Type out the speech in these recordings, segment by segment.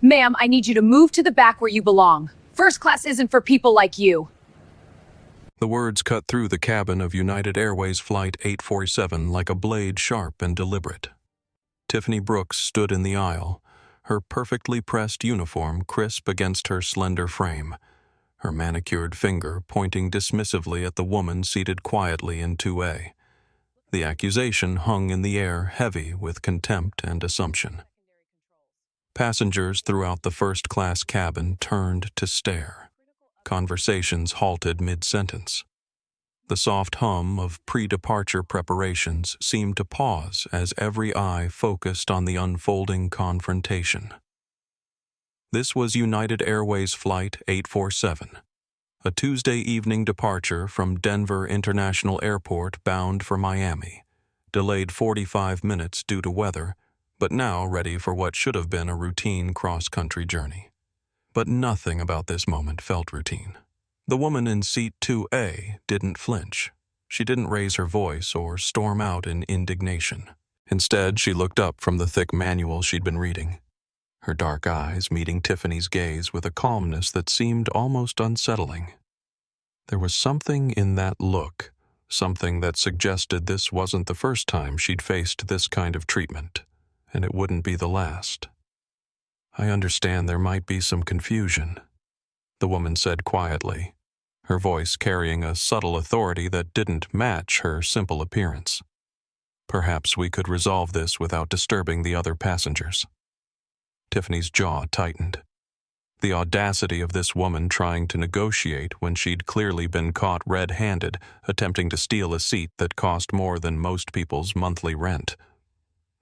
Ma'am, I need you to move to the back where you belong. First class isn't for people like you. The words cut through the cabin of United Airways Flight 847 like a blade sharp and deliberate. Tiffany Brooks stood in the aisle, her perfectly pressed uniform crisp against her slender frame, her manicured finger pointing dismissively at the woman seated quietly in 2A. The accusation hung in the air heavy with contempt and assumption. Passengers throughout the first-class cabin turned to stare. Conversations halted mid-sentence. The soft hum of pre-departure preparations seemed to pause as every eye focused on the unfolding confrontation. This was United Airways Flight 847, a Tuesday evening departure from Denver International Airport bound for Miami, delayed 45 minutes due to weather, but now ready for what should have been a routine cross-country journey. But nothing about this moment felt routine. The woman in seat 2A didn't flinch. She didn't raise her voice or storm out in indignation. Instead, she looked up from the thick manual she'd been reading, her dark eyes meeting Tiffany's gaze with a calmness that seemed almost unsettling. There was something in that look, something that suggested this wasn't the first time she'd faced this kind of treatment, and it wouldn't be the last. "I understand there might be some confusion," the woman said quietly, her voice carrying a subtle authority that didn't match her simple appearance. "Perhaps we could resolve this without disturbing the other passengers." Tiffany's jaw tightened. The audacity of this woman trying to negotiate when she'd clearly been caught red-handed attempting to steal a seat that cost more than most people's monthly rent.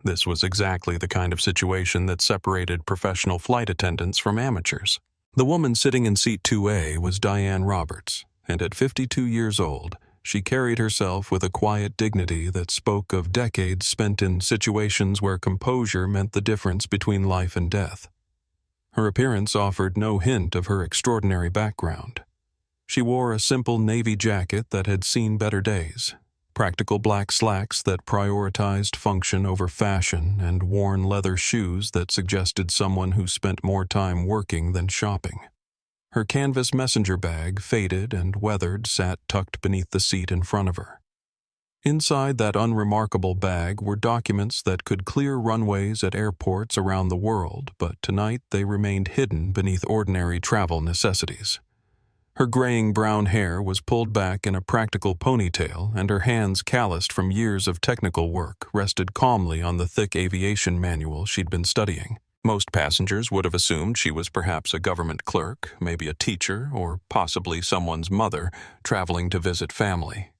This was exactly the kind of situation that separated professional flight attendants from amateurs. The woman sitting in seat 2A was Diane Roberts, and at 52 years old, she carried herself with a quiet dignity that spoke of decades spent in situations where composure meant the difference between life and death. Her appearance offered no hint of her extraordinary background. She wore a simple navy jacket that had seen better days, practical black slacks that prioritized function over fashion, and worn leather shoes that suggested someone who spent more time working than shopping. Her canvas messenger bag, faded and weathered, sat tucked beneath the seat in front of her. Inside that unremarkable bag were documents that could clear runways at airports around the world, but tonight they remained hidden beneath ordinary travel necessities. Her graying brown hair was pulled back in a practical ponytail, and her hands, calloused from years of technical work, rested calmly on the thick aviation manual she'd been studying. Most passengers would have assumed she was perhaps a government clerk, maybe a teacher, or possibly someone's mother traveling to visit family.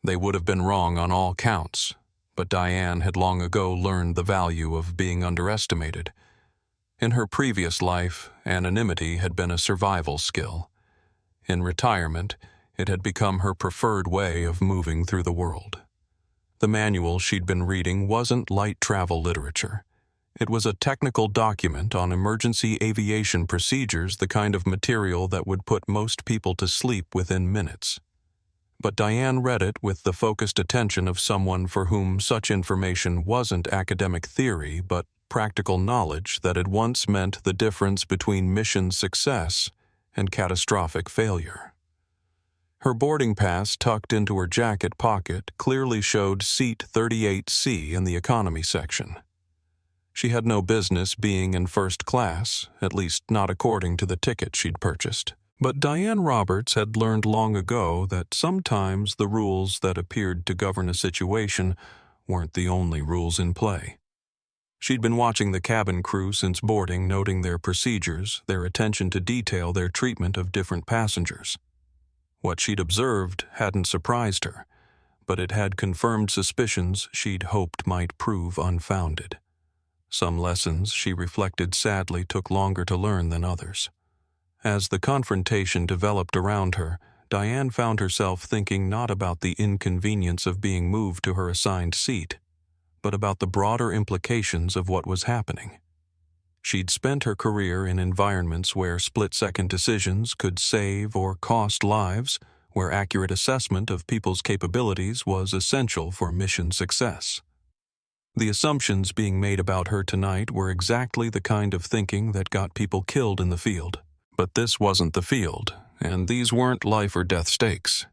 They would have been wrong on all counts, but Diane had long ago learned the value of being underestimated. In her previous life, anonymity had been a survival skill. In retirement, it had become her preferred way of moving through the world. The manual she'd been reading wasn't light travel literature. It was a technical document on emergency aviation procedures, the kind of material that would put most people to sleep within minutes. But Diane read it with the focused attention of someone for whom such information wasn't academic theory, but practical knowledge that had once meant the difference between mission success and catastrophic failure. Her boarding pass, tucked into her jacket pocket, clearly showed seat 38C in the economy section. She had no business being in first class, at least not according to the ticket she'd purchased. But Diane Roberts had learned long ago that sometimes the rules that appeared to govern a situation weren't the only rules in play. She'd been watching the cabin crew since boarding, noting their procedures, their attention to detail, their treatment of different passengers. What she'd observed hadn't surprised her, but it had confirmed suspicions she'd hoped might prove unfounded. Some lessons, she reflected sadly, took longer to learn than others. As the confrontation developed around her, Diane found herself thinking not about the inconvenience of being moved to her assigned seat, but about the broader implications of what was happening. She'd spent her career in environments where split-second decisions could save or cost lives, where accurate assessment of people's capabilities was essential for mission success. The assumptions being made about her tonight were exactly the kind of thinking that got people killed in the field. But this wasn't the field, and these weren't life or death stakes.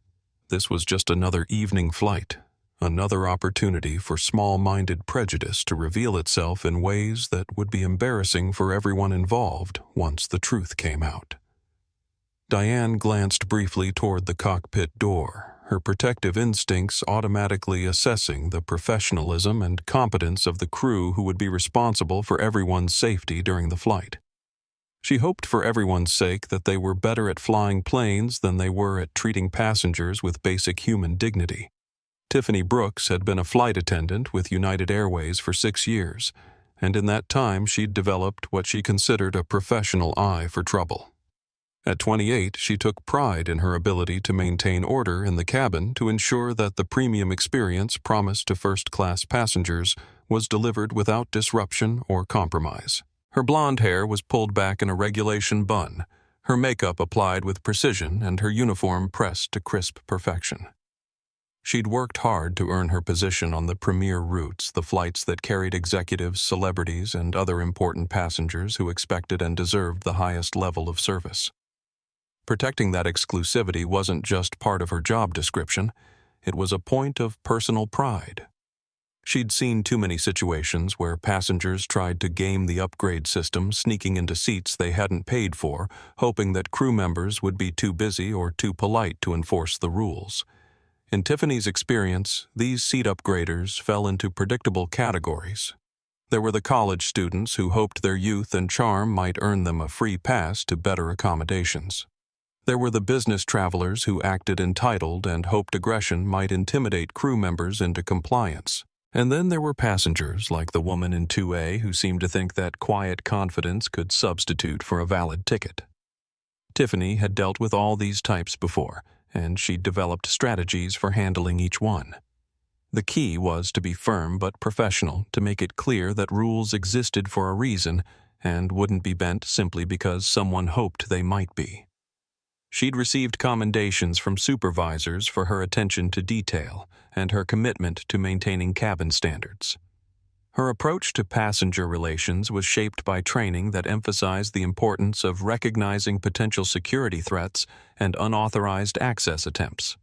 This was just another evening flight, another opportunity for small-minded prejudice to reveal itself in ways that would be embarrassing for everyone involved once the truth came out. Diane glanced briefly toward the cockpit door, her protective instincts automatically assessing the professionalism and competence of the crew who would be responsible for everyone's safety during the flight. She hoped for everyone's sake that they were better at flying planes than they were at treating passengers with basic human dignity. Tiffany Brooks had been a flight attendant with United Airways for 6 years, and in that time she'd developed what she considered a professional eye for trouble. At 28, she took pride in her ability to maintain order in the cabin to ensure that the premium experience promised to first-class passengers was delivered without disruption or compromise. Her blonde hair was pulled back in a regulation bun, her makeup applied with precision, and her uniform pressed to crisp perfection. She'd worked hard to earn her position on the premier routes, the flights that carried executives, celebrities, and other important passengers who expected and deserved the highest level of service. Protecting that exclusivity wasn't just part of her job description, it was a point of personal pride. She'd seen too many situations where passengers tried to game the upgrade system, sneaking into seats they hadn't paid for, hoping that crew members would be too busy or too polite to enforce the rules. In Tiffany's experience, these seat upgraders fell into predictable categories. There were the college students who hoped their youth and charm might earn them a free pass to better accommodations. There were the business travelers who acted entitled and hoped aggression might intimidate crew members into compliance. And then there were passengers like the woman in 2A who seemed to think that quiet confidence could substitute for a valid ticket. Tiffany had dealt with all these types before, and she'd developed strategies for handling each one. The key was to be firm but professional, to make it clear that rules existed for a reason and wouldn't be bent simply because someone hoped they might be. She'd received commendations from supervisors for her attention to detail and her commitment to maintaining cabin standards. Her approach to passenger relations was shaped by training that emphasized the importance of recognizing potential security threats and unauthorized access attempts.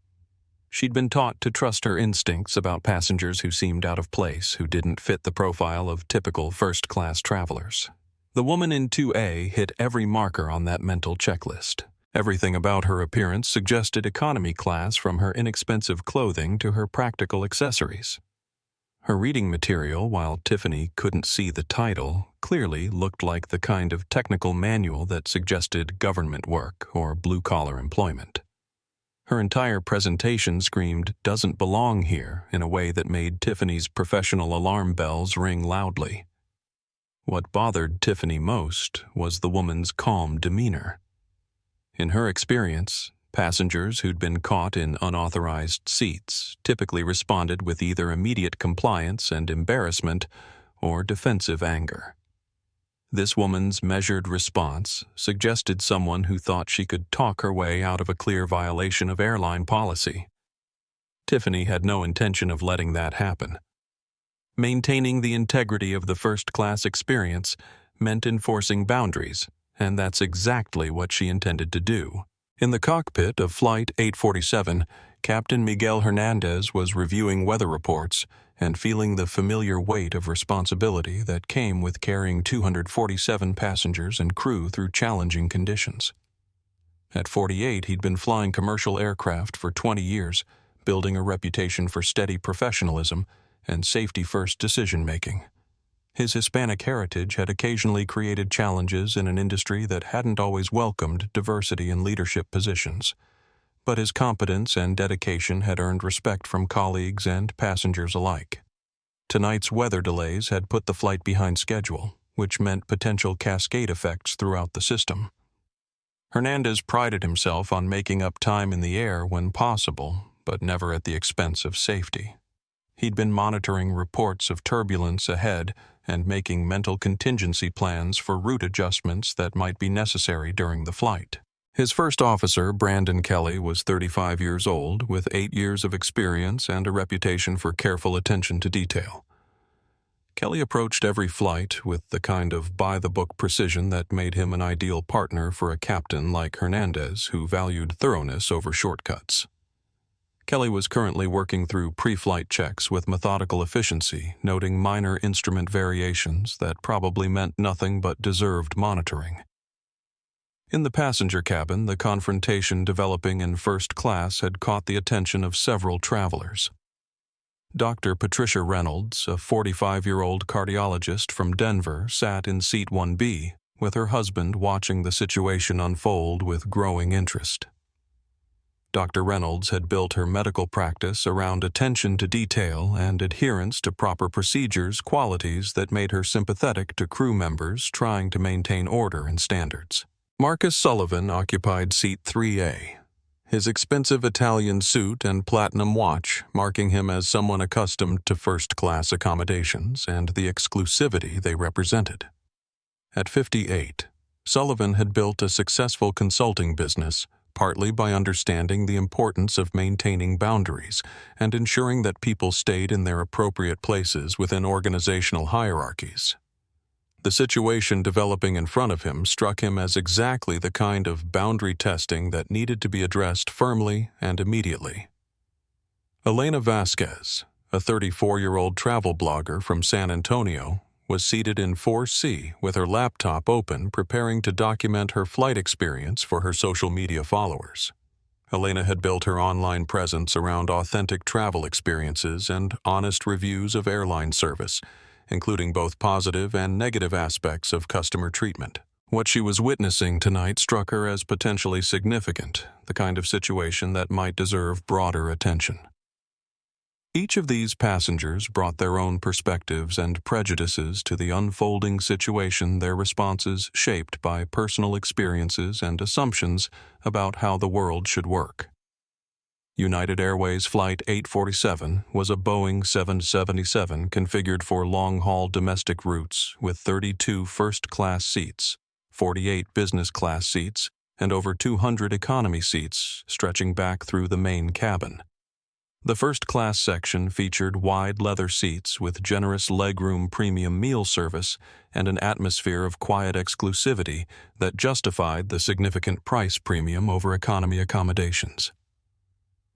She'd been taught to trust her instincts about passengers who seemed out of place, who didn't fit the profile of typical first-class travelers. The woman in 2A hit every marker on that mental checklist. Everything about her appearance suggested economy class, from her inexpensive clothing to her practical accessories. Her reading material, while Tiffany couldn't see the title, clearly looked like the kind of technical manual that suggested government work or blue-collar employment. Her entire presentation screamed "doesn't belong here" in a way that made Tiffany's professional alarm bells ring loudly. What bothered Tiffany most was the woman's calm demeanor. In her experience, passengers who'd been caught in unauthorized seats typically responded with either immediate compliance and embarrassment or defensive anger. This woman's measured response suggested someone who thought she could talk her way out of a clear violation of airline policy. Tiffany had no intention of letting that happen. Maintaining the integrity of the first-class experience meant enforcing boundaries, and that's exactly what she intended to do. In the cockpit of Flight 847, Captain Miguel Hernandez was reviewing weather reports and feeling the familiar weight of responsibility that came with carrying 247 passengers and crew through challenging conditions. At 48, he'd been flying commercial aircraft for 20 years, building a reputation for steady professionalism and safety-first decision-making. His Hispanic heritage had occasionally created challenges in an industry that hadn't always welcomed diversity in leadership positions, but his competence and dedication had earned respect from colleagues and passengers alike. Tonight's weather delays had put the flight behind schedule, which meant potential cascade effects throughout the system. Hernandez prided himself on making up time in the air when possible, but never at the expense of safety. He'd been monitoring reports of turbulence ahead and making mental contingency plans for route adjustments that might be necessary during the flight. His first officer, Brandon Kelly, was 35 years old, with 8 years of experience and a reputation for careful attention to detail. Kelly approached every flight with the kind of by-the-book precision that mly him an ideal partner for a captain like Hernandez who valued thoroughness over shortcuts. Kelly was currently working through pre-flight checks with methodical efficiency, noting minor instrument variations that probably meant nothing but deserved monitoring. In the passenger cabin, the confrontation developing in first class had caught the attention of several travelers. Dr. Patricia Reynolds, a 45-year-old cardiologist from Denver, sat in seat 1B, with her husband watching the situation unfold with growing interest. Dr. Reynolds had built her medical practice around attention to detail and adherence to proper procedures, qualities that made her sympathetic to crew members trying to maintain order and standards. Marcus Sullivan occupied seat 3A, his expensive Italian suit and platinum watch marking him as someone accustomed to first-class accommodations and the exclusivity they represented. At 58, Sullivan had built a successful consulting business, partly by understanding the importance of maintaining boundaries and ensuring that people stayed in their appropriate places within organizational hierarchies. The situation developing in front of him struck him as exactly the kind of boundary testing that needed to be addressed firmly and immediately. Elena Vasquez, a 34-year-old travel blogger from San Antonio, was seated in 4C with her laptop open preparing to document her flight experience for her social media followers. Elena had built her online presence around authentic travel experiences and honest reviews of airline service, including both positive and negative aspects of customer treatment. What she was witnessing tonight struck her as potentially significant, the kind of situation that might deserve broader attention. Each of these passengers brought their own perspectives and prejudices to the unfolding situation, their responses shaped by personal experiences and assumptions about how the world should work. United Airways Flight 847 was a Boeing 777 configured for long-haul domestic routes with 32 first-class seats, 48 business-class seats, and over 200 economy seats stretching back through the main cabin. The first-class section featured wide leather seats with generous legroom premium meal service and an atmosphere of quiet exclusivity that justified the significant price premium over economy accommodations.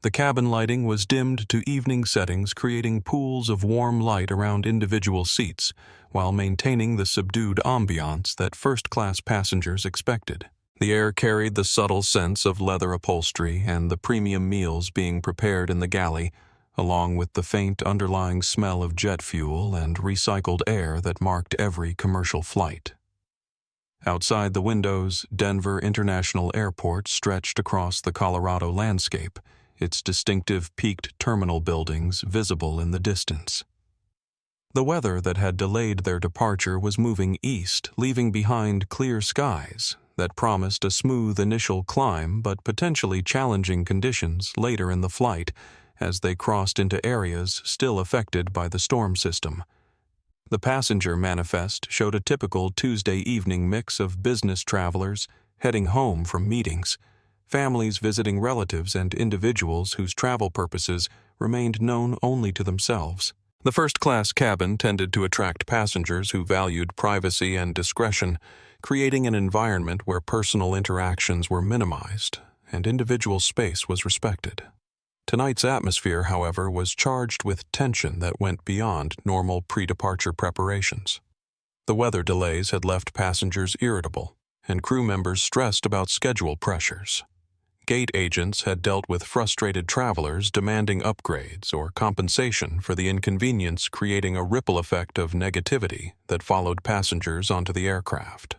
The cabin lighting was dimmed to evening settings, creating pools of warm light around individual seats, while maintaining the subdued ambiance that first-class passengers expected. The air carried the subtle sense of leather upholstery and the premium meals being prepared in the galley, along with the faint underlying smell of jet fuel and recycled air that marked every commercial flight. Outside the windows, Denver International Airport stretched across the Colorado landscape, its distinctive peaked terminal buildings visible in the distance. The weather that had delayed their departure was moving east, leaving behind clear skies that promised a smooth initial climb but potentially challenging conditions later in the flight as they crossed into areas still affected by the storm system. The passenger manifest showed a typical Tuesday evening mix of business travelers heading home from meetings, families visiting relatives, and individuals whose travel purposes remained known only to themselves. The first-class cabin tended to attract passengers who valued privacy and discretion, creating an environment where personal interactions were minimized and individual space was respected. Tonight's atmosphere, however, was charged with tension that went beyond normal pre-departure preparations. The weather delays had left passengers irritable, and crew members stressed about schedule pressures. Gate agents had dealt with frustrated travelers demanding upgrades or compensation for the inconvenience, creating a ripple effect of negativity that followed passengers onto the aircraft.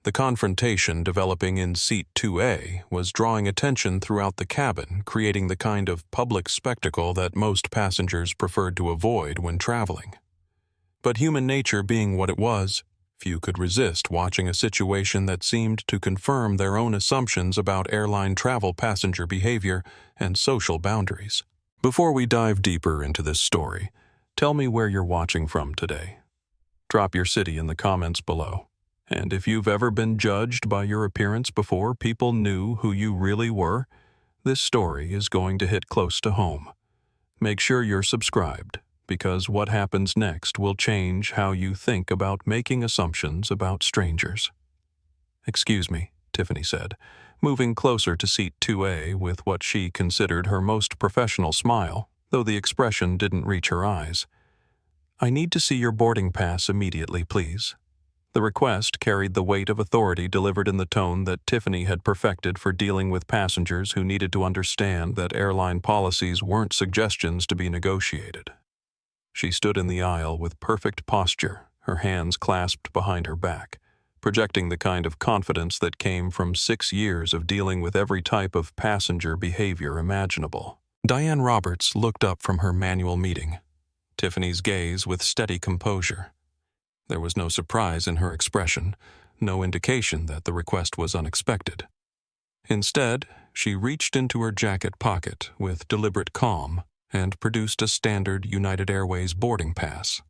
The confrontation developing in Seat 2A was drawing attention throughout the cabin, creating the kind of public spectacle that most passengers preferred to avoid when traveling. But human nature being what it was, few could resist watching a situation that seemed to confirm their own assumptions about airline travel passenger behavior and social boundaries. Before we dive deeper into this story, tell me where you're watching from today. Drop your city in the comments below. And if you've ever been judged by your appearance before people knew who you really were, this story is going to hit close to home. Make sure you're subscribed because what happens next will change how you think about making assumptions about strangers. "Excuse me," Tiffany said, moving closer to seat 2A with what she considered her most professional smile, though the expression didn't reach her eyes. "I need to see your boarding pass immediately, please." The request carried the weight of authority delivered in the tone that Tiffany had perfected for dealing with passengers who needed to understand that airline policies weren't suggestions to be negotiated. She stood in the aisle with perfect posture, her hands clasped behind her back, projecting the kind of confidence that came from 6 years of dealing with every type of passenger behavior imaginable. Diane Roberts looked up from her manual meeting, Tiffany's gaze with steady composure. There was no surprise in her expression, no indication that the request was unexpected. Instead, she reached into her jacket pocket with deliberate calm and produced a standard United Airways boarding pass.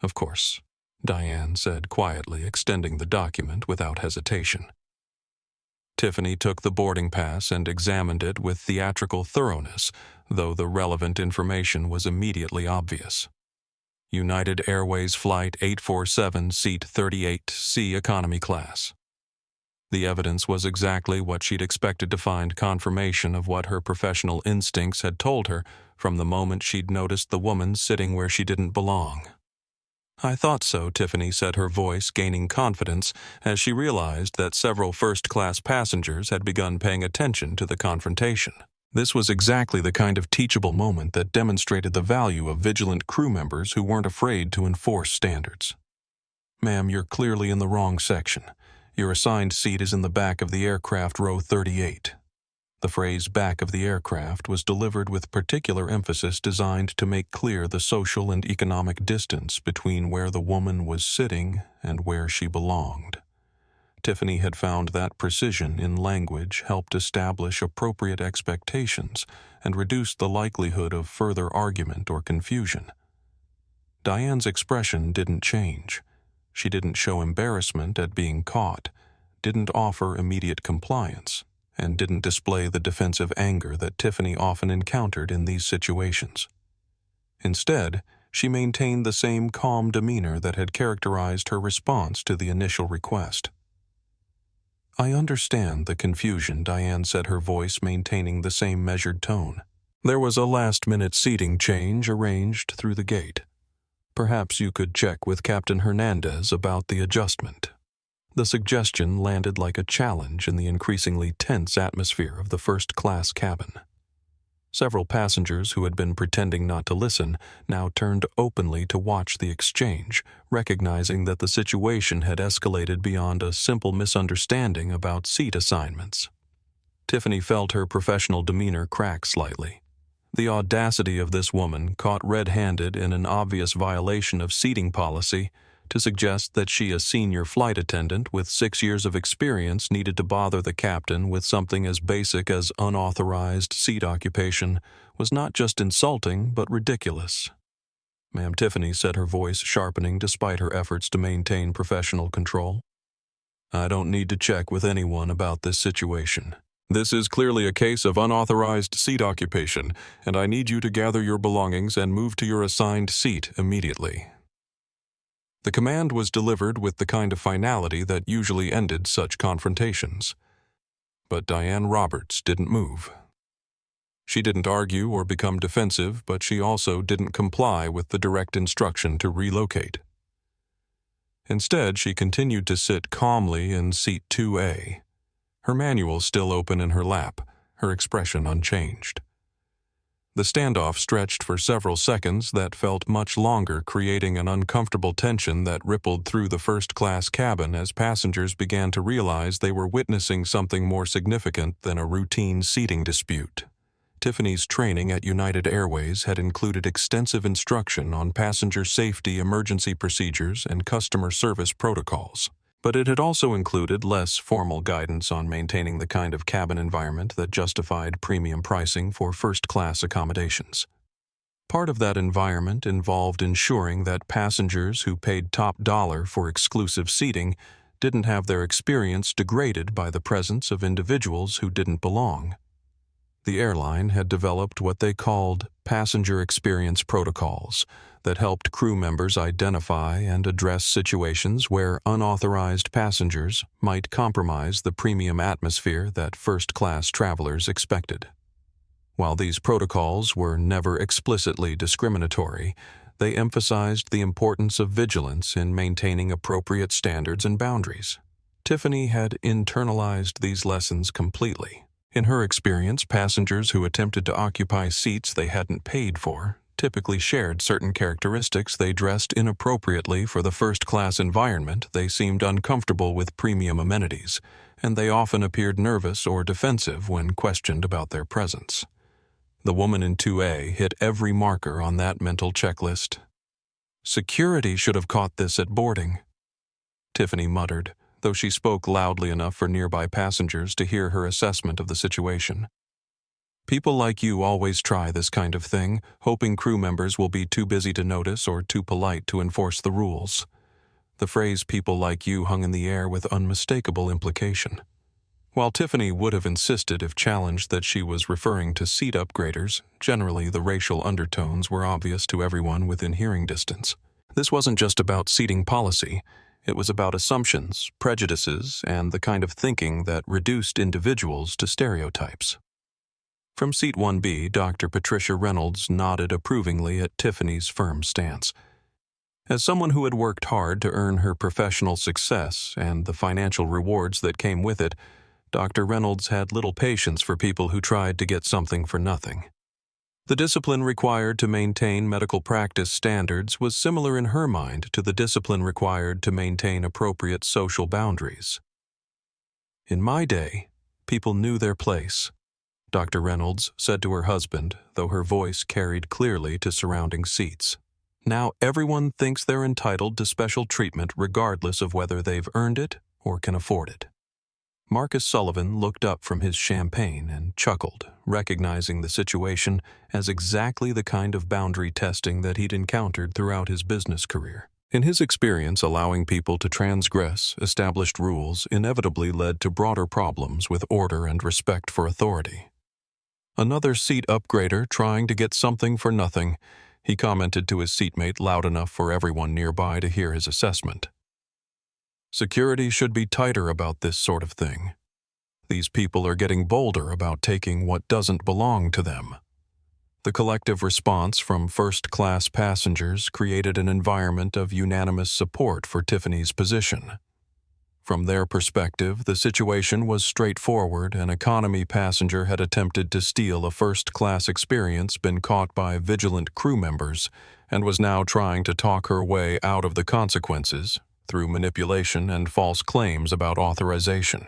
"Of course," Diane said quietly, extending the document without hesitation. Tiffany took the boarding pass and examined it with theatrical thoroughness, though the relevant information was immediately obvious. United Airways Flight 847, Seat 38C Economy Class. The evidence was exactly what she'd expected to find, confirmation of what her professional instincts had told her from the moment she'd noticed the woman sitting where she didn't belong. "I thought so," Tiffany said, her voice gaining confidence as she realized that several first-class passengers had begun paying attention to the confrontation. This was exactly the kind of teachable moment that demonstrated the value of vigilant crew members who weren't afraid to enforce standards. "Ma'am, you're clearly in the wrong section. Your assigned seat is in the back of the aircraft, row 38. The phrase "back of the aircraft" was delivered with particular emphasis, designed to make clear the social and economic distance between where the woman was sitting and where she belonged. Tiffany had found that precision in language helped establish appropriate expectations and reduce the likelihood of further argument or confusion. Diane's expression didn't change. She didn't show embarrassment at being caught, didn't offer immediate compliance, and didn't display the defensive anger that Tiffany often encountered in these situations. Instead, she maintained the same calm demeanor that had characterized her response to the initial request. "I understand the confusion," Diane said, her voice maintaining the same measured tone. "There was a last-minute seating change arranged through the gate. Perhaps you could check with Captain Hernandez about the adjustment." The suggestion landed like a challenge in the increasingly tense atmosphere of the first-class cabin. Several passengers who had been pretending not to listen now turned openly to watch the exchange, recognizing that the situation had escalated beyond a simple misunderstanding about seat assignments. Tiffany felt her professional demeanor crack slightly. The audacity of this woman, caught red-handed in an obvious violation of seating policy, to suggest that she, a senior flight attendant with 6 years of experience, needed to bother the captain with something as basic as unauthorized seat occupation, was not just insulting but ridiculous. "Ma'am," Tiffany said, her voice sharpening despite her efforts to maintain professional control, "I don't need to check with anyone about this situation. This is clearly a case of unauthorized seat occupation, and I need you to gather your belongings and move to your assigned seat immediately." The command was delivered with the kind of finality that usually ended such confrontations. But Diane Roberts didn't move. She didn't argue or become defensive, but she also didn't comply with the direct instruction to relocate. Instead, she continued to sit calmly in seat 2A, her manual still open in her lap, her expression unchanged. The standoff stretched for several seconds that felt much longer, creating an uncomfortable tension that rippled through the first-class cabin as passengers began to realize they were witnessing something more significant than a routine seating dispute. Tiffany's training at United Airways had included extensive instruction on passenger safety, emergency procedures, and customer service protocols. But it had also included less formal guidance on maintaining the kind of cabin environment that justified premium pricing for first-class accommodations. Part of that environment involved ensuring that passengers who paid top dollar for exclusive seating didn't have their experience degraded by the presence of individuals who didn't belong. The airline had developed what they called passenger experience protocols that helped crew members identify and address situations where unauthorized passengers might compromise the premium atmosphere that first-class travelers expected. While these protocols were never explicitly discriminatory, they emphasized the importance of vigilance in maintaining appropriate standards and boundaries. Tiffany had internalized these lessons completely. In her experience, passengers who attempted to occupy seats they hadn't paid for typically shared certain characteristics. They dressed inappropriately for the first-class environment, they seemed uncomfortable with premium amenities, and they often appeared nervous or defensive when questioned about their presence. The woman in 2A hit every marker on that mental checklist. Security should have caught this at boarding, Tiffany muttered, though she spoke loudly enough for nearby passengers to hear her assessment of the situation. People like you always try this kind of thing, hoping crew members will be too busy to notice or too polite to enforce the rules. The phrase "people like you" hung in the air with unmistakable implication. While Tiffany would have insisted if challenged that she was referring to seat upgraders, generally the racial undertones were obvious to everyone within hearing distance. This wasn't just about seating policy. It was about assumptions, prejudices, and the kind of thinking that reduced individuals to stereotypes. From seat 1B, Dr. Patricia Reynolds nodded approvingly at Tiffany's firm stance. As someone who had worked hard to earn her professional success and the financial rewards that came with it, Dr. Reynolds had little patience for people who tried to get something for nothing. The discipline required to maintain medical practice standards was similar in her mind to the discipline required to maintain appropriate social boundaries. In my day, people knew their place, Dr. Reynolds said to her husband, though her voice carried clearly to surrounding seats. Now everyone thinks they're entitled to special treatment regardless of whether they've earned it or can afford it. Marcus Sullivan looked up from his champagne and chuckled, recognizing the situation as exactly the kind of boundary testing that he'd encountered throughout his business career. In his experience, allowing people to transgress established rules inevitably led to broader problems with order and respect for authority. "Another seat upgrader trying to get something for nothing," he commented to his seatmate loud enough for everyone nearby to hear his assessment. Security should be tighter about this sort of thing. These people are getting bolder about taking what doesn't belong to them. The collective response from first-class passengers created an environment of unanimous support for Tiffany's position. From their perspective, the situation was straightforward. An economy passenger had attempted to steal a first-class experience, been caught by vigilant crew members, and was now trying to talk her way out of the consequences through manipulation and false claims about authorization.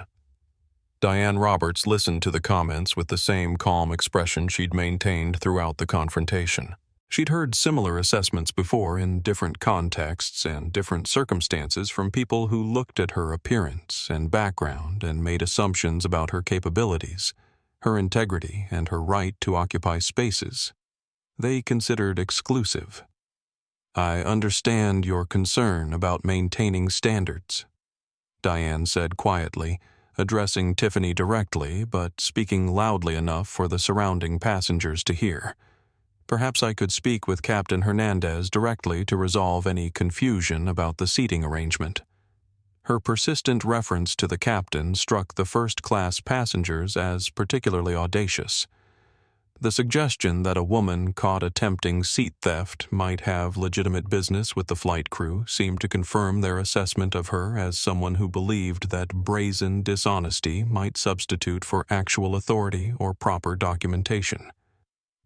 Diane Roberts listened to the comments with the same calm expression she'd maintained throughout the confrontation. She'd heard similar assessments before in different contexts and different circumstances from people who looked at her appearance and background and made assumptions about her capabilities, her integrity, and her right to occupy spaces they considered exclusive. "I understand your concern about maintaining standards," Diane said quietly, addressing Tiffany directly but speaking loudly enough for the surrounding passengers to hear. "Perhaps I could speak with Captain Hernandez directly to resolve any confusion about the seating arrangement." Her persistent reference to the captain struck the first-class passengers as particularly audacious. The suggestion that a woman caught attempting seat theft might have legitimate business with the flight crew seemed to confirm their assessment of her as someone who believed that brazen dishonesty might substitute for actual authority or proper documentation.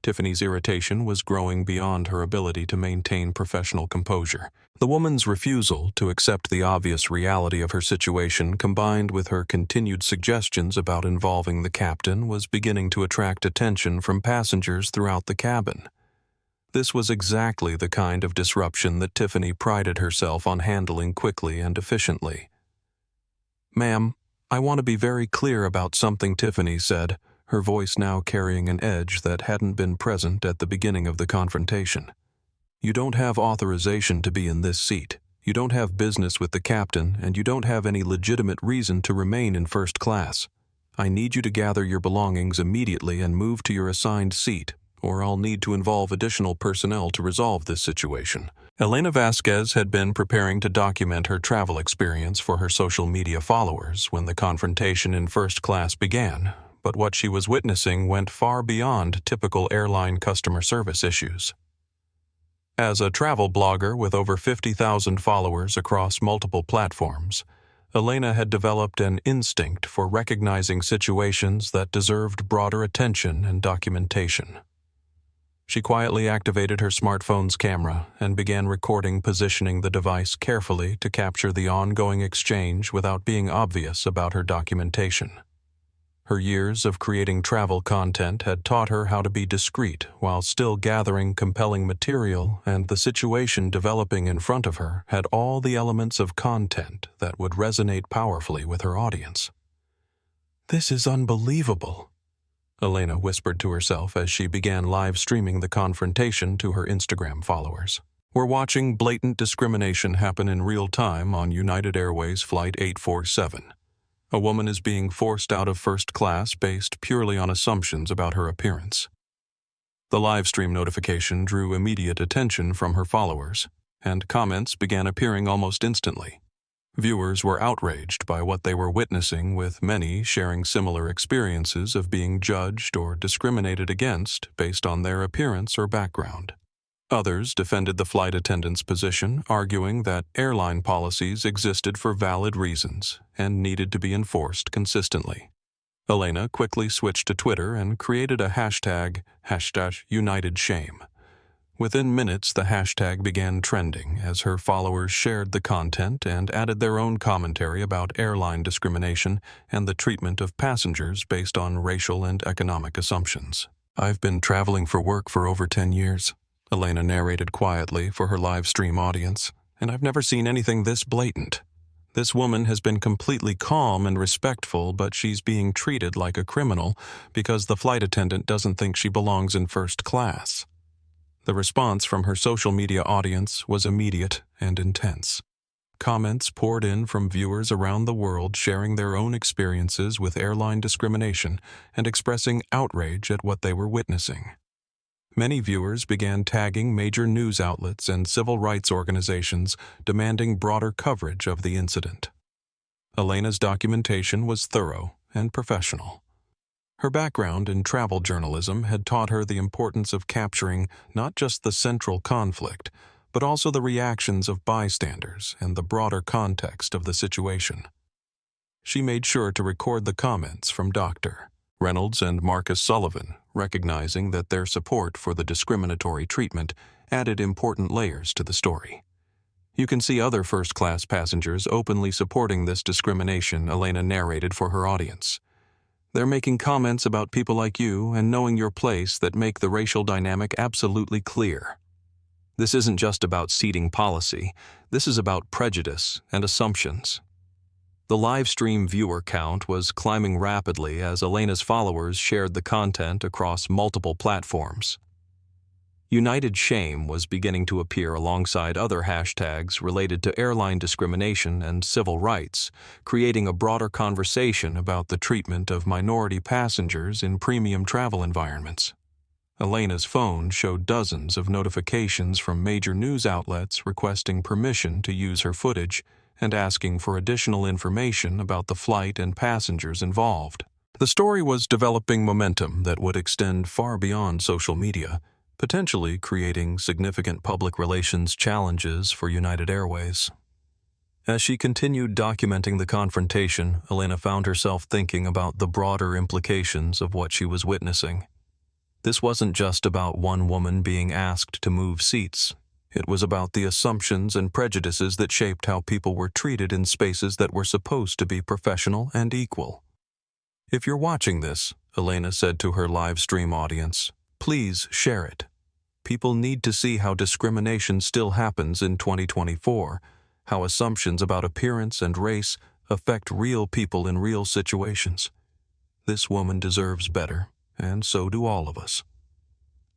Tiffany's irritation was growing beyond her ability to maintain professional composure. The woman's refusal to accept the obvious reality of her situation, combined with her continued suggestions about involving the captain, was beginning to attract attention from passengers throughout the cabin. This was exactly the kind of disruption that Tiffany prided herself on handling quickly and efficiently. "Ma'am, I want to be very clear about something," Tiffany said, her voice now carrying an edge that hadn't been present at the beginning of the confrontation. "You don't have authorization to be in this seat. You don't have business with the captain, and you don't have any legitimate reason to remain in first class. I need you to gather your belongings immediately and move to your assigned seat, or I'll need to involve additional personnel to resolve this situation. Elena Vasquez had been preparing to document her travel experience for her social media followers when the confrontation in first class began, but what she was witnessing went far beyond typical airline customer service issues. As a travel blogger with over 50,000 followers across multiple platforms, Elena had developed an instinct for recognizing situations that deserved broader attention and documentation. She quietly activated her smartphone's camera and began recording, positioning the device carefully to capture the ongoing exchange without being obvious about her documentation. Her years of creating travel content had taught her how to be discreet while still gathering compelling material, and the situation developing in front of her had all the elements of content that would resonate powerfully with her audience. "This is unbelievable," Elena whispered to herself as she began live streaming the confrontation to her Instagram followers. "We're watching blatant discrimination happen in real time on United Airways Flight 847. A woman is being forced out of first class based purely on assumptions about her appearance." The live stream notification drew immediate attention from her followers, and comments began appearing almost instantly. Viewers were outraged by what they were witnessing, with many sharing similar experiences of being judged or discriminated against based on their appearance or background. Others defended the flight attendant's position, arguing that airline policies existed for valid reasons and needed to be enforced consistently. Elena quickly switched to Twitter and created a hashtag #UnitedShame. Within minutes, the hashtag began trending as her followers shared the content and added their own commentary about airline discrimination and the treatment of passengers based on racial and economic assumptions. "I've been traveling for work for over 10 years. Elena narrated quietly for her live stream audience, "and I've never seen anything this blatant. This woman has been completely calm and respectful, but she's being treated like a criminal because the flight attendant doesn't think she belongs in first class." The response from her social media audience was immediate and intense. Comments poured in from viewers around the world sharing their own experiences with airline discrimination and expressing outrage at what they were witnessing. Many viewers began tagging major news outlets and civil rights organizations, demanding broader coverage of the incident. Elena's documentation was thorough and professional. Her background in travel journalism had taught her the importance of capturing not just the central conflict, but also the reactions of bystanders and the broader context of the situation. She made sure to record the comments from Dr. Reynolds and Marcus Sullivan, recognizing that their support for the discriminatory treatment added important layers to the story. "You can see other first-class passengers openly supporting this discrimination," Elena narrated for her audience. "They're making comments about people like you and knowing your place that make the racial dynamic absolutely clear. This isn't just about seating policy, this is about prejudice and assumptions." The live stream viewer count was climbing rapidly as Elena's followers shared the content across multiple platforms. United Shame was beginning to appear alongside other hashtags related to airline discrimination and civil rights, creating a broader conversation about the treatment of minority passengers in premium travel environments. Elena's phone showed dozens of notifications from major news outlets requesting permission to use her footage and asking for additional information about the flight and passengers involved. The story was developing momentum that would extend far beyond social media, potentially creating significant public relations challenges for United Airways. As she continued documenting the confrontation, Elena found herself thinking about the broader implications of what she was witnessing. This wasn't just about one woman being asked to move seats. It was about the assumptions and prejudices that shaped how people were treated in spaces that were supposed to be professional and equal. "If you're watching this," Elena said to her live stream audience, "please share it. People need to see how discrimination still happens in 2024, how assumptions about appearance and race affect real people in real situations. This woman deserves better, and so do all of us."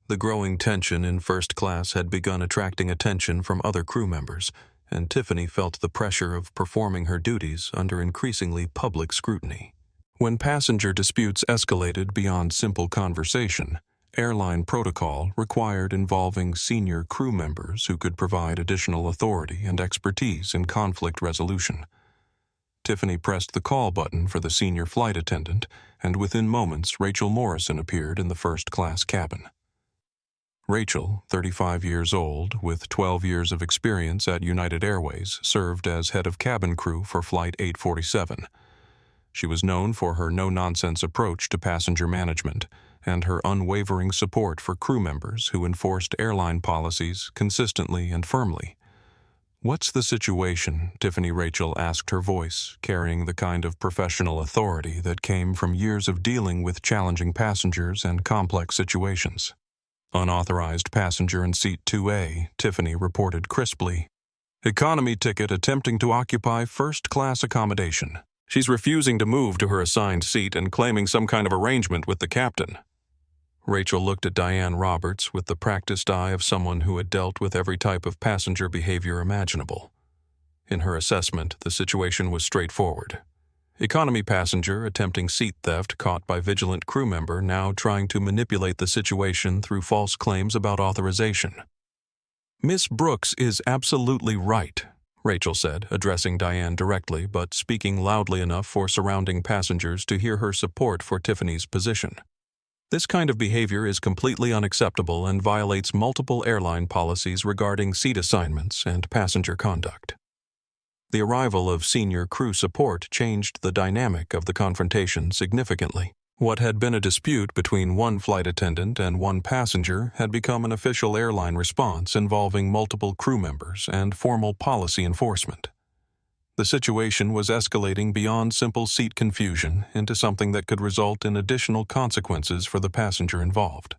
The growing tension in first class had begun attracting attention from other crew members, and Tiffany felt the pressure of performing her duties under increasingly public scrutiny. When passenger disputes escalated beyond simple conversation, airline protocol required involving senior crew members who could provide additional authority and expertise in conflict resolution. Tiffany pressed the call button for the senior flight attendant, and within moments Rachel Morrison appeared in the first-class cabin. Rachel, 35 years old, with 12 years of experience at United Airways, served as head of cabin crew for Flight 847. She was known for her no-nonsense approach to passenger management and her unwavering support for crew members who enforced airline policies consistently and firmly. "What's the situation?" Tiffany Rachel asked, her voice carrying the kind of professional authority that came from years of dealing with challenging passengers and complex situations. "Unauthorized passenger in seat 2A, Tiffany reported crisply. "Economy ticket attempting to occupy first-class accommodation. She's refusing to move to her assigned seat and claiming some kind of arrangement with the captain." Rachel looked at Diane Roberts with the practiced eye of someone who had dealt with every type of passenger behavior imaginable. In her assessment, the situation was straightforward. Economy passenger attempting seat theft caught by vigilant crew member now trying to manipulate the situation through false claims about authorization. "Miss Brooks is absolutely right," Rachel said, addressing Diane directly but speaking loudly enough for surrounding passengers to hear her support for Tiffany's position. "This kind of behavior is completely unacceptable and violates multiple airline policies regarding seat assignments and passenger conduct." The arrival of senior crew support changed the dynamic of the confrontation significantly. What had been a dispute between one flight attendant and one passenger had become an official airline response involving multiple crew members and formal policy enforcement. The situation was escalating beyond simple seat confusion into something that could result in additional consequences for the passenger involved.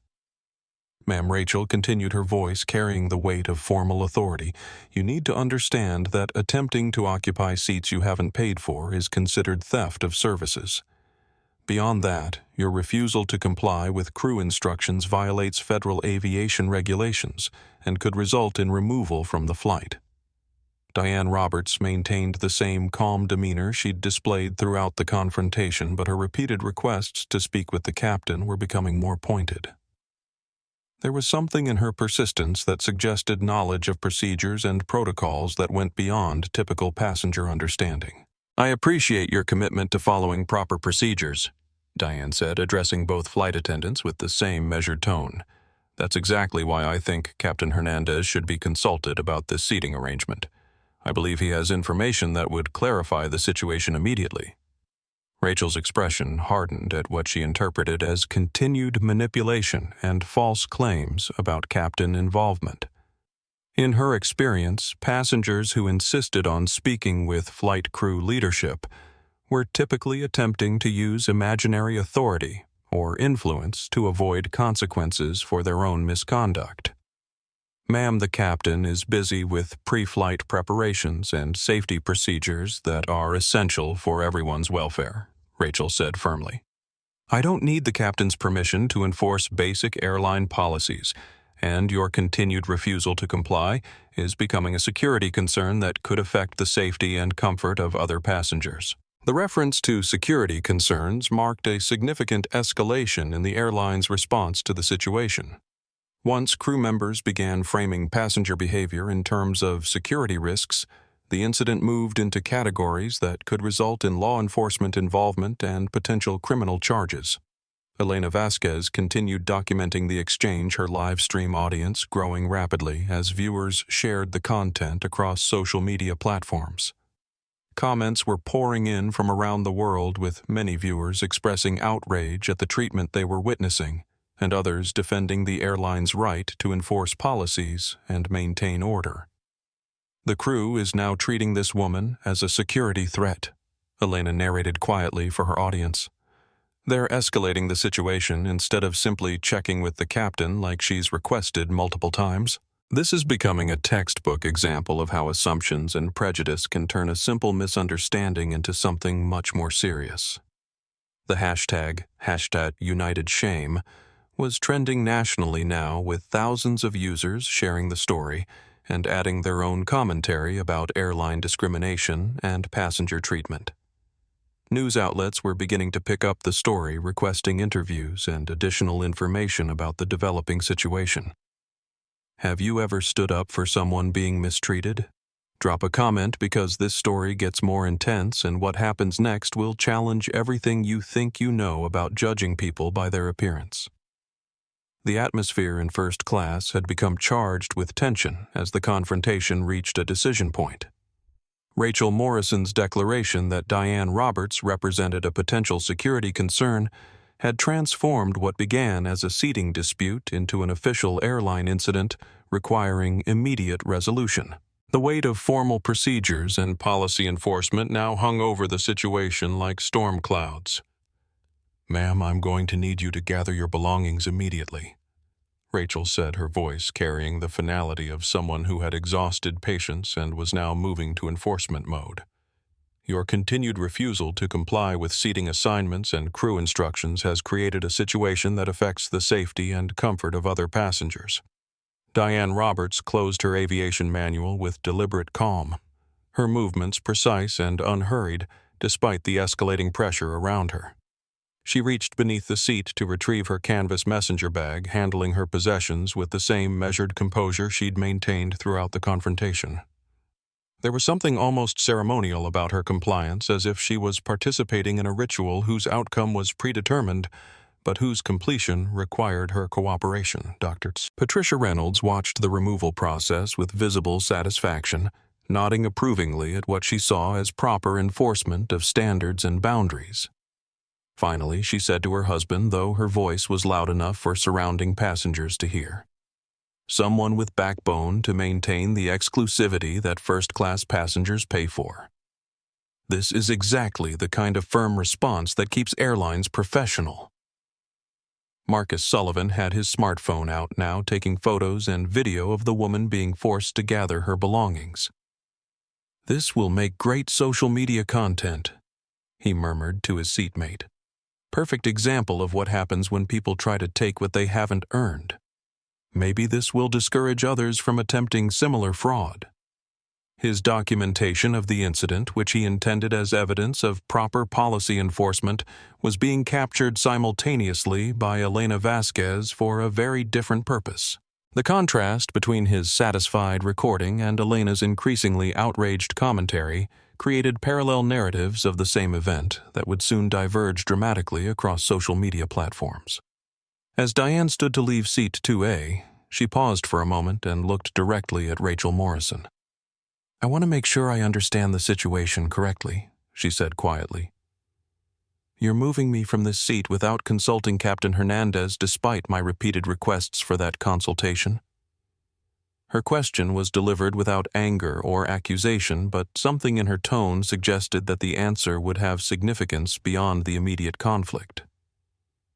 "Ma'am," Rachel continued, her voice carrying the weight of formal authority, "you need to understand that attempting to occupy seats you haven't paid for is considered theft of services. Beyond that, your refusal to comply with crew instructions violates federal aviation regulations and could result in removal from the flight." Diane Roberts maintained the same calm demeanor she'd displayed throughout the confrontation, but her repeated requests to speak with the captain were becoming more pointed. There was something in her persistence that suggested knowledge of procedures and protocols that went beyond typical passenger understanding. "I appreciate your commitment to following proper procedures," Diane said, addressing both flight attendants with the same measured tone. "That's exactly why I think Captain Hernandez should be consulted about this seating arrangement. I believe he has information that would clarify the situation immediately." Rachel's expression hardened at what she interpreted as continued manipulation and false claims about captain involvement. In her experience, passengers who insisted on speaking with flight crew leadership were typically attempting to use imaginary authority or influence to avoid consequences for their own misconduct. "Ma'am, the captain is busy with pre-flight preparations and safety procedures that are essential for everyone's welfare," Rachel said firmly. "I don't need the captain's permission to enforce basic airline policies, and your continued refusal to comply is becoming a security concern that could affect the safety and comfort of other passengers." The reference to security concerns marked a significant escalation in the airline's response to the situation. Once crew members began framing passenger behavior in terms of security risks, the incident moved into categories that could result in law enforcement involvement and potential criminal charges. Elena Vasquez continued documenting the exchange, her live stream audience growing rapidly as viewers shared the content across social media platforms. Comments were pouring in from around the world, with many viewers expressing outrage at the treatment they were witnessing, and others defending the airline's right to enforce policies and maintain order. "The crew is now treating this woman as a security threat," Elena narrated quietly for her audience. "They're escalating the situation instead of simply checking with the captain like she's requested multiple times. This is becoming a textbook example of how assumptions and prejudice can turn a simple misunderstanding into something much more serious." The hashtag #UnitedShame was trending nationally now, with thousands of users sharing the story and adding their own commentary about airline discrimination and passenger treatment. News outlets were beginning to pick up the story, requesting interviews and additional information about the developing situation. Have you ever stood up for someone being mistreated? Drop a comment because this story gets more intense, and what happens next will challenge everything you think you know about judging people by their appearance. The atmosphere in first class had become charged with tension as the confrontation reached a decision point. Rachel Morrison's declaration that Diane Roberts represented a potential security concern had transformed what began as a seating dispute into an official airline incident requiring immediate resolution. The weight of formal procedures and policy enforcement now hung over the situation like storm clouds. "Ma'am, I'm going to need you to gather your belongings immediately," Rachel said, her voice carrying the finality of someone who had exhausted patience and was now moving to enforcement mode. "Your continued refusal to comply with seating assignments and crew instructions has created a situation that affects the safety and comfort of other passengers." Diane Roberts closed her aviation manual with deliberate calm, her movements precise and unhurried despite the escalating pressure around her. She reached beneath the seat to retrieve her canvas messenger bag, handling her possessions with the same measured composure she'd maintained throughout the confrontation. There was something almost ceremonial about her compliance, as if she was participating in a ritual whose outcome was predetermined, but whose completion required her cooperation. Patricia Reynolds watched the removal process with visible satisfaction, nodding approvingly at what she saw as proper enforcement of standards and boundaries. Finally, she said to her husband, though her voice was loud enough for surrounding passengers to hear, "Someone with backbone to maintain the exclusivity that first-class passengers pay for. This is exactly the kind of firm response that keeps airlines professional." Marcus Sullivan had his smartphone out now, taking photos and video of the woman being forced to gather her belongings. "This will make great social media content," he murmured to his seatmate. "Perfect example of what happens when people try to take what they haven't earned. Maybe this will discourage others from attempting similar fraud." His documentation of the incident, which he intended as evidence of proper policy enforcement, was being captured simultaneously by Elena Vasquez for a very different purpose. The contrast between his satisfied recording and Elena's increasingly outraged commentary created parallel narratives of the same event that would soon diverge dramatically across social media platforms. As Diane stood to leave seat 2A, she paused for a moment and looked directly at Rachel Morrison. "I want to make sure I understand the situation correctly," she said quietly. "You're moving me from this seat without consulting Captain Hernandez despite my repeated requests for that consultation?" Her question was delivered without anger or accusation, but something in her tone suggested that the answer would have significance beyond the immediate conflict.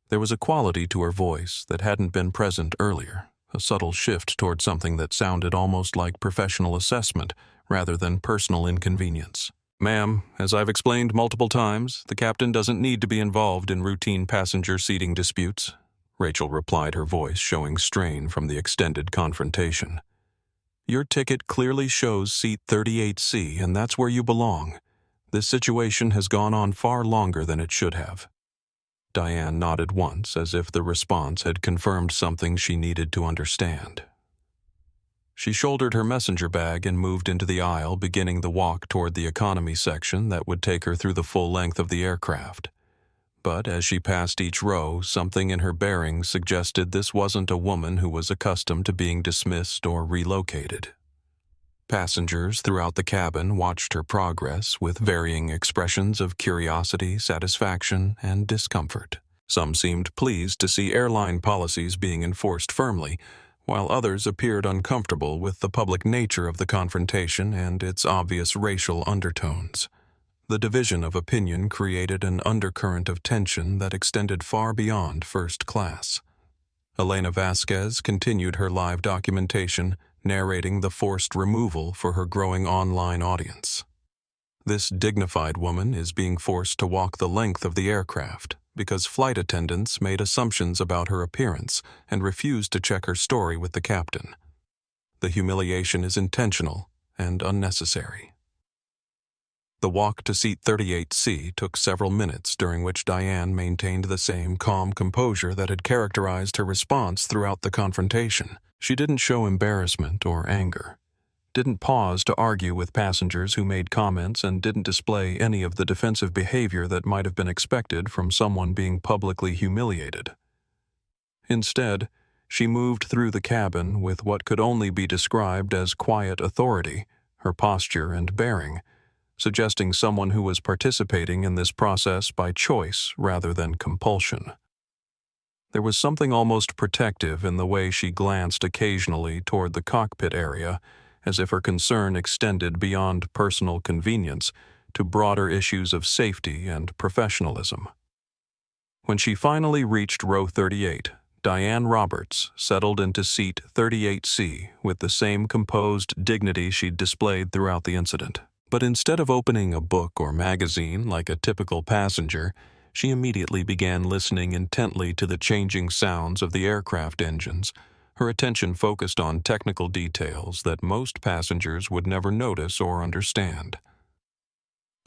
There was a quality to her voice that hadn't been present earlier, a subtle shift toward something that sounded almost like professional assessment rather than personal inconvenience. "Ma'am, as I've explained multiple times, the captain doesn't need to be involved in routine passenger seating disputes," Rachel replied, her voice showing strain from the extended confrontation. "Your ticket clearly shows seat 38C, and that's where you belong. This situation has gone on far longer than it should have." Diane nodded once, as if the response had confirmed something she needed to understand. She shouldered her messenger bag and moved into the aisle, beginning the walk toward the economy section that would take her through the full length of the aircraft. But as she passed each row, something in her bearing suggested this wasn't a woman who was accustomed to being dismissed or relocated. Passengers throughout the cabin watched her progress with varying expressions of curiosity, satisfaction, and discomfort. Some seemed pleased to see airline policies being enforced firmly, while others appeared uncomfortable with the public nature of the confrontation and its obvious racial undertones. The division of opinion created an undercurrent of tension that extended far beyond first class. Elena Vasquez continued her live documentation, narrating the forced removal for her growing online audience. "This dignified woman is being forced to walk the length of the aircraft because flight attendants made assumptions about her appearance and refused to check her story with the captain. The humiliation is intentional and unnecessary." The walk to seat 38C took several minutes, during which Diane maintained the same calm composure that had characterized her response throughout the confrontation. She didn't show embarrassment or anger, didn't pause to argue with passengers who made comments, and didn't display any of the defensive behavior that might have been expected from someone being publicly humiliated. Instead, she moved through the cabin with what could only be described as quiet authority, her posture and bearing, suggesting someone who was participating in this process by choice rather than compulsion. There was something almost protective in the way she glanced occasionally toward the cockpit area, as if her concern extended beyond personal convenience to broader issues of safety and professionalism. When she finally reached row 38, Diane Roberts settled into seat 38C with the same composed dignity she'd displayed throughout the incident. But instead of opening a book or magazine like a typical passenger, she immediately began listening intently to the changing sounds of the aircraft engines, her attention focused on technical details that most passengers would never notice or understand.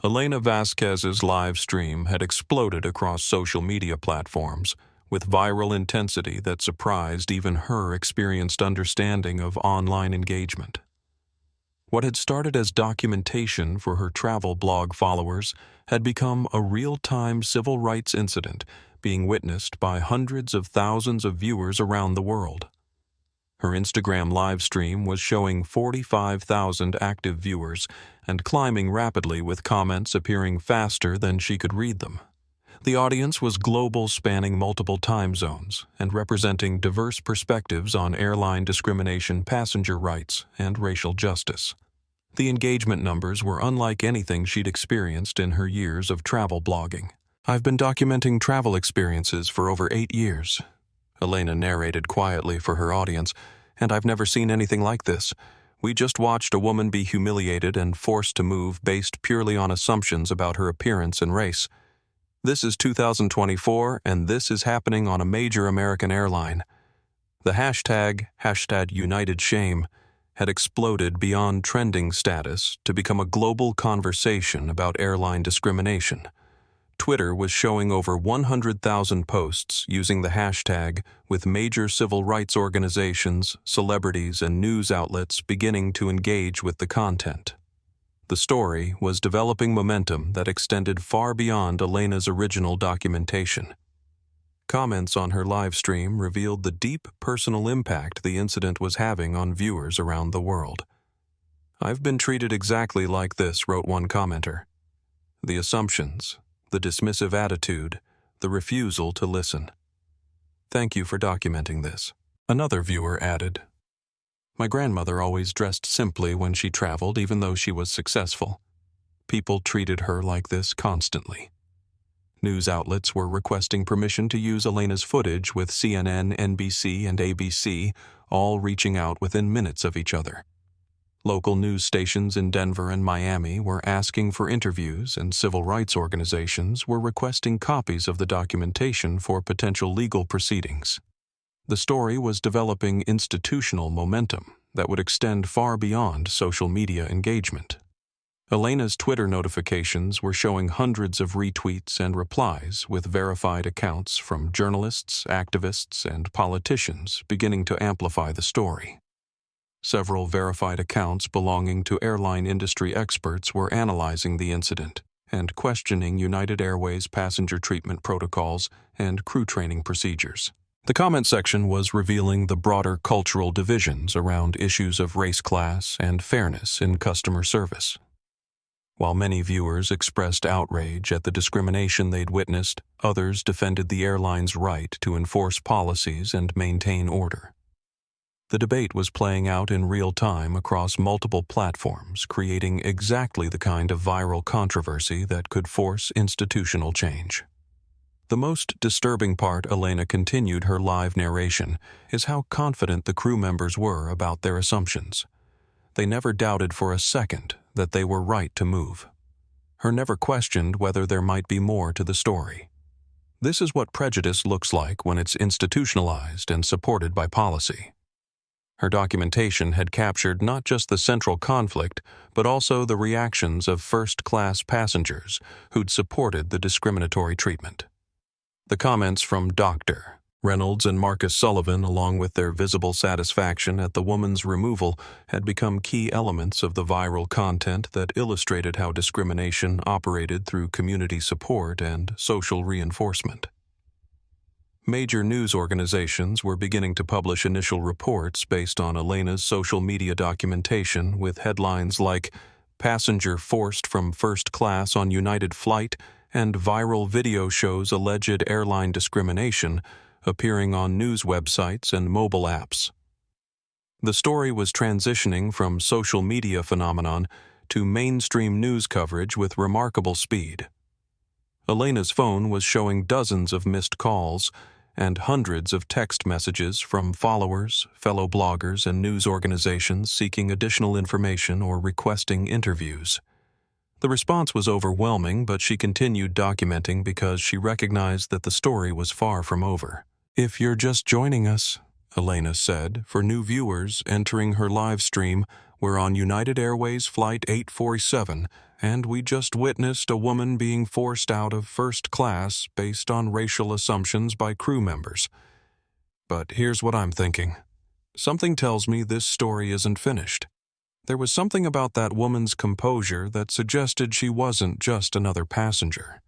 Elena Vasquez's live stream had exploded across social media platforms, with viral intensity that surprised even her experienced understanding of online engagement. What had started as documentation for her travel blog followers had become a real-time civil rights incident being witnessed by hundreds of thousands of viewers around the world. Her Instagram live stream was showing 45,000 active viewers and climbing rapidly, with comments appearing faster than she could read them. The audience was global, spanning multiple time zones and representing diverse perspectives on airline discrimination, passenger rights, and racial justice. The engagement numbers were unlike anything she'd experienced in her years of travel blogging. "I've been documenting travel experiences for over 8 years," Elena narrated quietly for her audience, "and I've never seen anything like this. We just watched a woman be humiliated and forced to move based purely on assumptions about her appearance and race. This is 2024, and this is happening on a major American airline." The hashtag #UnitedShame had exploded beyond trending status to become a global conversation about airline discrimination. Twitter was showing over 100,000 posts using the hashtag, with major civil rights organizations, celebrities, and news outlets beginning to engage with the content. The story was developing momentum that extended far beyond Elena's original documentation. Comments on her live stream revealed the deep personal impact the incident was having on viewers around the world. "I've been treated exactly like this," wrote one commenter. "The assumptions, the dismissive attitude, the refusal to listen. Thank you for documenting this." Another viewer added, "My grandmother always dressed simply when she traveled, even though she was successful. People treated her like this constantly." News outlets were requesting permission to use Elena's footage, with CNN, NBC, and ABC all reaching out within minutes of each other. Local news stations in Denver and Miami were asking for interviews, and civil rights organizations were requesting copies of the documentation for potential legal proceedings. The story was developing institutional momentum that would extend far beyond social media engagement. Elena's Twitter notifications were showing hundreds of retweets and replies, with verified accounts from journalists, activists, and politicians beginning to amplify the story. Several verified accounts belonging to airline industry experts were analyzing the incident and questioning United Airways passenger treatment protocols and crew training procedures. The comment section was revealing the broader cultural divisions around issues of race, class, and fairness in customer service. While many viewers expressed outrage at the discrimination they'd witnessed, others defended the airline's right to enforce policies and maintain order. The debate was playing out in real time across multiple platforms, creating exactly the kind of viral controversy that could force institutional change. The most disturbing part, Elena continued her live narration, is how confident the crew members were about their assumptions. They never doubted for a second that they were right to move. Her never questioned whether there might be more to the story. This is what prejudice looks like when it's institutionalized and supported by policy. Her documentation had captured not just the central conflict, but also the reactions of first-class passengers who'd supported the discriminatory treatment. The comments from Dr. Reynolds and Marcus Sullivan, along with their visible satisfaction at the woman's removal, had become key elements of the viral content that illustrated how discrimination operated through community support and social reinforcement. Major news organizations were beginning to publish initial reports based on Elena's social media documentation with headlines like "Passenger Forced from First Class on United Flight" and "Viral Video Shows Alleged Airline Discrimination" appearing on news websites and mobile apps. The story was transitioning from social media phenomenon to mainstream news coverage with remarkable speed. Elena's phone was showing dozens of missed calls and hundreds of text messages from followers, fellow bloggers, and news organizations seeking additional information or requesting interviews. The response was overwhelming, but she continued documenting because she recognized that the story was far from over. "If you're just joining us," Elena said, "for new viewers entering her live stream, we're on United Airways Flight 847, and we just witnessed a woman being forced out of first class based on racial assumptions by crew members. But here's what I'm thinking. Something tells me this story isn't finished. There was something about that woman's composure that suggested she wasn't just another passenger."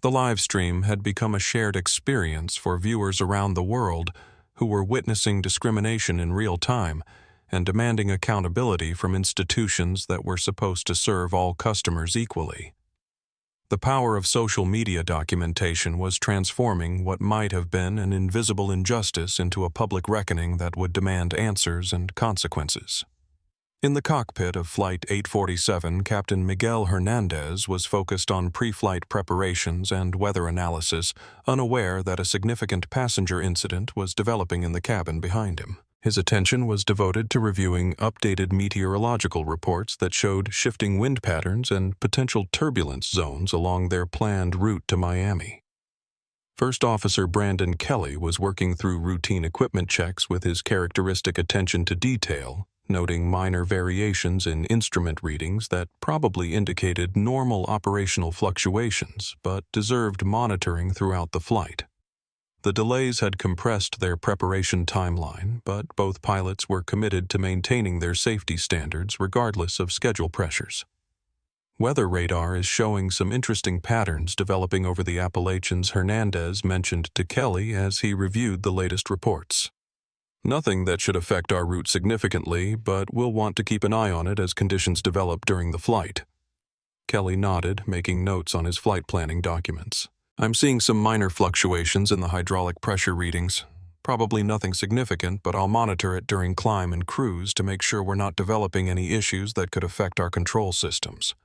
The live stream had become a shared experience for viewers around the world who were witnessing discrimination in real time and demanding accountability from institutions that were supposed to serve all customers equally. The power of social media documentation was transforming what might have been an invisible injustice into a public reckoning that would demand answers and consequences. In the cockpit of Flight 847, Captain Miguel Hernandez was focused on pre-flight preparations and weather analysis, unaware that a significant passenger incident was developing in the cabin behind him. His attention was devoted to reviewing updated meteorological reports that showed shifting wind patterns and potential turbulence zones along their planned route to Miami. First Officer Brandon Kelly was working through routine equipment checks with his characteristic attention to detail, noting minor variations in instrument readings that probably indicated normal operational fluctuations but deserved monitoring throughout the flight. The delays had compressed their preparation timeline, but both pilots were committed to maintaining their safety standards regardless of schedule pressures. Weather radar is showing some interesting patterns developing over the Appalachians, Hernandez mentioned to Kelly as he reviewed the latest reports. "Nothing that should affect our route significantly, but we'll want to keep an eye on it as conditions develop during the flight." Kelly nodded, making notes on his flight planning documents. "I'm seeing some minor fluctuations in the hydraulic pressure readings. Probably nothing significant, but I'll monitor it during climb and cruise to make sure we're not developing any issues that could affect our control systems."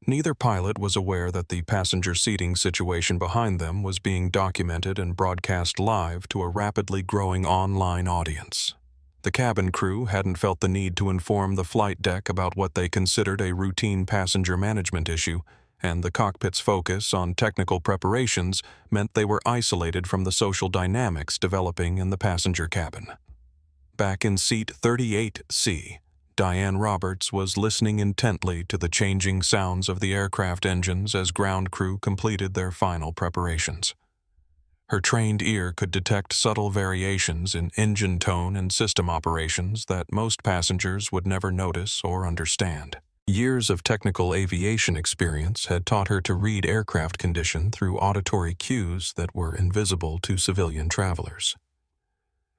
Neither pilot was aware that the passenger seating situation behind them was being documented and broadcast live to a rapidly growing online audience. The cabin crew hadn't felt the need to inform the flight deck about what they considered a routine passenger management issue, and the cockpit's focus on technical preparations meant they were isolated from the social dynamics developing in the passenger cabin. Back in seat 38C, Diane Roberts was listening intently to the changing sounds of the aircraft engines as ground crew completed their final preparations. Her trained ear could detect subtle variations in engine tone and system operations that most passengers would never notice or understand. Years of technical aviation experience had taught her to read aircraft condition through auditory cues that were invisible to civilian travelers.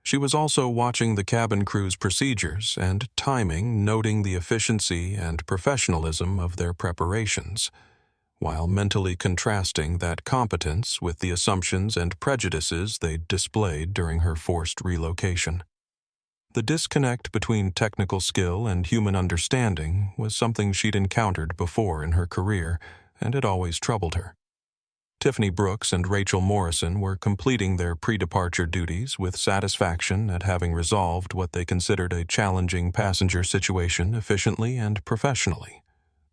She was also watching the cabin crew's procedures and timing, noting the efficiency and professionalism of their preparations, while mentally contrasting that competence with the assumptions and prejudices they'd displayed during her forced relocation. The disconnect between technical skill and human understanding was something she'd encountered before in her career, and it always troubled her. Tiffany Brooks and Rachel Morrison were completing their pre-departure duties with satisfaction at having resolved what they considered a challenging passenger situation efficiently and professionally.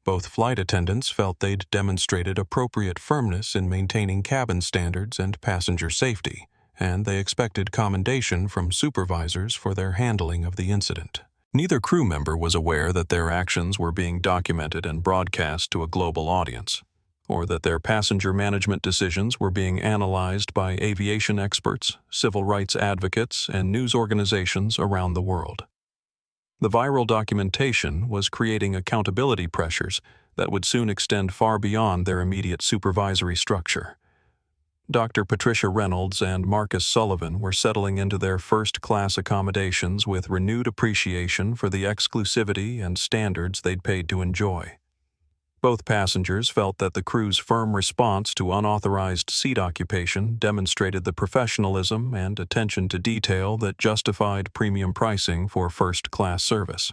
Both flight attendants felt they'd demonstrated appropriate firmness in maintaining cabin standards and passenger safety, and they expected commendation from supervisors for their handling of the incident. Neither crew member was aware that their actions were being documented and broadcast to a global audience, or that their passenger management decisions were being analyzed by aviation experts, civil rights advocates, and news organizations around the world. The viral documentation was creating accountability pressures that would soon extend far beyond their immediate supervisory structure. Dr. Patricia Reynolds and Marcus Sullivan were settling into their first-class accommodations with renewed appreciation for the exclusivity and standards they'd paid to enjoy. Both passengers felt that the crew's firm response to unauthorized seat occupation demonstrated the professionalism and attention to detail that justified premium pricing for first-class service.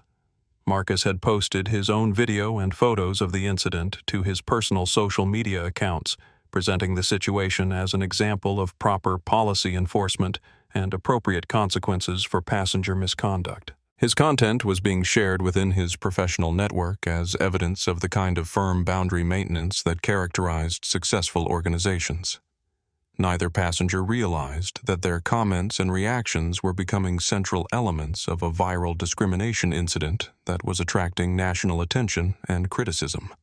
Marcus had posted his own video and photos of the incident to his personal social media accounts, presenting the situation as an example of proper policy enforcement and appropriate consequences for passenger misconduct. His content was being shared within his professional network as evidence of the kind of firm boundary maintenance that characterized successful organizations. Neither passenger realized that their comments and reactions were becoming central elements of a viral discrimination incident that was attracting national attention and criticism.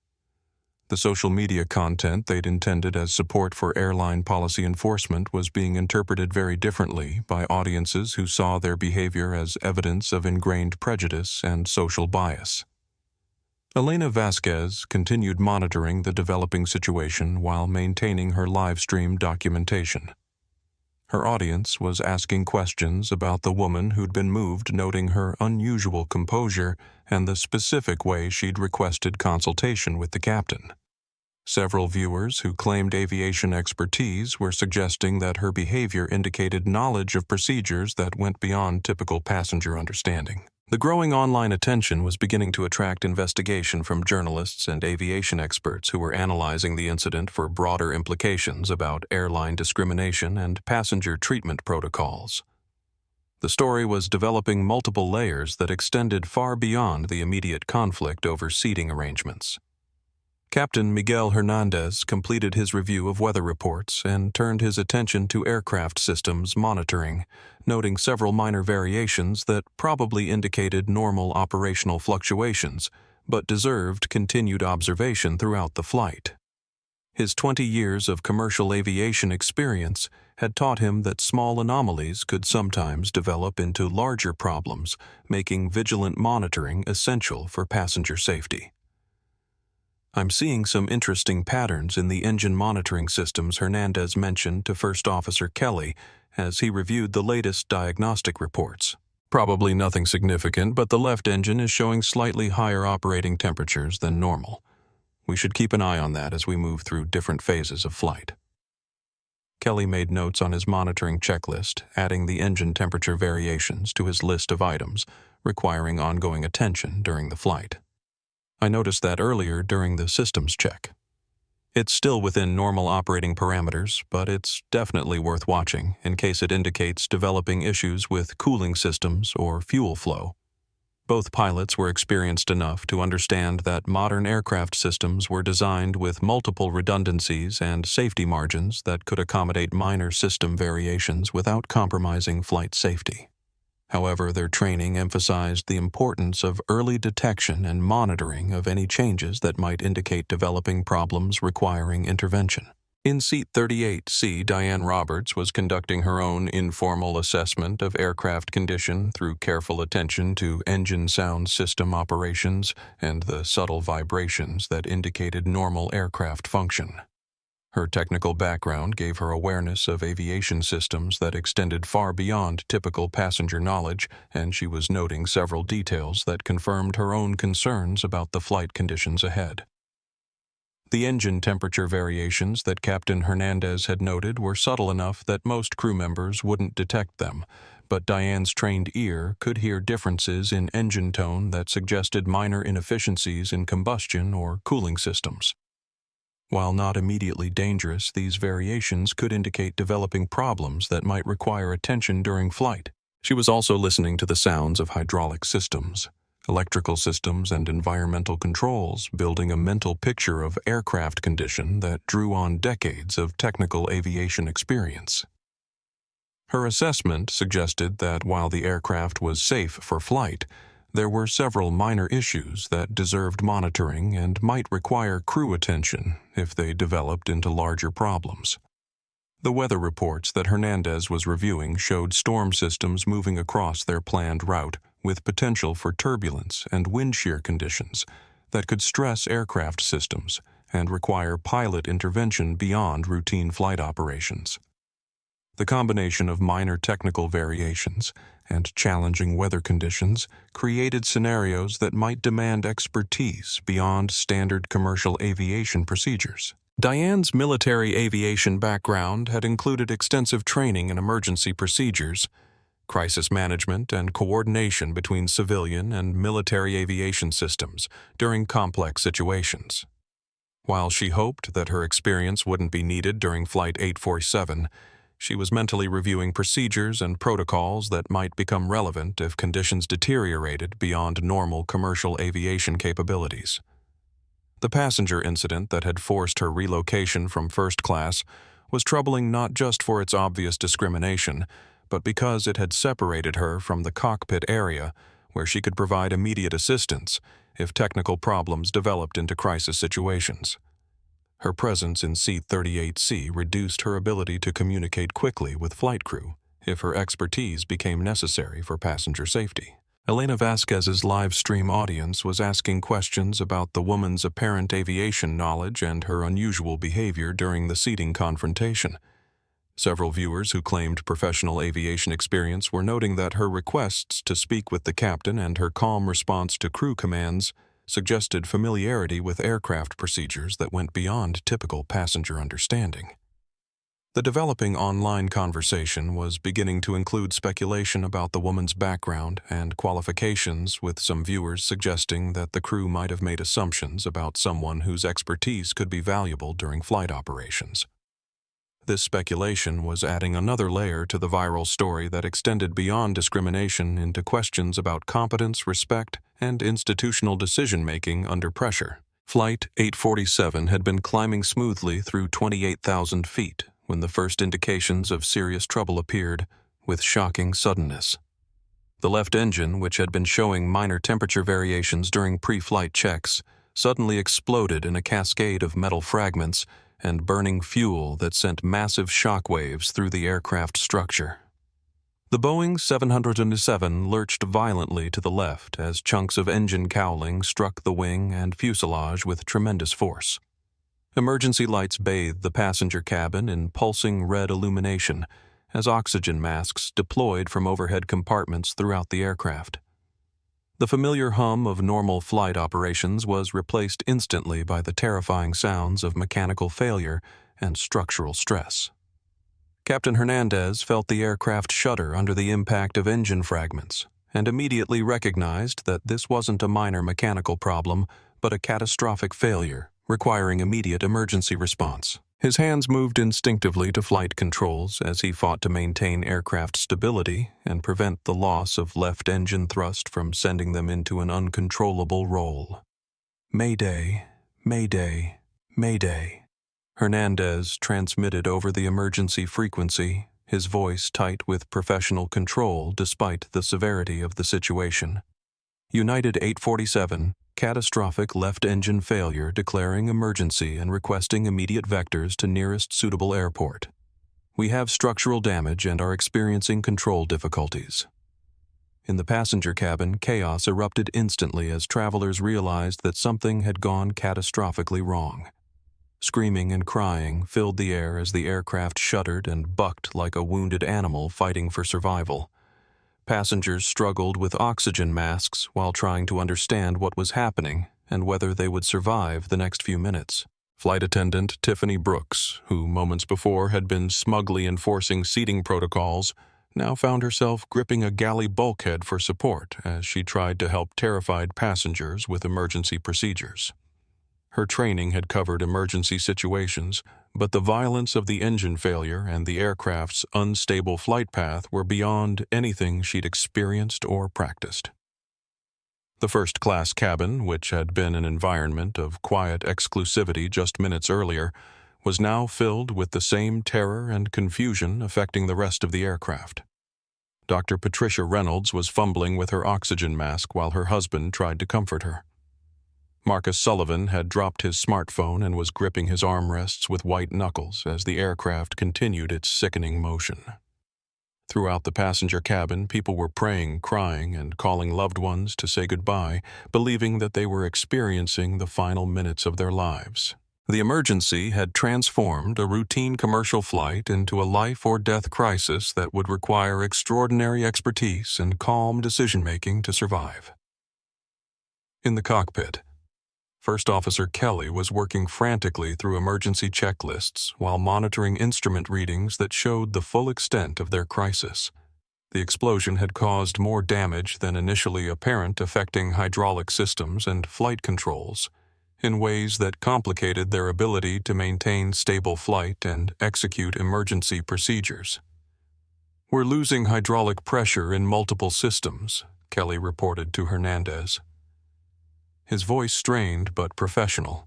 The social media content they'd intended as support for airline policy enforcement was being interpreted very differently by audiences who saw their behavior as evidence of ingrained prejudice and social bias. Elena Vasquez continued monitoring the developing situation while maintaining her live stream documentation. Her audience was asking questions about the woman who'd been moved, noting her unusual composure and the specific way she'd requested consultation with the captain. Several viewers who claimed aviation expertise were suggesting that her behavior indicated knowledge of procedures that went beyond typical passenger understanding. The growing online attention was beginning to attract investigation from journalists and aviation experts who were analyzing the incident for broader implications about airline discrimination and passenger treatment protocols. The story was developing multiple layers that extended far beyond the immediate conflict over seating arrangements. Captain Miguel Hernandez completed his review of weather reports and turned his attention to aircraft systems monitoring, noting several minor variations that probably indicated normal operational fluctuations, but deserved continued observation throughout the flight. His 20 years of commercial aviation experience had taught him that small anomalies could sometimes develop into larger problems, making vigilant monitoring essential for passenger safety. "I'm seeing some interesting patterns in the engine monitoring systems," Hernandez mentioned to First Officer Kelly as he reviewed the latest diagnostic reports. "Probably nothing significant, but the left engine is showing slightly higher operating temperatures than normal. We should keep an eye on that as we move through different phases of flight." Kelly made notes on his monitoring checklist, adding the engine temperature variations to his list of items requiring ongoing attention during the flight. "I noticed that earlier during the systems check. It's still within normal operating parameters, but it's definitely worth watching in case it indicates developing issues with cooling systems or fuel flow." Both pilots were experienced enough to understand that modern aircraft systems were designed with multiple redundancies and safety margins that could accommodate minor system variations without compromising flight safety. However, their training emphasized the importance of early detection and monitoring of any changes that might indicate developing problems requiring intervention. In Seat 38C, Diane Roberts was conducting her own informal assessment of aircraft condition through careful attention to engine sound system operations and the subtle vibrations that indicated normal aircraft function. Her technical background gave her awareness of aviation systems that extended far beyond typical passenger knowledge, and she was noting several details that confirmed her own concerns about the flight conditions ahead. The engine temperature variations that Captain Hernandez had noted were subtle enough that most crew members wouldn't detect them, but Diane's trained ear could hear differences in engine tone that suggested minor inefficiencies in combustion or cooling systems. While not immediately dangerous, these variations could indicate developing problems that might require attention during flight. She was also listening to the sounds of hydraulic systems, electrical systems, and environmental controls, building a mental picture of aircraft condition that drew on decades of technical aviation experience. Her assessment suggested that while the aircraft was safe for flight, there were several minor issues that deserved monitoring and might require crew attention if they developed into larger problems. The weather reports that Hernandez was reviewing showed storm systems moving across their planned route with potential for turbulence and wind shear conditions that could stress aircraft systems and require pilot intervention beyond routine flight operations. The combination of minor technical variations and challenging weather conditions created scenarios that might demand expertise beyond standard commercial aviation procedures. Diane's military aviation background had included extensive training in emergency procedures, crisis management, and coordination between civilian and military aviation systems during complex situations. While she hoped that her experience wouldn't be needed during Flight 847, she was mentally reviewing procedures and protocols that might become relevant if conditions deteriorated beyond normal commercial aviation capabilities. The passenger incident that had forced her relocation from first class was troubling not just for its obvious discrimination, but because it had separated her from the cockpit area where she could provide immediate assistance if technical problems developed into crisis situations. Her presence in Seat 38C reduced her ability to communicate quickly with flight crew if her expertise became necessary for passenger safety. Elena Vasquez's live stream audience was asking questions about the woman's apparent aviation knowledge and her unusual behavior during the seating confrontation. Several viewers who claimed professional aviation experience were noting that her requests to speak with the captain and her calm response to crew commands suggested familiarity with aircraft procedures that went beyond typical passenger understanding. The developing online conversation was beginning to include speculation about the woman's background and qualifications, with some viewers suggesting that the crew might have made assumptions about someone whose expertise could be valuable during flight operations. This speculation was adding another layer to the viral story that extended beyond discrimination into questions about competence, respect, and institutional decision-making under pressure. Flight 847 had been climbing smoothly through 28,000 feet when the first indications of serious trouble appeared, with shocking suddenness. The left engine, which had been showing minor temperature variations during pre-flight checks, suddenly exploded in a cascade of metal fragments and burning fuel that sent massive shock waves through the aircraft structure. The Boeing 707 lurched violently to the left as chunks of engine cowling struck the wing and fuselage with tremendous force. Emergency lights bathed the passenger cabin in pulsing red illumination as oxygen masks deployed from overhead compartments throughout the aircraft. The familiar hum of normal flight operations was replaced instantly by the terrifying sounds of mechanical failure and structural stress. Captain Hernandez felt the aircraft shudder under the impact of engine fragments and immediately recognized that this wasn't a minor mechanical problem, but a catastrophic failure requiring immediate emergency response. His hands moved instinctively to flight controls as he fought to maintain aircraft stability and prevent the loss of left engine thrust from sending them into an uncontrollable roll. Mayday, Mayday, Mayday. Hernandez transmitted over the emergency frequency, his voice tight with professional control despite the severity of the situation. United 847, catastrophic left engine failure, declaring emergency and requesting immediate vectors to nearest suitable airport. We have structural damage and are experiencing control difficulties. In the passenger cabin, chaos erupted instantly as travelers realized that something had gone catastrophically wrong. Screaming and crying filled the air as the aircraft shuddered and bucked like a wounded animal fighting for survival. Passengers struggled with oxygen masks while trying to understand what was happening and whether they would survive the next few minutes. Flight attendant Tiffany Brooks, who moments before had been smugly enforcing seating protocols, now found herself gripping a galley bulkhead for support as she tried to help terrified passengers with emergency procedures. Her training had covered emergency situations, but the violence of the engine failure and the aircraft's unstable flight path were beyond anything she'd experienced or practiced. The first-class cabin, which had been an environment of quiet exclusivity just minutes earlier, was now filled with the same terror and confusion affecting the rest of the aircraft. Dr. Patricia Reynolds was fumbling with her oxygen mask while her husband tried to comfort her. Marcus Sullivan had dropped his smartphone and was gripping his armrests with white knuckles as the aircraft continued its sickening motion. Throughout the passenger cabin, people were praying, crying, and calling loved ones to say goodbye, believing that they were experiencing the final minutes of their lives. The emergency had transformed a routine commercial flight into a life-or-death crisis that would require extraordinary expertise and calm decision-making to survive. In the cockpit, First Officer Kelly was working frantically through emergency checklists while monitoring instrument readings that showed the full extent of their crisis. The explosion had caused more damage than initially apparent, affecting hydraulic systems and flight controls in ways that complicated their ability to maintain stable flight and execute emergency procedures. "We're losing hydraulic pressure in multiple systems," Kelly reported to Hernandez. His voice strained but professional.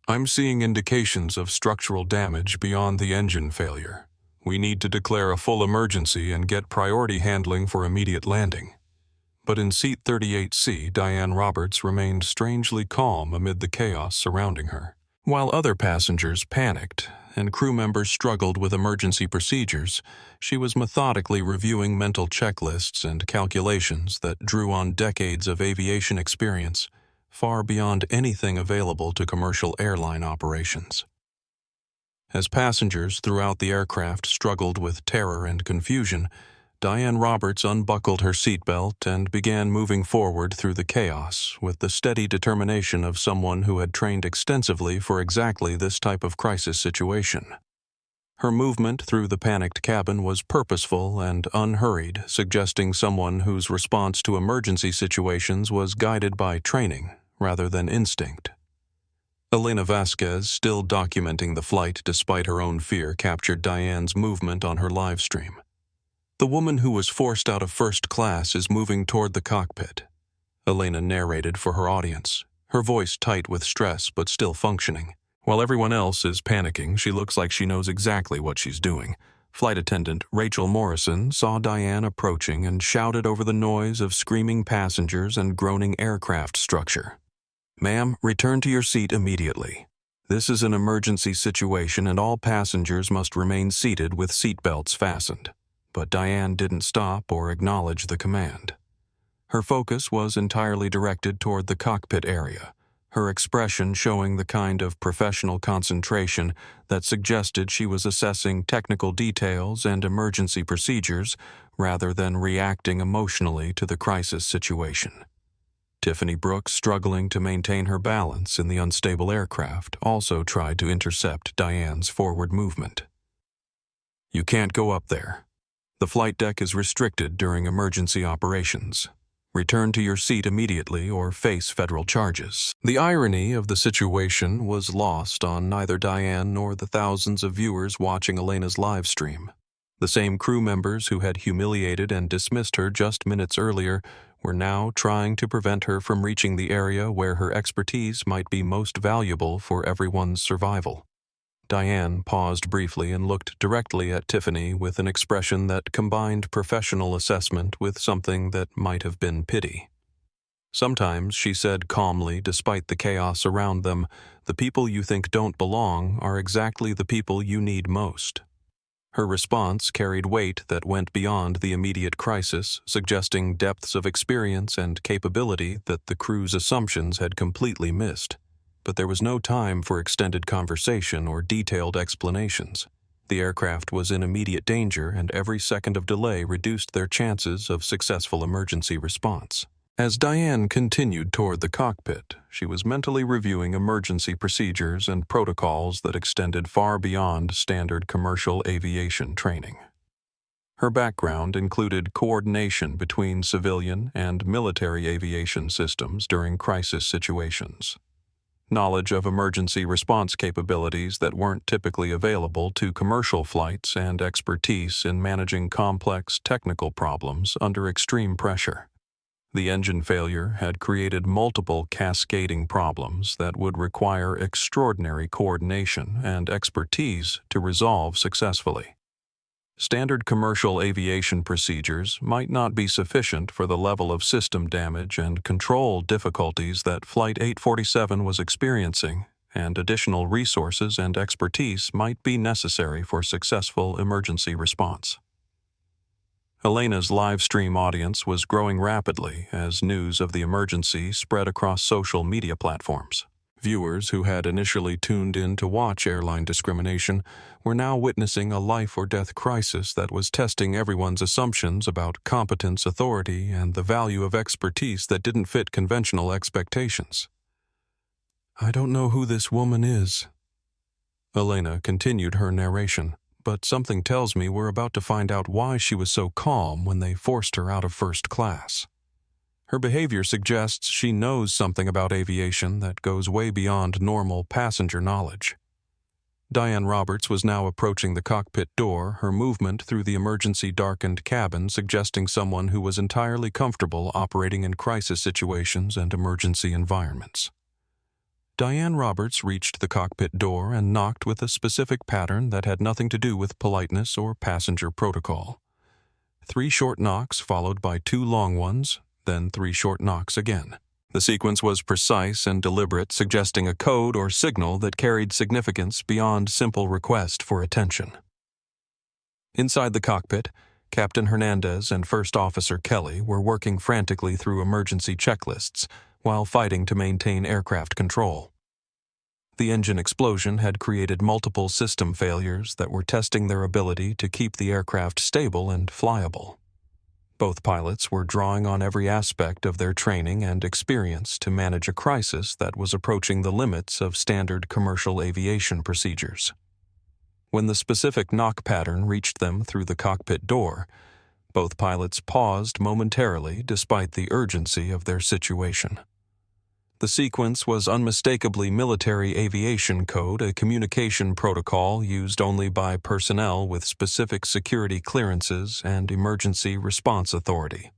"I'm seeing indications of structural damage beyond the engine failure. We need to declare a full emergency and get priority handling for immediate landing." But in seat 38C, Diane Roberts remained strangely calm amid the chaos surrounding her. While other passengers panicked and crew members struggled with emergency procedures, she was methodically reviewing mental checklists and calculations that drew on decades of aviation experience, far beyond anything available to commercial airline operations. As passengers throughout the aircraft struggled with terror and confusion, Diane Roberts unbuckled her seatbelt and began moving forward through the chaos with the steady determination of someone who had trained extensively for exactly this type of crisis situation. Her movement through the panicked cabin was purposeful and unhurried, suggesting someone whose response to emergency situations was guided by training rather than instinct. Elena Vasquez, still documenting the flight despite her own fear, captured Diane's movement on her live stream. "The woman who was forced out of first class is moving toward the cockpit," Elena narrated for her audience, her voice tight with stress but still functioning. "While everyone else is panicking, she looks like she knows exactly what she's doing." Flight attendant Rachel Morrison saw Diane approaching and shouted over the noise of screaming passengers and groaning aircraft structure. "Ma'am, return to your seat immediately. This is an emergency situation and all passengers must remain seated with seat belts fastened." But Diane didn't stop or acknowledge the command. Her focus was entirely directed toward the cockpit area, her expression showing the kind of professional concentration that suggested she was assessing technical details and emergency procedures rather than reacting emotionally to the crisis situation. Tiffany Brooks, struggling to maintain her balance in the unstable aircraft, also tried to intercept Diane's forward movement. "You can't go up there. The flight deck is restricted during emergency operations. Return to your seat immediately or face federal charges." The irony of the situation was lost on neither Diane nor the thousands of viewers watching Elena's live stream. The same crew members who had humiliated and dismissed her just minutes earlier were now trying to prevent her from reaching the area where her expertise might be most valuable for everyone's survival. Diane paused briefly and looked directly at Tiffany with an expression that combined professional assessment with something that might have been pity. "Sometimes," she said calmly, despite the chaos around them, "the people you think don't belong are exactly the people you need most." Her response carried weight that went beyond the immediate crisis, suggesting depths of experience and capability that the crew's assumptions had completely missed. But there was no time for extended conversation or detailed explanations. The aircraft was in immediate danger, and every second of delay reduced their chances of successful emergency response. As Diane continued toward the cockpit, she was mentally reviewing emergency procedures and protocols that extended far beyond standard commercial aviation training. Her background included coordination between civilian and military aviation systems during crisis situations, knowledge of emergency response capabilities that weren't typically available to commercial flights, and expertise in managing complex technical problems under extreme pressure. The engine failure had created multiple cascading problems that would require extraordinary coordination and expertise to resolve successfully. Standard commercial aviation procedures might not be sufficient for the level of system damage and control difficulties that Flight 847 was experiencing, and additional resources and expertise might be necessary for successful emergency response. Elena's live stream audience was growing rapidly as news of the emergency spread across social media platforms. Viewers who had initially tuned in to watch airline discrimination were now witnessing a life-or-death crisis that was testing everyone's assumptions about competence, authority, and the value of expertise that didn't fit conventional expectations. "I don't know who this woman is." Elena continued her narration, but something tells me we're about to find out why she was so calm when they forced her out of first class. Her behavior suggests she knows something about aviation that goes way beyond normal passenger knowledge. Diane Roberts was now approaching the cockpit door, her movement through the emergency-darkened cabin suggesting someone who was entirely comfortable operating in crisis situations and emergency environments. Diane Roberts reached the cockpit door and knocked with a specific pattern that had nothing to do with politeness or passenger protocol. 3 short knocks followed by 2 long ones, then 3 short knocks again. The sequence was precise and deliberate, suggesting a code or signal that carried significance beyond simple request for attention. Inside the cockpit, Captain Hernandez and First Officer Kelly were working frantically through emergency checklists while fighting to maintain aircraft control. The engine explosion had created multiple system failures that were testing their ability to keep the aircraft stable and flyable. Both pilots were drawing on every aspect of their training and experience to manage a crisis that was approaching the limits of standard commercial aviation procedures. When the specific knock pattern reached them through the cockpit door, both pilots paused momentarily despite the urgency of their situation. The sequence was unmistakably military aviation code, a communication protocol used only by personnel with specific security clearances and emergency response authority.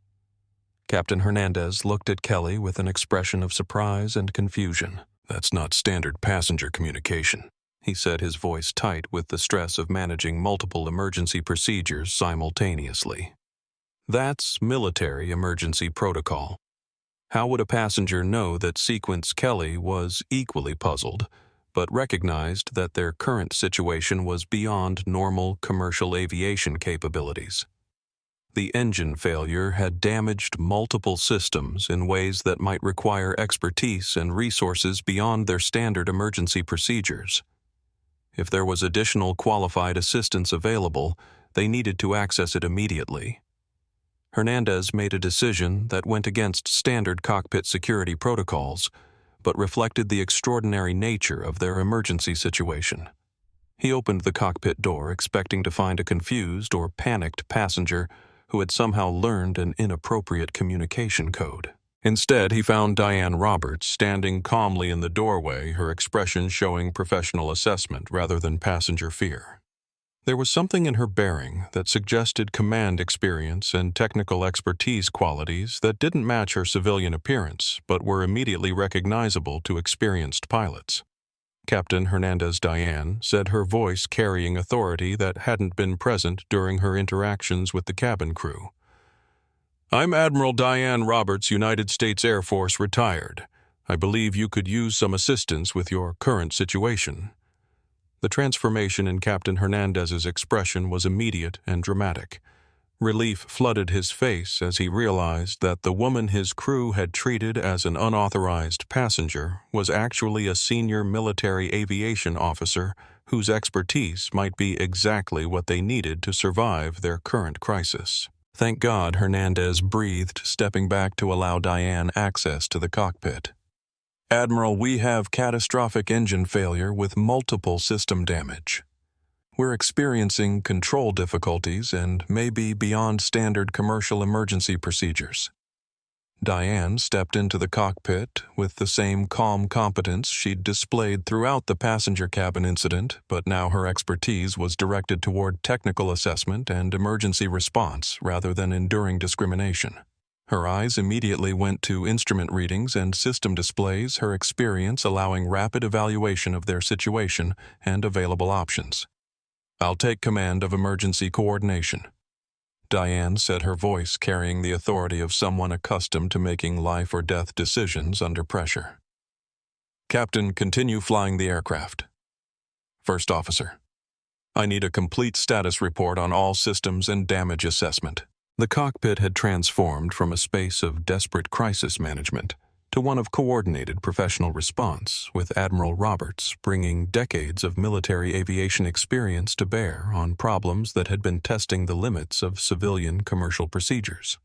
Captain Hernandez looked at Kelly with an expression of surprise and confusion. "That's not standard passenger communication," he said, his voice tight with the stress of managing multiple emergency procedures simultaneously. "That's military emergency protocol." How would a passenger know that Sequence Kelly was equally puzzled, but recognized that their current situation was beyond normal commercial aviation capabilities? The engine failure had damaged multiple systems in ways that might require expertise and resources beyond their standard emergency procedures. If there was additional qualified assistance available, they needed to access it immediately. Hernandez made a decision that went against standard cockpit security protocols, but reflected the extraordinary nature of their emergency situation. He opened the cockpit door expecting to find a confused or panicked passenger who had somehow learned an inappropriate communication code. Instead, he found Diane Roberts standing calmly in the doorway, her expression showing professional assessment rather than passenger fear. There was something in her bearing that suggested command experience and technical expertise qualities that didn't match her civilian appearance, but were immediately recognizable to experienced pilots. Captain Hernandez Diane said, her voice carrying authority that hadn't been present during her interactions with the cabin crew. "I'm Admiral Diane Roberts, United States Air Force, retired. I believe you could use some assistance with your current situation." The transformation in Captain Hernandez's expression was immediate and dramatic. Relief flooded his face as he realized that the woman his crew had treated as an unauthorized passenger was actually a senior military aviation officer whose expertise might be exactly what they needed to survive their current crisis. "Thank God," Hernandez breathed, stepping back to allow Diane access to the cockpit. "Admiral, we have catastrophic engine failure with multiple system damage. We're experiencing control difficulties and may be beyond standard commercial emergency procedures." Diane stepped into the cockpit with the same calm competence she'd displayed throughout the passenger cabin incident, but now her expertise was directed toward technical assessment and emergency response rather than enduring discrimination. Her eyes immediately went to instrument readings and system displays, her experience allowing rapid evaluation of their situation and available options. "I'll take command of emergency coordination," Diane said, her voice carrying the authority of someone accustomed to making life or death decisions under pressure. "Captain, continue flying the aircraft." "First Officer, I need a complete status report on all systems and damage assessment." The cockpit had transformed from a space of desperate crisis management to one of coordinated professional response, with Admiral Roberts bringing decades of military aviation experience to bear on problems that had been testing the limits of civilian commercial procedures.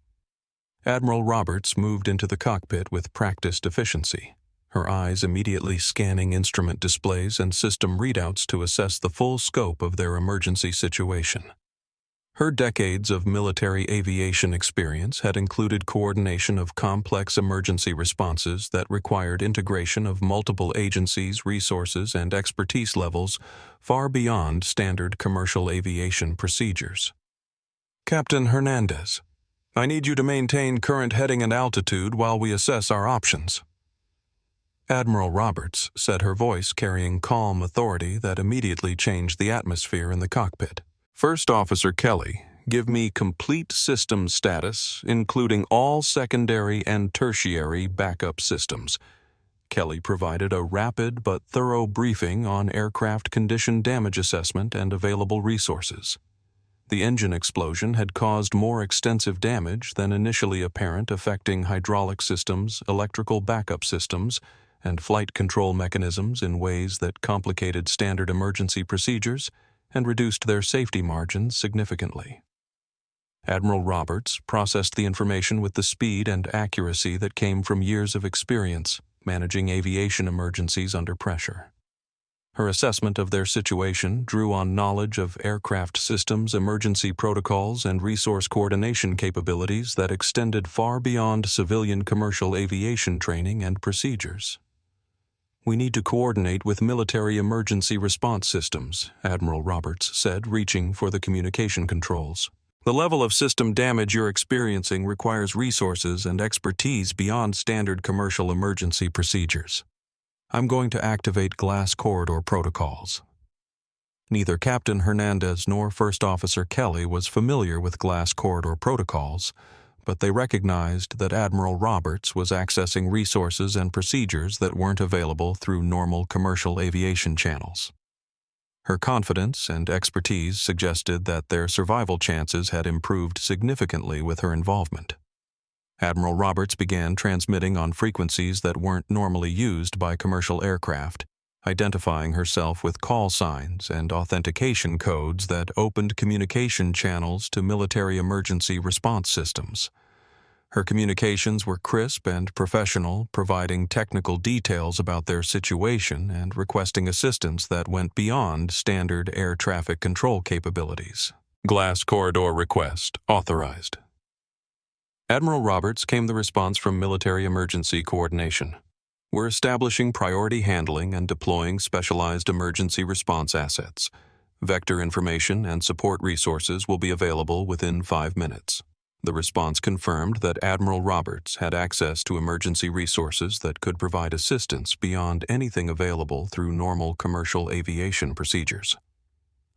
Admiral Roberts moved into the cockpit with practiced efficiency, her eyes immediately scanning instrument displays and system readouts to assess the full scope of their emergency situation. Her decades of military aviation experience had included coordination of complex emergency responses that required integration of multiple agencies, resources, and expertise levels far beyond standard commercial aviation procedures. "Captain Hernandez, I need you to maintain current heading and altitude while we assess our options." Admiral Roberts said, her voice carrying calm authority that immediately changed the atmosphere in the cockpit. "First Officer Kelly, give me complete system status, including all secondary and tertiary backup systems." Kelly provided a rapid but thorough briefing on aircraft condition damage assessment and available resources. The engine explosion had caused more extensive damage than initially apparent, affecting hydraulic systems, electrical backup systems, and flight control mechanisms in ways that complicated standard emergency procedures and reduced their safety margins significantly. Admiral Roberts processed the information with the speed and accuracy that came from years of experience managing aviation emergencies under pressure. Her assessment of their situation drew on knowledge of aircraft systems, emergency protocols, and resource coordination capabilities that extended far beyond civilian commercial aviation training and procedures. "We need to coordinate with military emergency response systems," Admiral Roberts said, reaching for the communication controls. "The level of system damage you're experiencing requires resources and expertise beyond standard commercial emergency procedures. I'm going to activate glass corridor protocols." Neither Captain Hernandez nor First Officer Kelly was familiar with glass corridor protocols, but they recognized that Admiral Roberts was accessing resources and procedures that weren't available through normal commercial aviation channels. Her confidence and expertise suggested that their survival chances had improved significantly with her involvement. Admiral Roberts began transmitting on frequencies that weren't normally used by commercial aircraft, identifying herself with call signs and authentication codes that opened communication channels to military emergency response systems. Her communications were crisp and professional, providing technical details about their situation and requesting assistance that went beyond standard air traffic control capabilities. "Glass corridor request authorized." Admiral Roberts came the response from Military Emergency Coordination. "We're establishing priority handling and deploying specialized emergency response assets. Vector information and support resources will be available within 5 minutes." The response confirmed that Admiral Roberts had access to emergency resources that could provide assistance beyond anything available through normal commercial aviation procedures.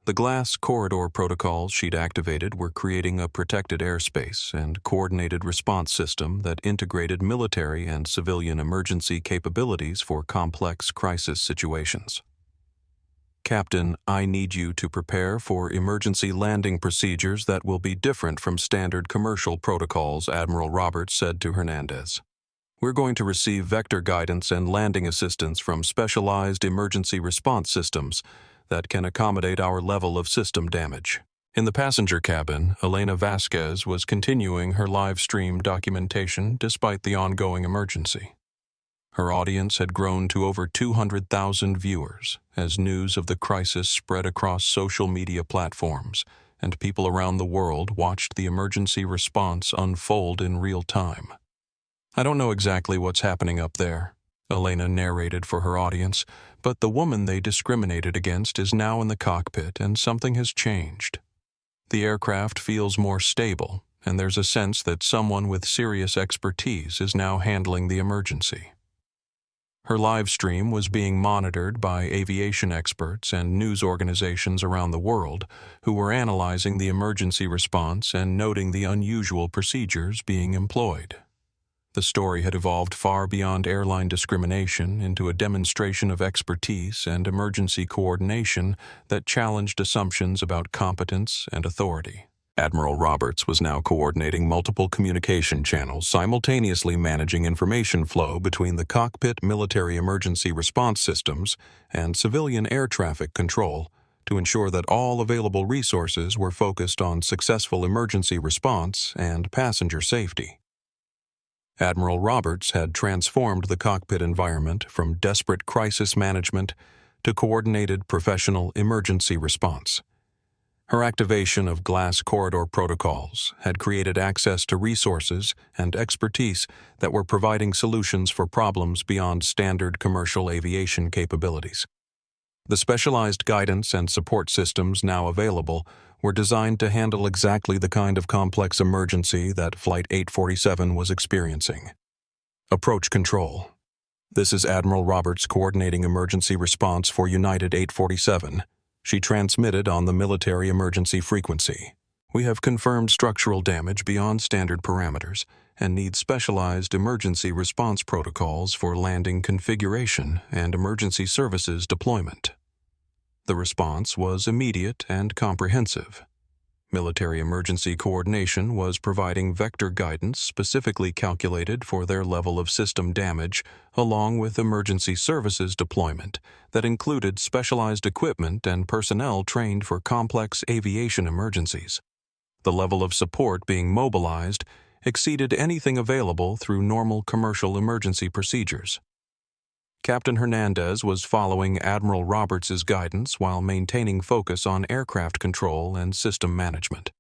The glass corridor protocols she'd activated were creating a protected airspace and coordinated response system that integrated military and civilian emergency capabilities for complex crisis situations. "Captain, I need you to prepare for emergency landing procedures that will be different from standard commercial protocols," Admiral Roberts said to Hernandez. "We're going to receive vector guidance and landing assistance from specialized emergency response systems that can accommodate our level of system damage." In the passenger cabin, Elena Vasquez was continuing her live stream documentation despite the ongoing emergency. Her audience had grown to over 200,000 viewers as news of the crisis spread across social media platforms, and people around the world watched the emergency response unfold in real time. "I don't know exactly what's happening up there," Elena narrated for her audience, "but the woman they discriminated against is now in the cockpit and something has changed. The aircraft feels more stable, and there's a sense that someone with serious expertise is now handling the emergency. Her live stream was being monitored by aviation experts and news organizations around the world who were analyzing the emergency response and noting the unusual procedures being employed. The story had evolved far beyond airline discrimination into a demonstration of expertise and emergency coordination that challenged assumptions about competence and authority. Admiral Roberts was now coordinating multiple communication channels, simultaneously managing information flow between the cockpit military emergency response systems and civilian air traffic control to ensure that all available resources were focused on successful emergency response and passenger safety. Admiral Roberts had transformed the cockpit environment from desperate crisis management to coordinated professional emergency response. Her activation of glass corridor protocols had created access to resources and expertise that were providing solutions for problems beyond standard commercial aviation capabilities. The specialized guidance and support systems now available were designed to handle exactly the kind of complex emergency that Flight 847 was experiencing. Approach control. This is Admiral Roberts coordinating emergency response for United 847. She transmitted on the military emergency frequency. We have confirmed structural damage beyond standard parameters and need specialized emergency response protocols for landing configuration and emergency services deployment. The response was immediate and comprehensive. Military emergency coordination was providing vector guidance specifically calculated for their level of system damage, along with emergency services deployment that included specialized equipment and personnel trained for complex aviation emergencies. The level of support being mobilized exceeded anything available through normal commercial emergency procedures. Captain Hernandez was following Admiral Roberts' guidance while maintaining focus on aircraft control and system management.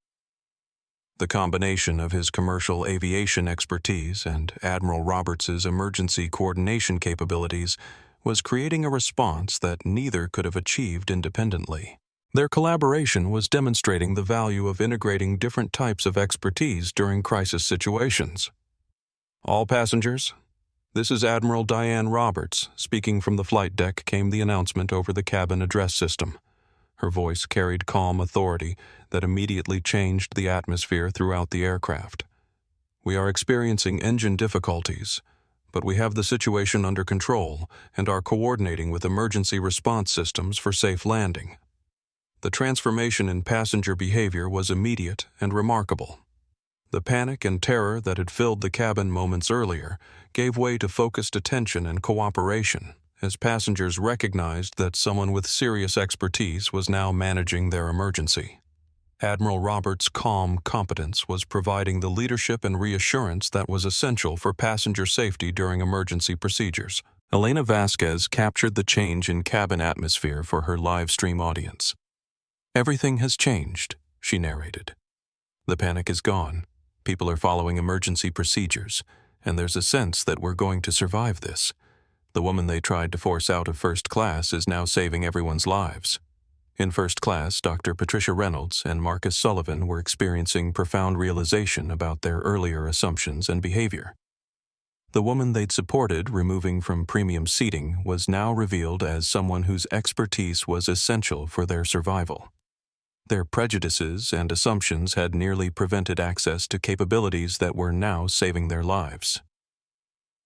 The combination of his commercial aviation expertise and Admiral Roberts' emergency coordination capabilities was creating a response that neither could have achieved independently. Their collaboration was demonstrating the value of integrating different types of expertise during crisis situations. All passengers, this is Admiral Diane Roberts. Speaking from the flight deck came the announcement over the cabin address system. Her voice carried calm authority that immediately changed the atmosphere throughout the aircraft. We are experiencing engine difficulties, but we have the situation under control and are coordinating with emergency response systems for safe landing. The transformation in passenger behavior was immediate and remarkable. The panic and terror that had filled the cabin moments earlier gave way to focused attention and cooperation as passengers recognized that someone with serious expertise was now managing their emergency. Admiral Roberts' calm competence was providing the leadership and reassurance that was essential for passenger safety during emergency procedures. Elena Vasquez captured the change in cabin atmosphere for her live stream audience. "Everything has changed," she narrated. "The panic is gone. People are following emergency procedures, and there's a sense that we're going to survive this. The woman they tried to force out of first class is now saving everyone's lives." In first class, Dr. Patricia Reynolds and Marcus Sullivan were experiencing profound realization about their earlier assumptions and behavior. The woman they'd supported removing from premium seating was now revealed as someone whose expertise was essential for their survival. Their prejudices and assumptions had nearly prevented access to capabilities that were now saving their lives.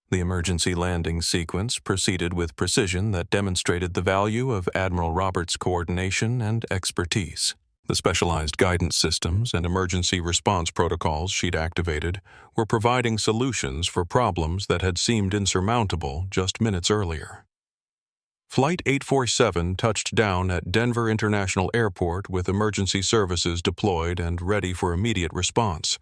The emergency landing sequence proceeded with precision that demonstrated the value of Admiral Roberts' coordination and expertise. The specialized guidance systems and emergency response protocols she'd activated were providing solutions for problems that had seemed insurmountable just minutes earlier. Flight 847 touched down at Denver International Airport with emergency services deployed and ready for immediate response.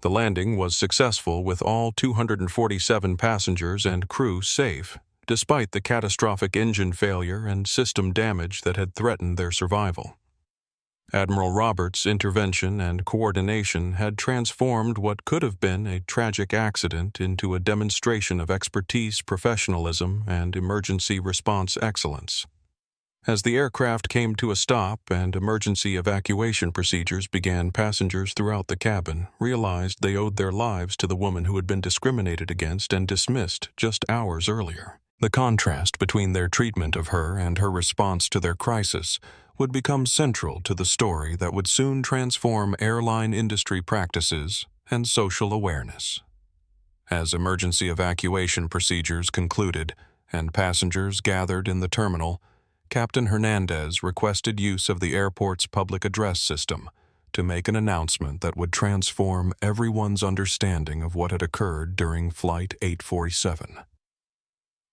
The landing was successful with all 247 passengers and crew safe, despite the catastrophic engine failure and system damage that had threatened their survival. Admiral Roberts' intervention and coordination had transformed what could have been a tragic accident into a demonstration of expertise, professionalism, and emergency response excellence. As the aircraft came to a stop and emergency evacuation procedures began, passengers throughout the cabin realized they owed their lives to the woman who had been discriminated against and dismissed just hours earlier. The contrast between their treatment of her and her response to their crisis would become central to the story that would soon transform airline industry practices and social awareness. As emergency evacuation procedures concluded and passengers gathered in the terminal, Captain Hernandez requested use of the airport's public address system to make an announcement that would transform everyone's understanding of what had occurred during Flight 847.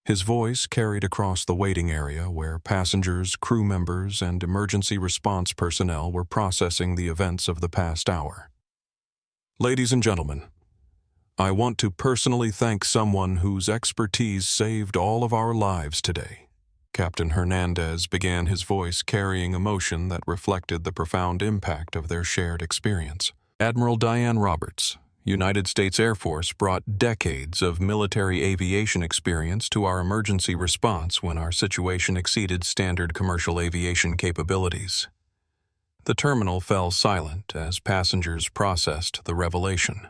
His voice carried across the waiting area where passengers, crew members, and emergency response personnel were processing the events of the past hour. Ladies and gentlemen, I want to personally thank someone whose expertise saved all of our lives today. Captain Hernandez began, his voice carrying emotion that reflected the profound impact of their shared experience. Admiral Diane Roberts, United States Air Force, brought decades of military aviation experience to our emergency response when our situation exceeded standard commercial aviation capabilities. The terminal fell silent as passengers processed the revelation.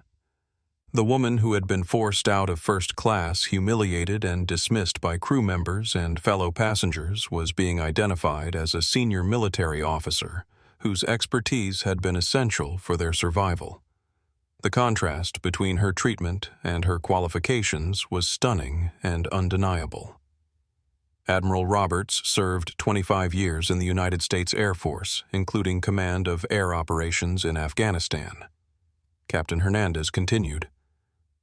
The woman who had been forced out of first class, humiliated and dismissed by crew members and fellow passengers, was being identified as a senior military officer whose expertise had been essential for their survival. The contrast between her treatment and her qualifications was stunning and undeniable. Admiral Roberts served 25 years in the United States Air Force, including command of air operations in Afghanistan. Captain Hernandez continued,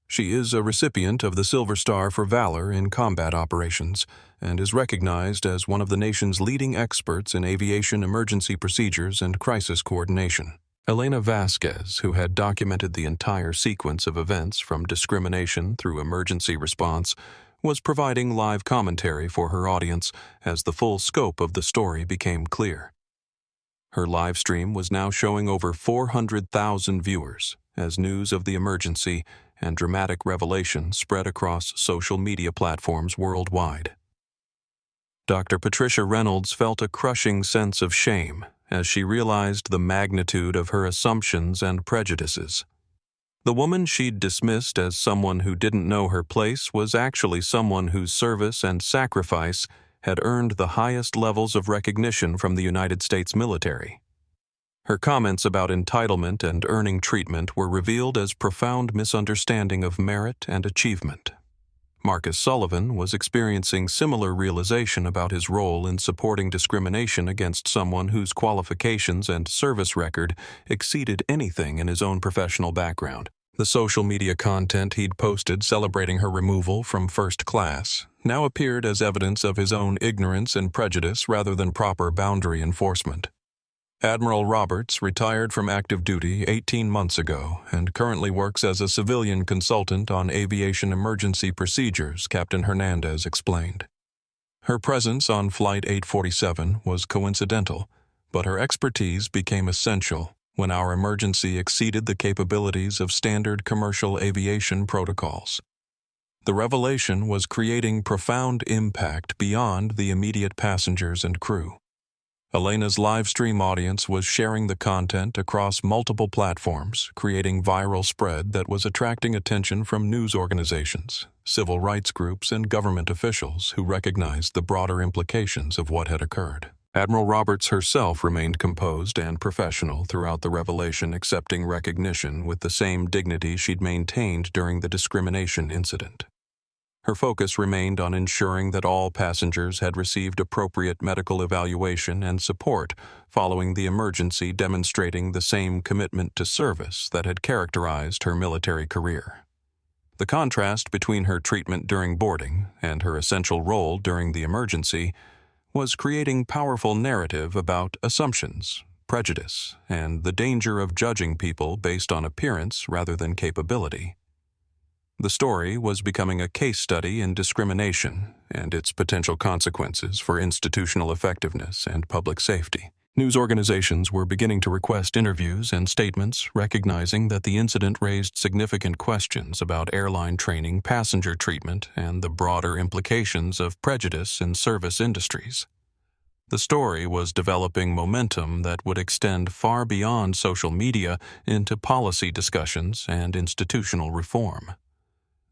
"She is a recipient of the Silver Star for Valor in combat operations and is recognized as one of the nation's leading experts in aviation emergency procedures and crisis coordination." Elena Vasquez, who had documented the entire sequence of events from discrimination through emergency response, was providing live commentary for her audience as the full scope of the story became clear. Her live stream was now showing over 400,000 viewers as news of the emergency and dramatic revelation spread across social media platforms worldwide. Dr. Patricia Reynolds felt a crushing sense of shame as she realized the magnitude of her assumptions and prejudices. The woman she'd dismissed as someone who didn't know her place was actually someone whose service and sacrifice had earned the highest levels of recognition from the United States military. Her comments about entitlement and earning treatment were revealed as profound misunderstanding of merit and achievement. Marcus Sullivan was experiencing similar realization about his role in supporting discrimination against someone whose qualifications and service record exceeded anything in his own professional background. The social media content he'd posted celebrating her removal from first class now appeared as evidence of his own ignorance and prejudice rather than proper boundary enforcement. Admiral Roberts retired from active duty 18 months ago and currently works as a civilian consultant on aviation emergency procedures, Captain Hernandez explained. Her presence on Flight 847 was coincidental, but her expertise became essential when our emergency exceeded the capabilities of standard commercial aviation protocols. The revelation was creating profound impact beyond the immediate passengers and crew. Elena's live stream audience was sharing the content across multiple platforms, creating viral spread that was attracting attention from news organizations, civil rights groups, and government officials who recognized the broader implications of what had occurred. Admiral Roberts herself remained composed and professional throughout the revelation, accepting recognition with the same dignity she'd maintained during the discrimination incident. Her focus remained on ensuring that all passengers had received appropriate medical evaluation and support following the emergency, demonstrating the same commitment to service that had characterized her military career. The contrast between her treatment during boarding and her essential role during the emergency was creating powerful narrative about assumptions, prejudice, and the danger of judging people based on appearance rather than capability. The story was becoming a case study in discrimination and its potential consequences for institutional effectiveness and public safety. News organizations were beginning to request interviews and statements, recognizing that the incident raised significant questions about airline training, passenger treatment, and the broader implications of prejudice in service industries. The story was developing momentum that would extend far beyond social media into policy discussions and institutional reform.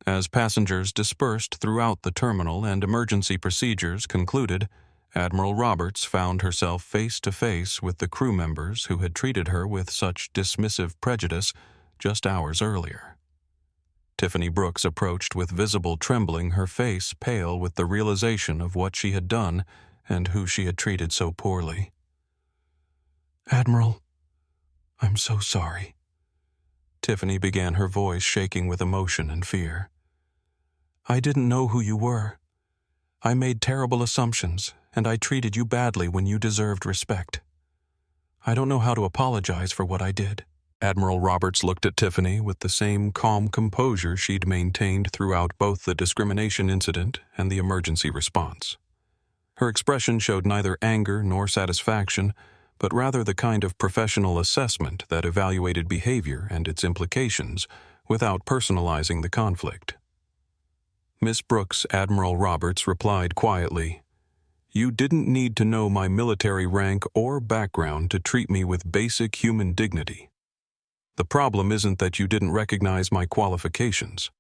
As passengers dispersed throughout the terminal and emergency procedures concluded, Admiral Roberts found herself face to face with the crew members who had treated her with such dismissive prejudice just hours earlier. Tiffany Brooks approached with visible trembling, her face pale with the realization of what she had done and who she had treated so poorly. "Admiral, I'm so sorry." Tiffany began, her voice shaking with emotion and fear. "I didn't know who you were. I made terrible assumptions, and I treated you badly when you deserved respect. I don't know how to apologize for what I did." Admiral Roberts looked at Tiffany with the same calm composure she'd maintained throughout both the discrimination incident and the emergency response. Her expression showed neither anger nor satisfaction, but rather the kind of professional assessment that evaluated behavior and its implications without personalizing the conflict. Miss Brooks, Admiral Roberts replied quietly, "You didn't need to know my military rank or background to treat me with basic human dignity. The problem isn't that you didn't recognize my qualifications.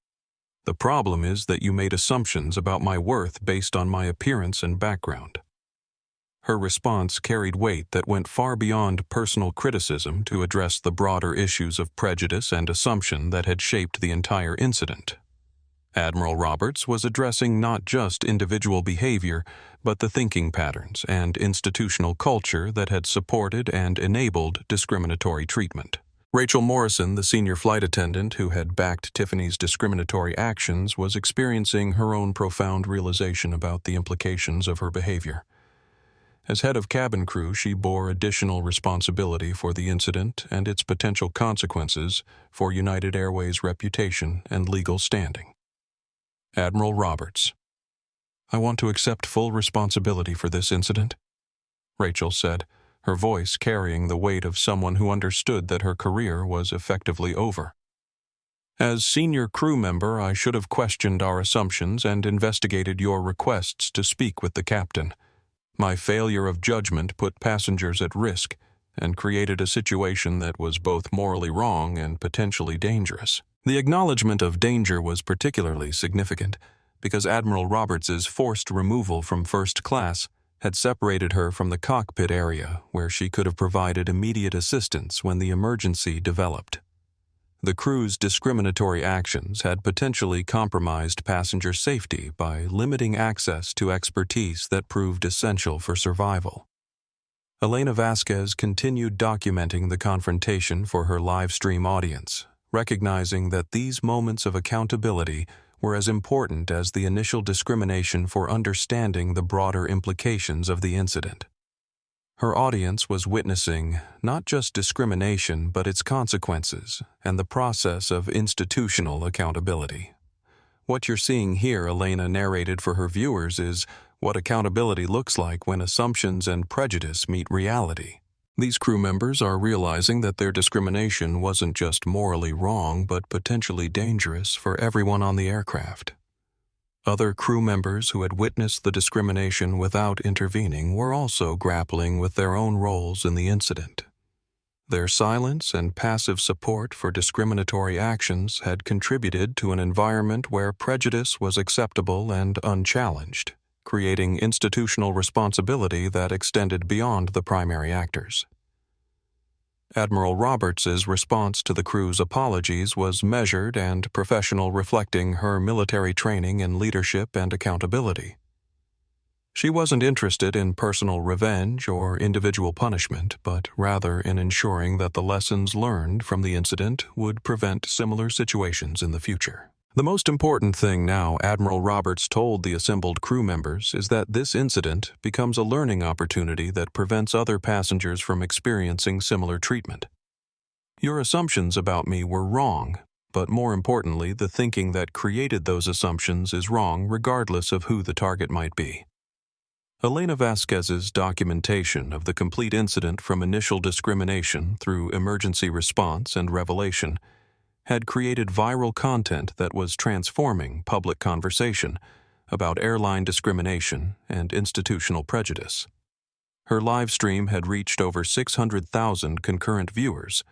The problem is that you made assumptions about my worth based on my appearance and background." Her response carried weight that went far beyond personal criticism to address the broader issues of prejudice and assumption that had shaped the entire incident. Admiral Roberts was addressing not just individual behavior, but the thinking patterns and institutional culture that had supported and enabled discriminatory treatment. Rachel Morrison, the senior flight attendant who had backed Tiffany's discriminatory actions, was experiencing her own profound realization about the implications of her behavior. As head of cabin crew, she bore additional responsibility for the incident and its potential consequences for United Airways' reputation and legal standing. Admiral Roberts: "I want to accept full responsibility for this incident," Rachel said, her voice carrying the weight of someone who understood that her career was effectively over. "As senior crew member, I should have questioned our assumptions and investigated your requests to speak with the captain. My failure of judgment put passengers at risk and created a situation that was both morally wrong and potentially dangerous." The acknowledgement of danger was particularly significant because Admiral Roberts's forced removal from first class had separated her from the cockpit area where she could have provided immediate assistance when the emergency developed. The crew's discriminatory actions had potentially compromised passenger safety by limiting access to expertise that proved essential for survival. Elena Vasquez continued documenting the confrontation for her live stream audience, recognizing that these moments of accountability were as important as the initial discrimination for understanding the broader implications of the incident. Her audience was witnessing not just discrimination but its consequences and the process of institutional accountability. "What you're seeing here," Elena narrated for her viewers, "is what accountability looks like when assumptions and prejudice meet reality. These crew members are realizing that their discrimination wasn't just morally wrong but potentially dangerous for everyone on the aircraft." Other crew members who had witnessed the discrimination without intervening were also grappling with their own roles in the incident. Their silence and passive support for discriminatory actions had contributed to an environment where prejudice was acceptable and unchallenged, creating institutional responsibility that extended beyond the primary actors. Admiral Roberts's response to the crew's apologies was measured and professional, reflecting her military training in leadership and accountability. She wasn't interested in personal revenge or individual punishment, but rather in ensuring that the lessons learned from the incident would prevent similar situations in the future. The most important thing now, Admiral Roberts told the assembled crew members, is that this incident becomes a learning opportunity that prevents other passengers from experiencing similar treatment. "Your assumptions about me were wrong, but more importantly, the thinking that created those assumptions is wrong regardless of who the target might be." Elena Vasquez's documentation of the complete incident from initial discrimination through emergency response and revelation had created viral content that was transforming public conversation about airline discrimination and institutional prejudice. Her live stream had reached over 600,000 concurrent viewers,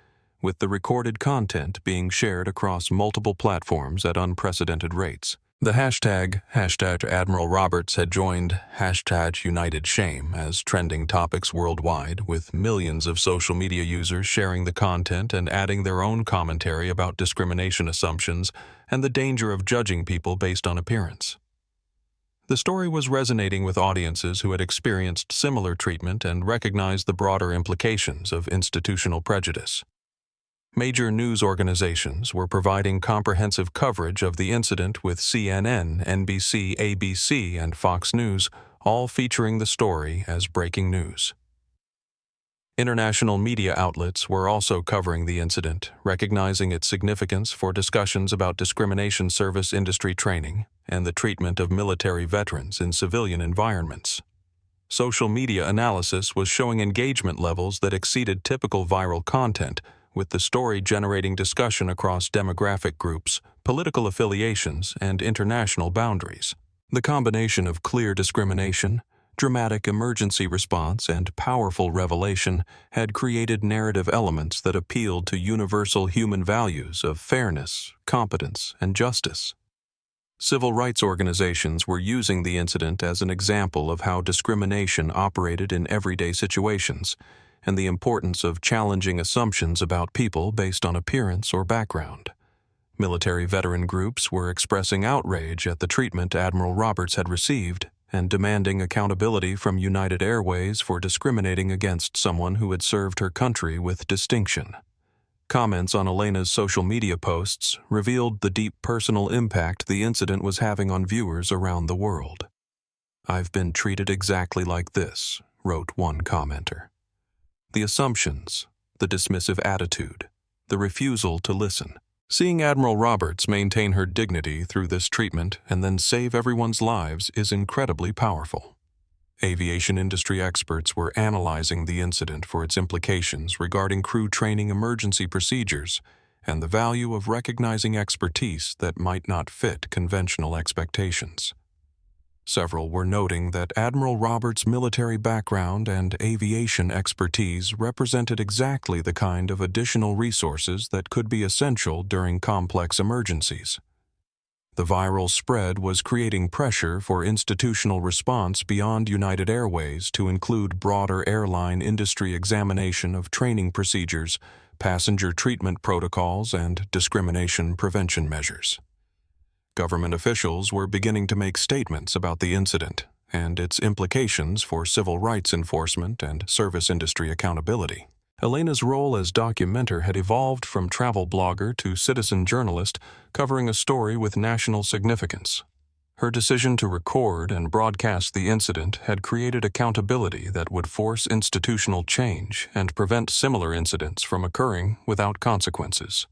with the recorded content being shared across multiple platforms at unprecedented rates. The hashtag Admiral Roberts had joined hashtag United Shame as trending topics worldwide, with millions of social media users sharing the content and adding their own commentary about discrimination assumptions and the danger of judging people based on appearance. The story was resonating with audiences who had experienced similar treatment and recognized the broader implications of institutional prejudice. Major news organizations were providing comprehensive coverage of the incident, with CNN, NBC, ABC, and Fox News all featuring the story as breaking news. International media outlets were also covering the incident, recognizing its significance for discussions about discrimination service industry training and the treatment of military veterans in civilian environments. Social media analysis was showing engagement levels that exceeded typical viral content, with the story generating discussion across demographic groups, political affiliations, and international boundaries. The combination of clear discrimination, dramatic emergency response, and powerful revelation had created narrative elements that appealed to universal human values of fairness, competence, and justice. Civil rights organizations were using the incident as an example of how discrimination operated in everyday situations, and the importance of challenging assumptions about people based on appearance or background. Military veteran groups were expressing outrage at the treatment Admiral Roberts had received and demanding accountability from United Airways for discriminating against someone who had served her country with distinction. Comments on Elena's social media posts revealed the deep personal impact the incident was having on viewers around the world. "I've been treated exactly like this," wrote one commenter. The assumptions, the dismissive attitude, the refusal to listen. Seeing Admiral Roberts maintain her dignity through this treatment and then save everyone's lives is incredibly powerful. Aviation industry experts were analyzing the incident for its implications regarding crew training emergency procedures and the value of recognizing expertise that might not fit conventional expectations. Several were noting that Admiral Roberts' military background and aviation expertise represented exactly the kind of additional resources that could be essential during complex emergencies. The viral spread was creating pressure for institutional response beyond United Airways to include broader airline industry examination of training procedures, passenger treatment protocols, and discrimination prevention measures. Government officials were beginning to make statements about the incident and its implications for civil rights enforcement and service industry accountability. Elena's role as documenter had evolved from travel blogger to citizen journalist, covering a story with national significance. Her decision to record and broadcast the incident had created accountability that would force institutional change and prevent similar incidents from occurring without consequences.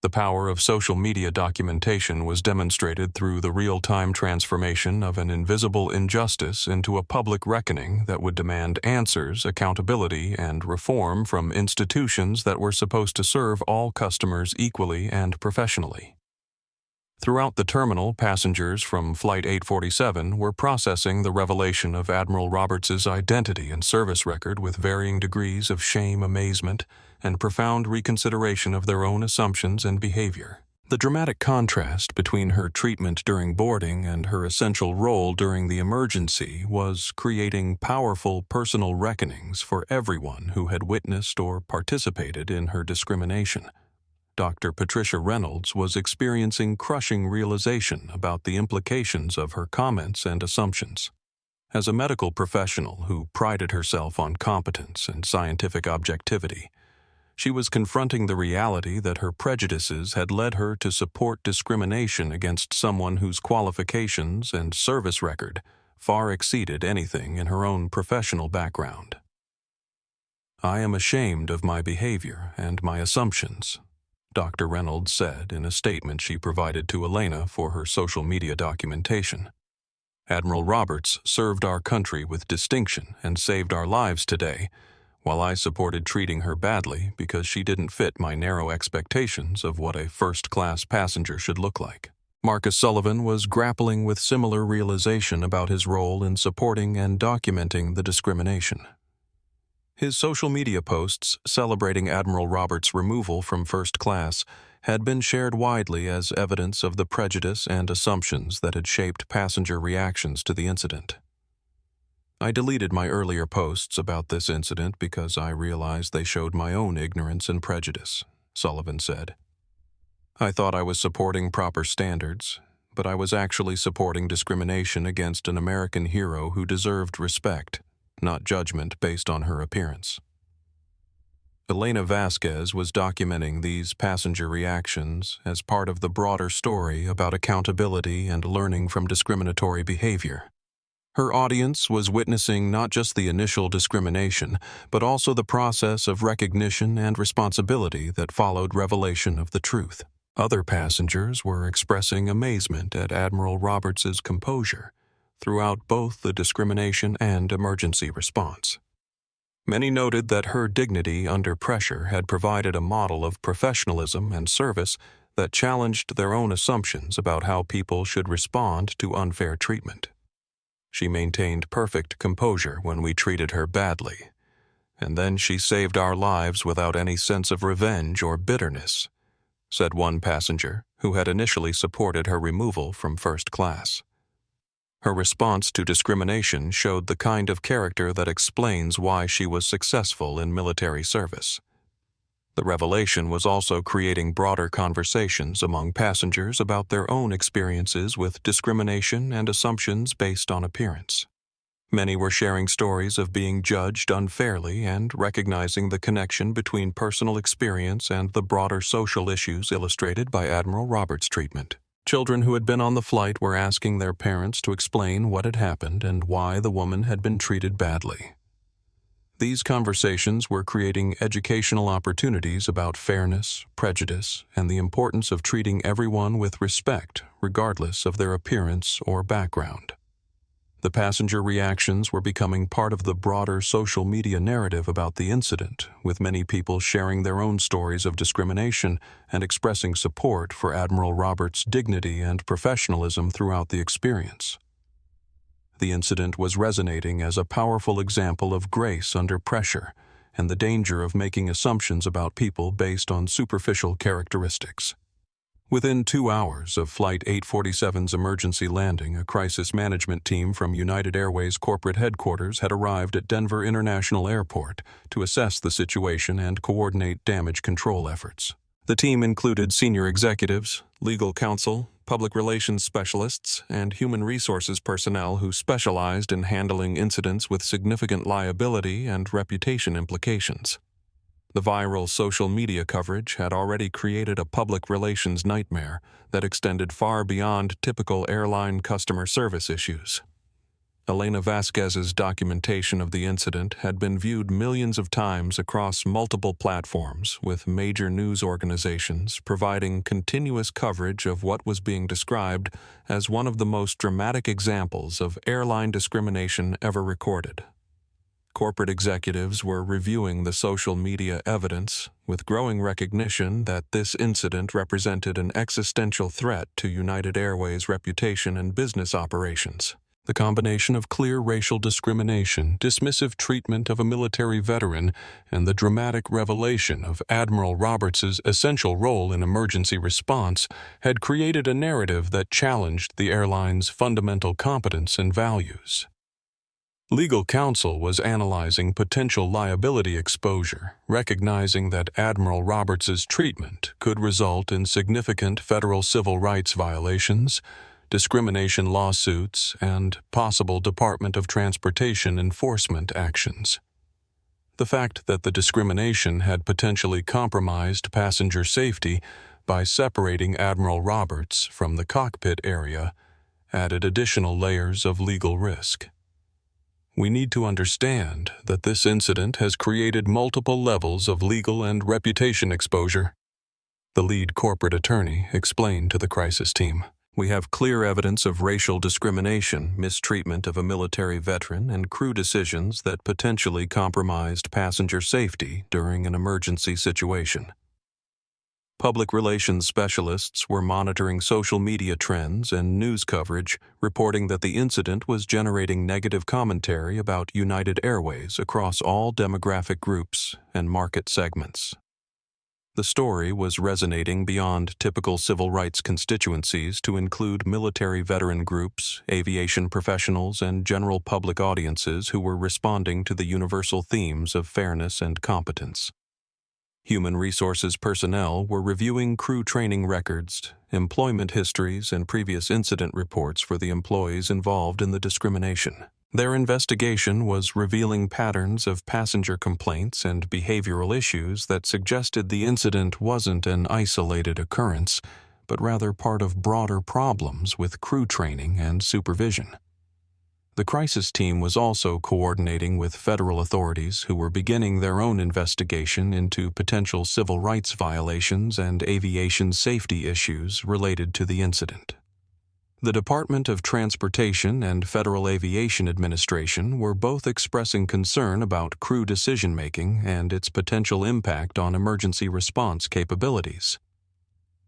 The power of social media documentation was demonstrated through the real-time transformation of an invisible injustice into a public reckoning that would demand answers, accountability, and reform from institutions that were supposed to serve all customers equally and professionally. Throughout the terminal, passengers from Flight 847 were processing the revelation of Admiral Roberts' identity and service record with varying degrees of shame, amazement, and profound reconsideration of their own assumptions and behavior. The dramatic contrast between her treatment during boarding and her essential role during the emergency was creating powerful personal reckonings for everyone who had witnessed or participated in her discrimination. Dr. Patricia Reynolds was experiencing crushing realization about the implications of her comments and assumptions. As a medical professional who prided herself on competence and scientific objectivity, she was confronting the reality that her prejudices had led her to support discrimination against someone whose qualifications and service record far exceeded anything in her own professional background. "I am ashamed of my behavior and my assumptions," Dr. Reynolds said in a statement she provided to Elena for her social media documentation. "Admiral Roberts served our country with distinction and saved our lives today, while I supported treating her badly because she didn't fit my narrow expectations of what a first-class passenger should look like." Marcus Sullivan was grappling with similar realization about his role in supporting and documenting the discrimination. His social media posts celebrating Admiral Roberts' removal from first class had been shared widely as evidence of the prejudice and assumptions that had shaped passenger reactions to the incident. I deleted my earlier posts about this incident because I realized they showed my own ignorance and prejudice, Sullivan said. I thought I was supporting proper standards, but I was actually supporting discrimination against an American hero who deserved respect, not judgment based on her appearance. Elena Vasquez was documenting these passenger reactions as part of the broader story about accountability and learning from discriminatory behavior. Her audience was witnessing not just the initial discrimination, but also the process of recognition and responsibility that followed revelation of the truth. Other passengers were expressing amazement at Admiral Roberts' composure throughout both the discrimination and emergency response. Many noted that her dignity under pressure had provided a model of professionalism and service that challenged their own assumptions about how people should respond to unfair treatment. She maintained perfect composure when we treated her badly, and then she saved our lives without any sense of revenge or bitterness, said one passenger who had initially supported her removal from first class. Her response to discrimination showed the kind of character that explains why she was successful in military service. The revelation was also creating broader conversations among passengers about their own experiences with discrimination and assumptions based on appearance. Many were sharing stories of being judged unfairly and recognizing the connection between personal experience and the broader social issues illustrated by Admiral Roberts' treatment. Children who had been on the flight were asking their parents to explain what had happened and why the woman had been treated badly. These conversations were creating educational opportunities about fairness, prejudice, and the importance of treating everyone with respect, regardless of their appearance or background. The passenger reactions were becoming part of the broader social media narrative about the incident, with many people sharing their own stories of discrimination and expressing support for Admiral Roberts' dignity and professionalism throughout the experience. The incident was resonating as a powerful example of grace under pressure and the danger of making assumptions about people based on superficial characteristics. Within 2 hours of Flight 847's emergency landing, a crisis management team from United Airways corporate headquarters had arrived at Denver International Airport to assess the situation and coordinate damage control efforts. The team included senior executives, legal counsel, public relations specialists, and human resources personnel who specialized in handling incidents with significant liability and reputation implications. The viral social media coverage had already created a public relations nightmare that extended far beyond typical airline customer service issues. Elena Vasquez's documentation of the incident had been viewed millions of times across multiple platforms, with major news organizations providing continuous coverage of what was being described as one of the most dramatic examples of airline discrimination ever recorded. Corporate executives were reviewing the social media evidence with growing recognition that this incident represented an existential threat to United Airways' reputation and business operations. The combination of clear racial discrimination, dismissive treatment of a military veteran, and the dramatic revelation of Admiral Roberts' essential role in emergency response had created a narrative that challenged the airline's fundamental competence and values. Legal counsel was analyzing potential liability exposure, recognizing that Admiral Roberts' treatment could result in significant federal civil rights violations, discrimination lawsuits, and possible Department of Transportation enforcement actions. The fact that the discrimination had potentially compromised passenger safety by separating Admiral Roberts from the cockpit area added additional layers of legal risk. We need to understand that this incident has created multiple levels of legal and reputation exposure, the lead corporate attorney explained to the crisis team. We have clear evidence of racial discrimination, mistreatment of a military veteran, and crew decisions that potentially compromised passenger safety during an emergency situation. Public relations specialists were monitoring social media trends and news coverage, reporting that the incident was generating negative commentary about United Airways across all demographic groups and market segments. The story was resonating beyond typical civil rights constituencies to include military veteran groups, aviation professionals, and general public audiences who were responding to the universal themes of fairness and competence. Human resources personnel were reviewing crew training records, employment histories, and previous incident reports for the employees involved in the discrimination. Their investigation was revealing patterns of passenger complaints and behavioral issues that suggested the incident wasn't an isolated occurrence, but rather part of broader problems with crew training and supervision. The crisis team was also coordinating with federal authorities who were beginning their own investigation into potential civil rights violations and aviation safety issues related to the incident. The Department of Transportation and Federal Aviation Administration were both expressing concern about crew decision-making and its potential impact on emergency response capabilities.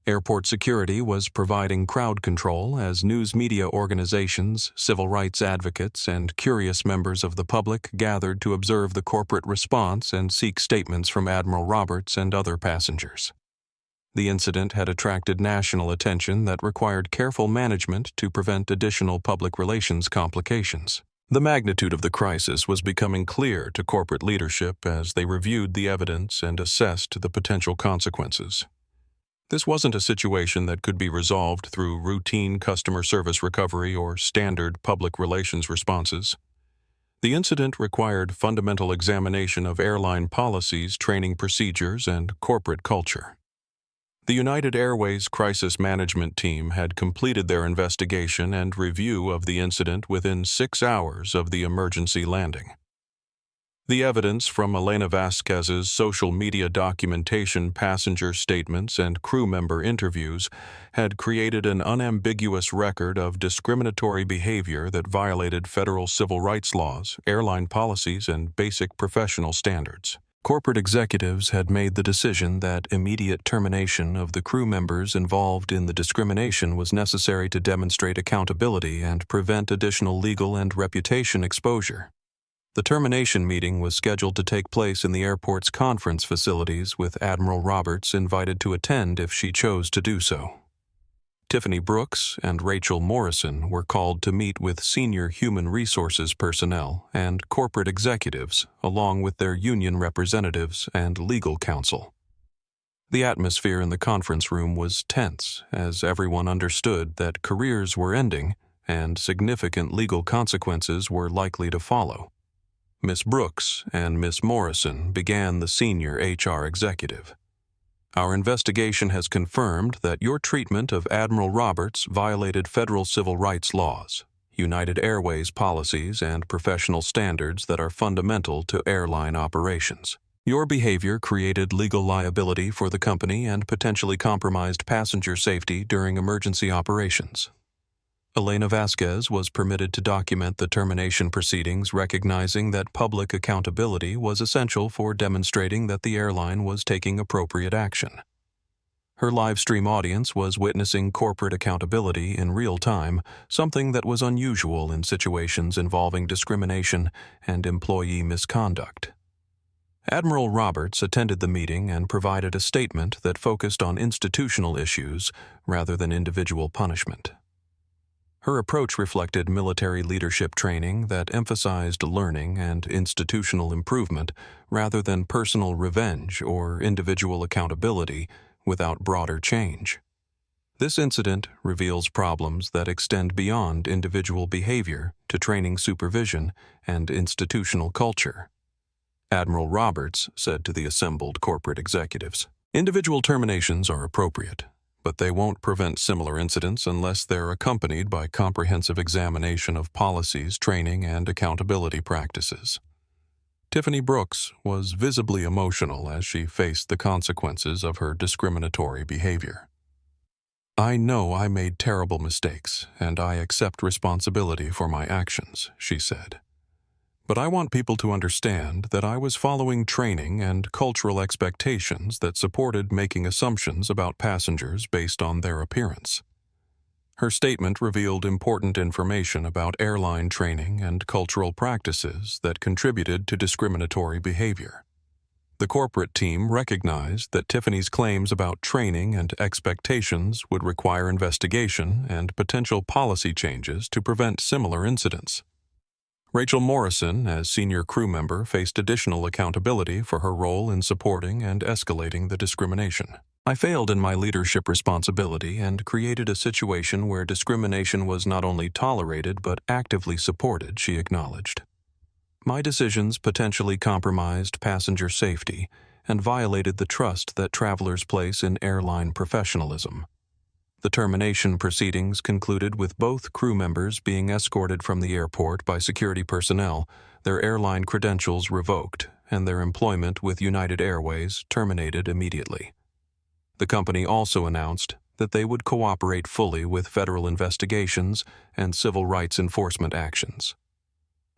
Airport security was providing crowd control as news media organizations, civil rights advocates, and curious members of the public gathered to observe the corporate response and seek statements from Admiral Roberts and other passengers. The incident had attracted national attention that required careful management to prevent additional public relations complications. The magnitude of the crisis was becoming clear to corporate leadership as they reviewed the evidence and assessed the potential consequences. This wasn't a situation that could be resolved through routine customer service recovery or standard public relations responses. The incident required fundamental examination of airline policies, training procedures, and corporate culture. The United Airways Crisis Management Team had completed their investigation and review of the incident within 6 hours of the emergency landing. The evidence from Elena Vasquez's social media documentation, passenger statements, and crew member interviews had created an unambiguous record of discriminatory behavior that violated federal civil rights laws, airline policies, and basic professional standards. Corporate executives had made the decision that immediate termination of the crew members involved in the discrimination was necessary to demonstrate accountability and prevent additional legal and reputation exposure. The termination meeting was scheduled to take place in the airport's conference facilities, with Admiral Roberts invited to attend if she chose to do so. Tiffany Brooks and Rachel Morrison were called to meet with senior human resources personnel and corporate executives, along with their union representatives and legal counsel. The atmosphere in the conference room was tense, as everyone understood that careers were ending and significant legal consequences were likely to follow. Miss Brooks and Miss Morrison began the senior HR executive. Our investigation has confirmed that your treatment of Admiral Roberts violated federal civil rights laws, United Airways policies, and professional standards that are fundamental to airline operations. Your behavior created legal liability for the company and potentially compromised passenger safety during emergency operations. Elena Vasquez was permitted to document the termination proceedings, recognizing that public accountability was essential for demonstrating that the airline was taking appropriate action. Her live stream audience was witnessing corporate accountability in real time, something that was unusual in situations involving discrimination and employee misconduct. Admiral Roberts attended the meeting and provided a statement that focused on institutional issues rather than individual punishment. Her approach reflected military leadership training that emphasized learning and institutional improvement rather than personal revenge or individual accountability without broader change. This incident reveals problems that extend beyond individual behavior to training supervision and institutional culture. Admiral Roberts said to the assembled corporate executives, "Individual terminations are appropriate, but they won't prevent similar incidents unless they're accompanied by comprehensive examination of policies, training, and accountability practices." Tiffany Brooks was visibly emotional as she faced the consequences of her discriminatory behavior. "I know I made terrible mistakes, and I accept responsibility for my actions," she said. But I want people to understand that I was following training and cultural expectations that supported making assumptions about passengers based on their appearance. Her statement revealed important information about airline training and cultural practices that contributed to discriminatory behavior. The corporate team recognized that Tiffany's claims about training and expectations would require investigation and potential policy changes to prevent similar incidents. Rachel Morrison, as senior crew member, faced additional accountability for her role in supporting and escalating the discrimination. I failed in my leadership responsibility and created a situation where discrimination was not only tolerated but actively supported, she acknowledged. My decisions potentially compromised passenger safety and violated the trust that travelers place in airline professionalism. The termination proceedings concluded with both crew members being escorted from the airport by security personnel, their airline credentials revoked, and their employment with United Airways terminated immediately. The company also announced that they would cooperate fully with federal investigations and civil rights enforcement actions.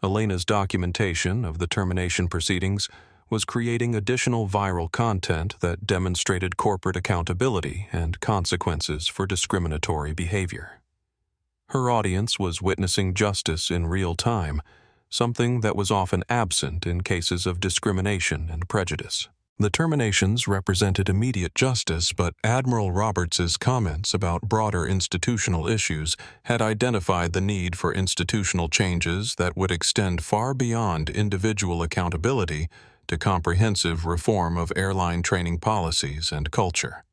Elena's documentation of the termination proceedings was creating additional viral content that demonstrated corporate accountability and consequences for discriminatory behavior. Her audience was witnessing justice in real time, something that was often absent in cases of discrimination and prejudice. The terminations represented immediate justice, but Admiral Roberts's comments about broader institutional issues had identified the need for institutional changes that would extend far beyond individual accountability to comprehensive reform of airline training policies and culture.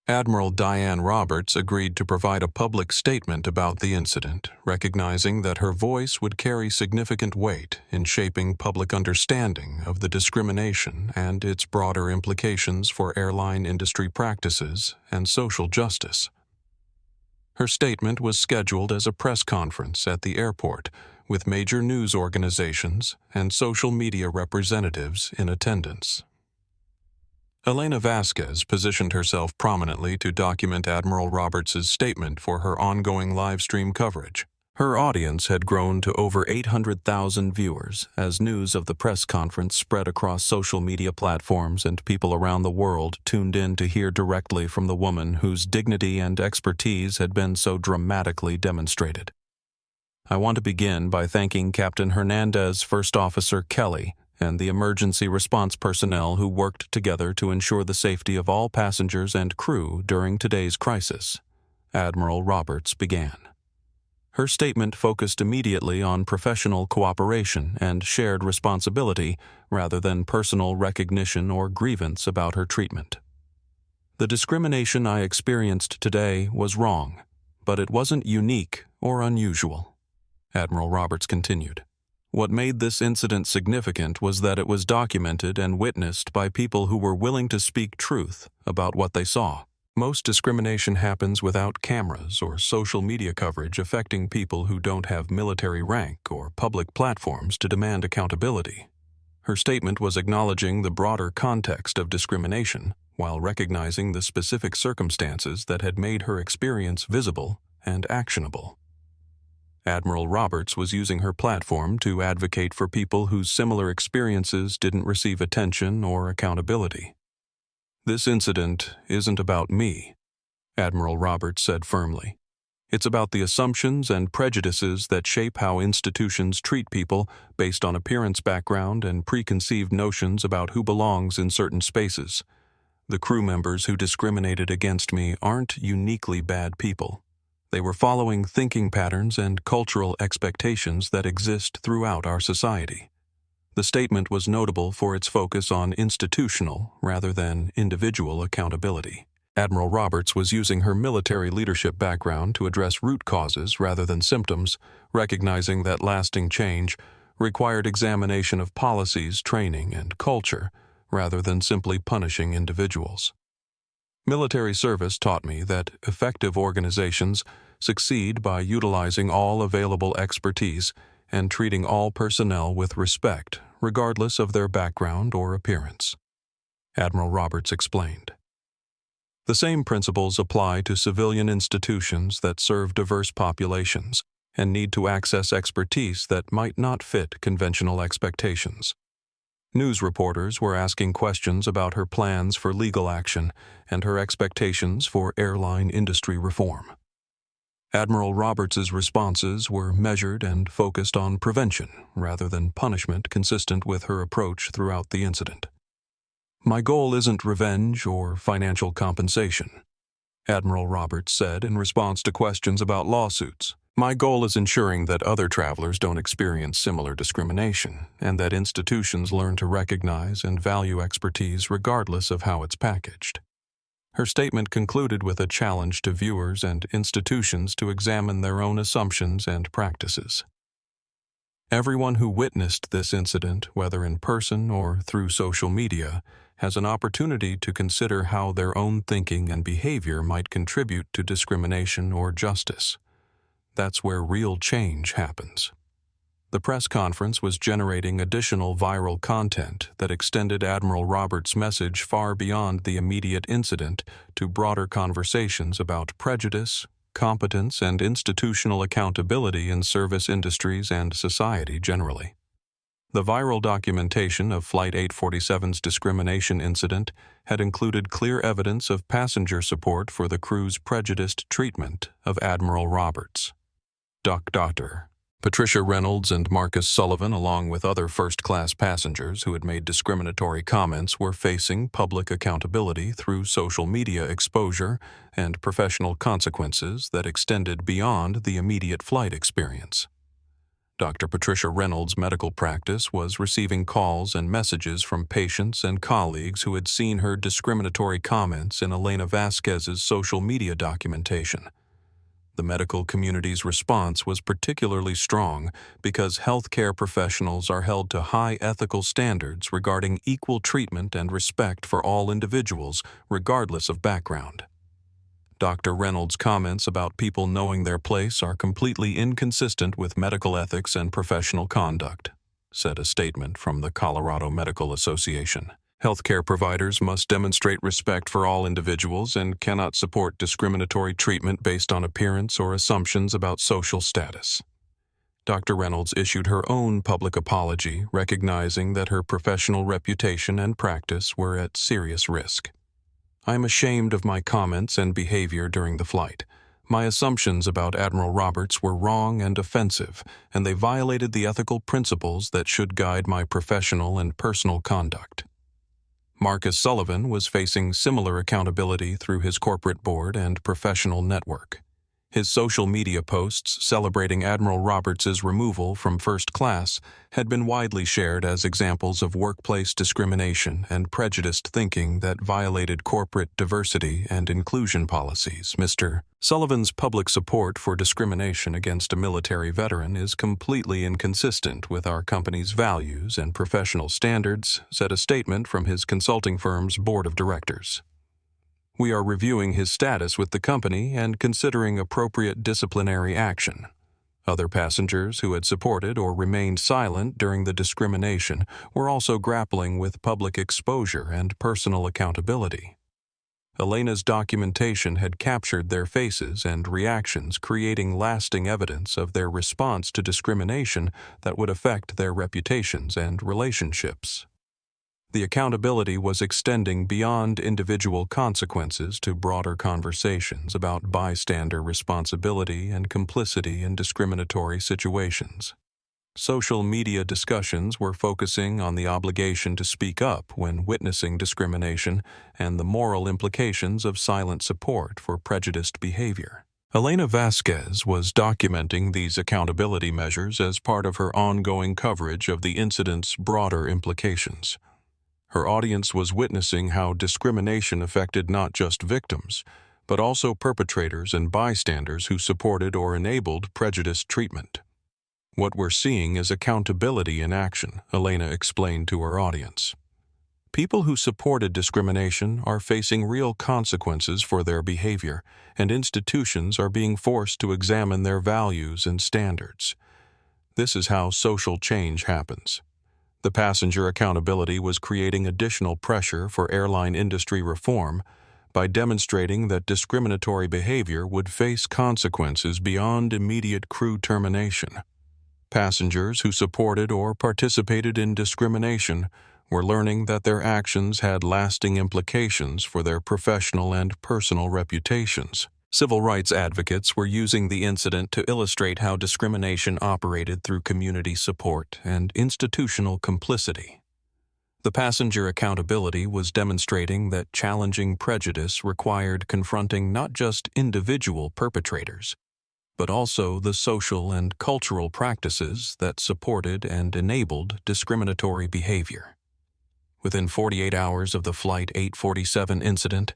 Admiral Diane Roberts agreed to provide a public statement about the incident, recognizing that her voice would carry significant weight in shaping public understanding of the discrimination and its broader implications for airline industry practices and social justice. Her statement was scheduled as a press conference at the airport, with major news organizations and social media representatives in attendance. Elena Vasquez positioned herself prominently to document Admiral Roberts's statement for her ongoing live stream coverage. Her audience had grown to over 800,000 viewers as news of the press conference spread across social media platforms, and people around the world tuned in to hear directly from the woman whose dignity and expertise had been so dramatically demonstrated. I want to begin by thanking Captain Hernandez, First Officer Kelly, and the emergency response personnel who worked together to ensure the safety of all passengers and crew during today's crisis. Admiral Roberts began. Her statement focused immediately on professional cooperation and shared responsibility rather than personal recognition or grievance about her treatment. The discrimination I experienced today was wrong, but it wasn't unique or unusual. Admiral Roberts continued. What made this incident significant was that it was documented and witnessed by people who were willing to speak truth about what they saw. Most discrimination happens without cameras or social media coverage affecting people who don't have military rank or public platforms to demand accountability. Her statement was acknowledging the broader context of discrimination while recognizing the specific circumstances that had made her experience visible and actionable. Admiral Roberts was using her platform to advocate for people whose similar experiences didn't receive attention or accountability. This incident isn't about me, Admiral Roberts said firmly. It's about the assumptions and prejudices that shape how institutions treat people based on appearance, background, and preconceived notions about who belongs in certain spaces. The crew members who discriminated against me aren't uniquely bad people. They were following thinking patterns and cultural expectations that exist throughout our society. The statement was notable for its focus on institutional rather than individual accountability. Admiral Roberts was using her military leadership background to address root causes rather than symptoms, recognizing that lasting change required examination of policies, training, and culture rather than simply punishing individuals. Military service taught me that effective organizations succeed by utilizing all available expertise and treating all personnel with respect, regardless of their background or appearance. Admiral Roberts explained. The same principles apply to civilian institutions that serve diverse populations. and need to access expertise that might not fit conventional expectations. News reporters were asking questions about her plans for legal action and her expectations for airline industry reform. Admiral Roberts's responses were measured and focused on prevention rather than punishment, consistent with her approach throughout the incident. "My goal isn't revenge or financial compensation," Admiral Roberts said in response to questions about lawsuits. "My goal is ensuring that other travelers don't experience similar discrimination and that institutions learn to recognize and value expertise regardless of how it's packaged." Her statement concluded with a challenge to viewers and institutions to examine their own assumptions and practices. Everyone who witnessed this incident, whether in person or through social media, has an opportunity to consider how their own thinking and behavior might contribute to discrimination or justice. That's where real change happens. The press conference was generating additional viral content that extended Admiral Roberts' message far beyond the immediate incident to broader conversations about prejudice, competence, and institutional accountability in service industries and society generally. The viral documentation of Flight 847's discrimination incident had included clear evidence of passenger support for the crew's prejudiced treatment of Admiral Roberts. Dr. Patricia Reynolds and Marcus Sullivan, along with other first-class passengers who had made discriminatory comments, were facing public accountability through social media exposure and professional consequences that extended beyond the immediate flight experience. Dr. Patricia Reynolds' medical practice was receiving calls and messages from patients and colleagues who had seen her discriminatory comments in Elena Vasquez's social media documentation. The medical community's response was particularly strong because healthcare professionals are held to high ethical standards regarding equal treatment and respect for all individuals, regardless of background. Dr. Reynolds' comments about people knowing their place are completely inconsistent with medical ethics and professional conduct, said a statement from the Colorado Medical Association. Healthcare providers must demonstrate respect for all individuals and cannot support discriminatory treatment based on appearance or assumptions about social status. Dr. Reynolds issued her own public apology, recognizing that her professional reputation and practice were at serious risk. "I am ashamed of my comments and behavior during the flight. My assumptions about Admiral Roberts were wrong and offensive, and they violated the ethical principles that should guide my professional and personal conduct." Marcus Sullivan was facing similar accountability through his corporate board and professional network. His social media posts celebrating Admiral Roberts's removal from first class had been widely shared as examples of workplace discrimination and prejudiced thinking that violated corporate diversity and inclusion policies. Mr. Sullivan's public support for discrimination against a military veteran is completely inconsistent with our company's values and professional standards, said a statement from his consulting firm's board of directors. "We are reviewing his status with the company and considering appropriate disciplinary action." Other passengers who had supported or remained silent during the discrimination were also grappling with public exposure and personal accountability. Elena's documentation had captured their faces and reactions, creating lasting evidence of their response to discrimination that would affect their reputations and relationships. The accountability was extending beyond individual consequences to broader conversations about bystander responsibility and complicity in discriminatory situations. Social media discussions were focusing on the obligation to speak up when witnessing discrimination and the moral implications of silent support for prejudiced behavior. Elena Vasquez was documenting these accountability measures as part of her ongoing coverage of the incident's broader implications. Her audience was witnessing how discrimination affected not just victims, but also perpetrators and bystanders who supported or enabled prejudiced treatment. "What we're seeing is accountability in action," Elena explained to her audience. "People who supported discrimination are facing real consequences for their behavior, and institutions are being forced to examine their values and standards. This is how social change happens." The passenger accountability was creating additional pressure for airline industry reform, by demonstrating that discriminatory behavior would face consequences beyond immediate crew termination. Passengers who supported or participated in discrimination were learning that their actions had lasting implications for their professional and personal reputations. Civil rights advocates were using the incident to illustrate how discrimination operated through community support and institutional complicity. The passenger accountability was demonstrating that challenging prejudice required confronting not just individual perpetrators, but also the social and cultural practices that supported and enabled discriminatory behavior. Within 48 hours of the Flight 847 incident,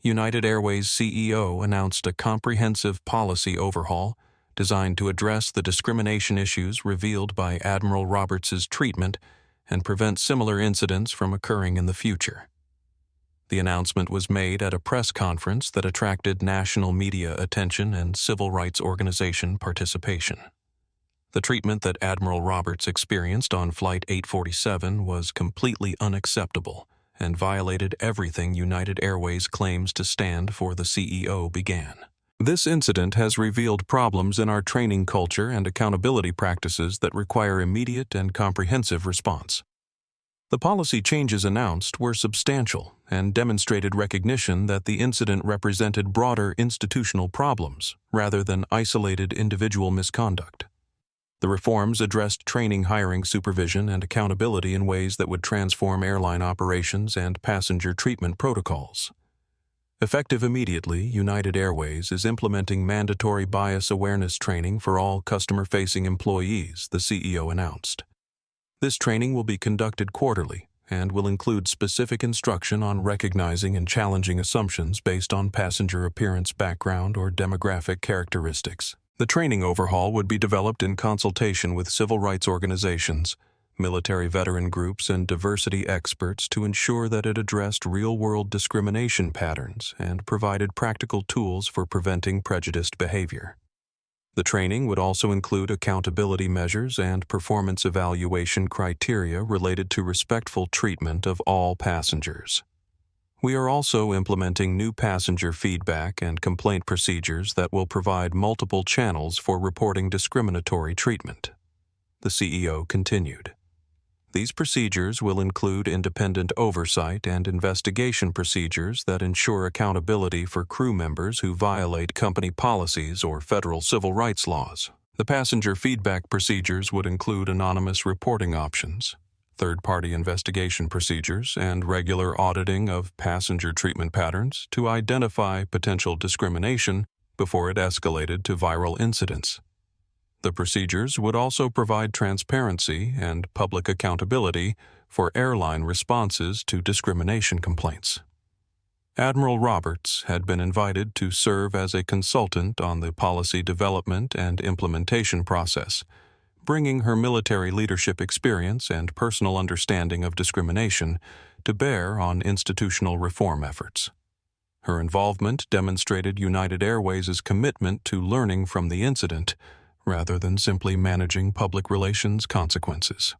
United Airways CEO announced a comprehensive policy overhaul designed to address the discrimination issues revealed by Admiral Roberts' treatment and prevent similar incidents from occurring in the future. The announcement was made at a press conference that attracted national media attention and civil rights organization participation. The treatment that Admiral Roberts experienced on Flight 847 was completely unacceptable and violated everything United Airways claims to stand for, the CEO began. This incident has revealed problems in our training culture and accountability practices that require immediate and comprehensive response. The policy changes announced were substantial and demonstrated recognition that the incident represented broader institutional problems rather than isolated individual misconduct. The reforms addressed training, hiring, supervision, and accountability in ways that would transform airline operations and passenger treatment protocols. Effective immediately, United Airways is implementing mandatory bias awareness training for all customer-facing employees, the CEO announced. This training will be conducted quarterly and will include specific instruction on recognizing and challenging assumptions based on passenger appearance, background, or demographic characteristics. The training overhaul would be developed in consultation with civil rights organizations, military veteran groups, and diversity experts to ensure that it addressed real-world discrimination patterns and provided practical tools for preventing prejudiced behavior. The training would also include accountability measures and performance evaluation criteria related to respectful treatment of all passengers. We are also implementing new passenger feedback and complaint procedures that will provide multiple channels for reporting discriminatory treatment. The CEO continued. These procedures will include independent oversight and investigation procedures that ensure accountability for crew members who violate company policies or federal civil rights laws. The passenger feedback procedures would include anonymous reporting options, third-party investigation procedures, and regular auditing of passenger treatment patterns to identify potential discrimination before it escalated to viral incidents. The procedures would also provide transparency and public accountability for airline responses to discrimination complaints. Admiral Roberts had been invited to serve as a consultant on the policy development and implementation process, bringing her military leadership experience and personal understanding of discrimination to bear on institutional reform efforts. Her involvement demonstrated United Airways' commitment to learning from the incident rather than simply managing public relations consequences.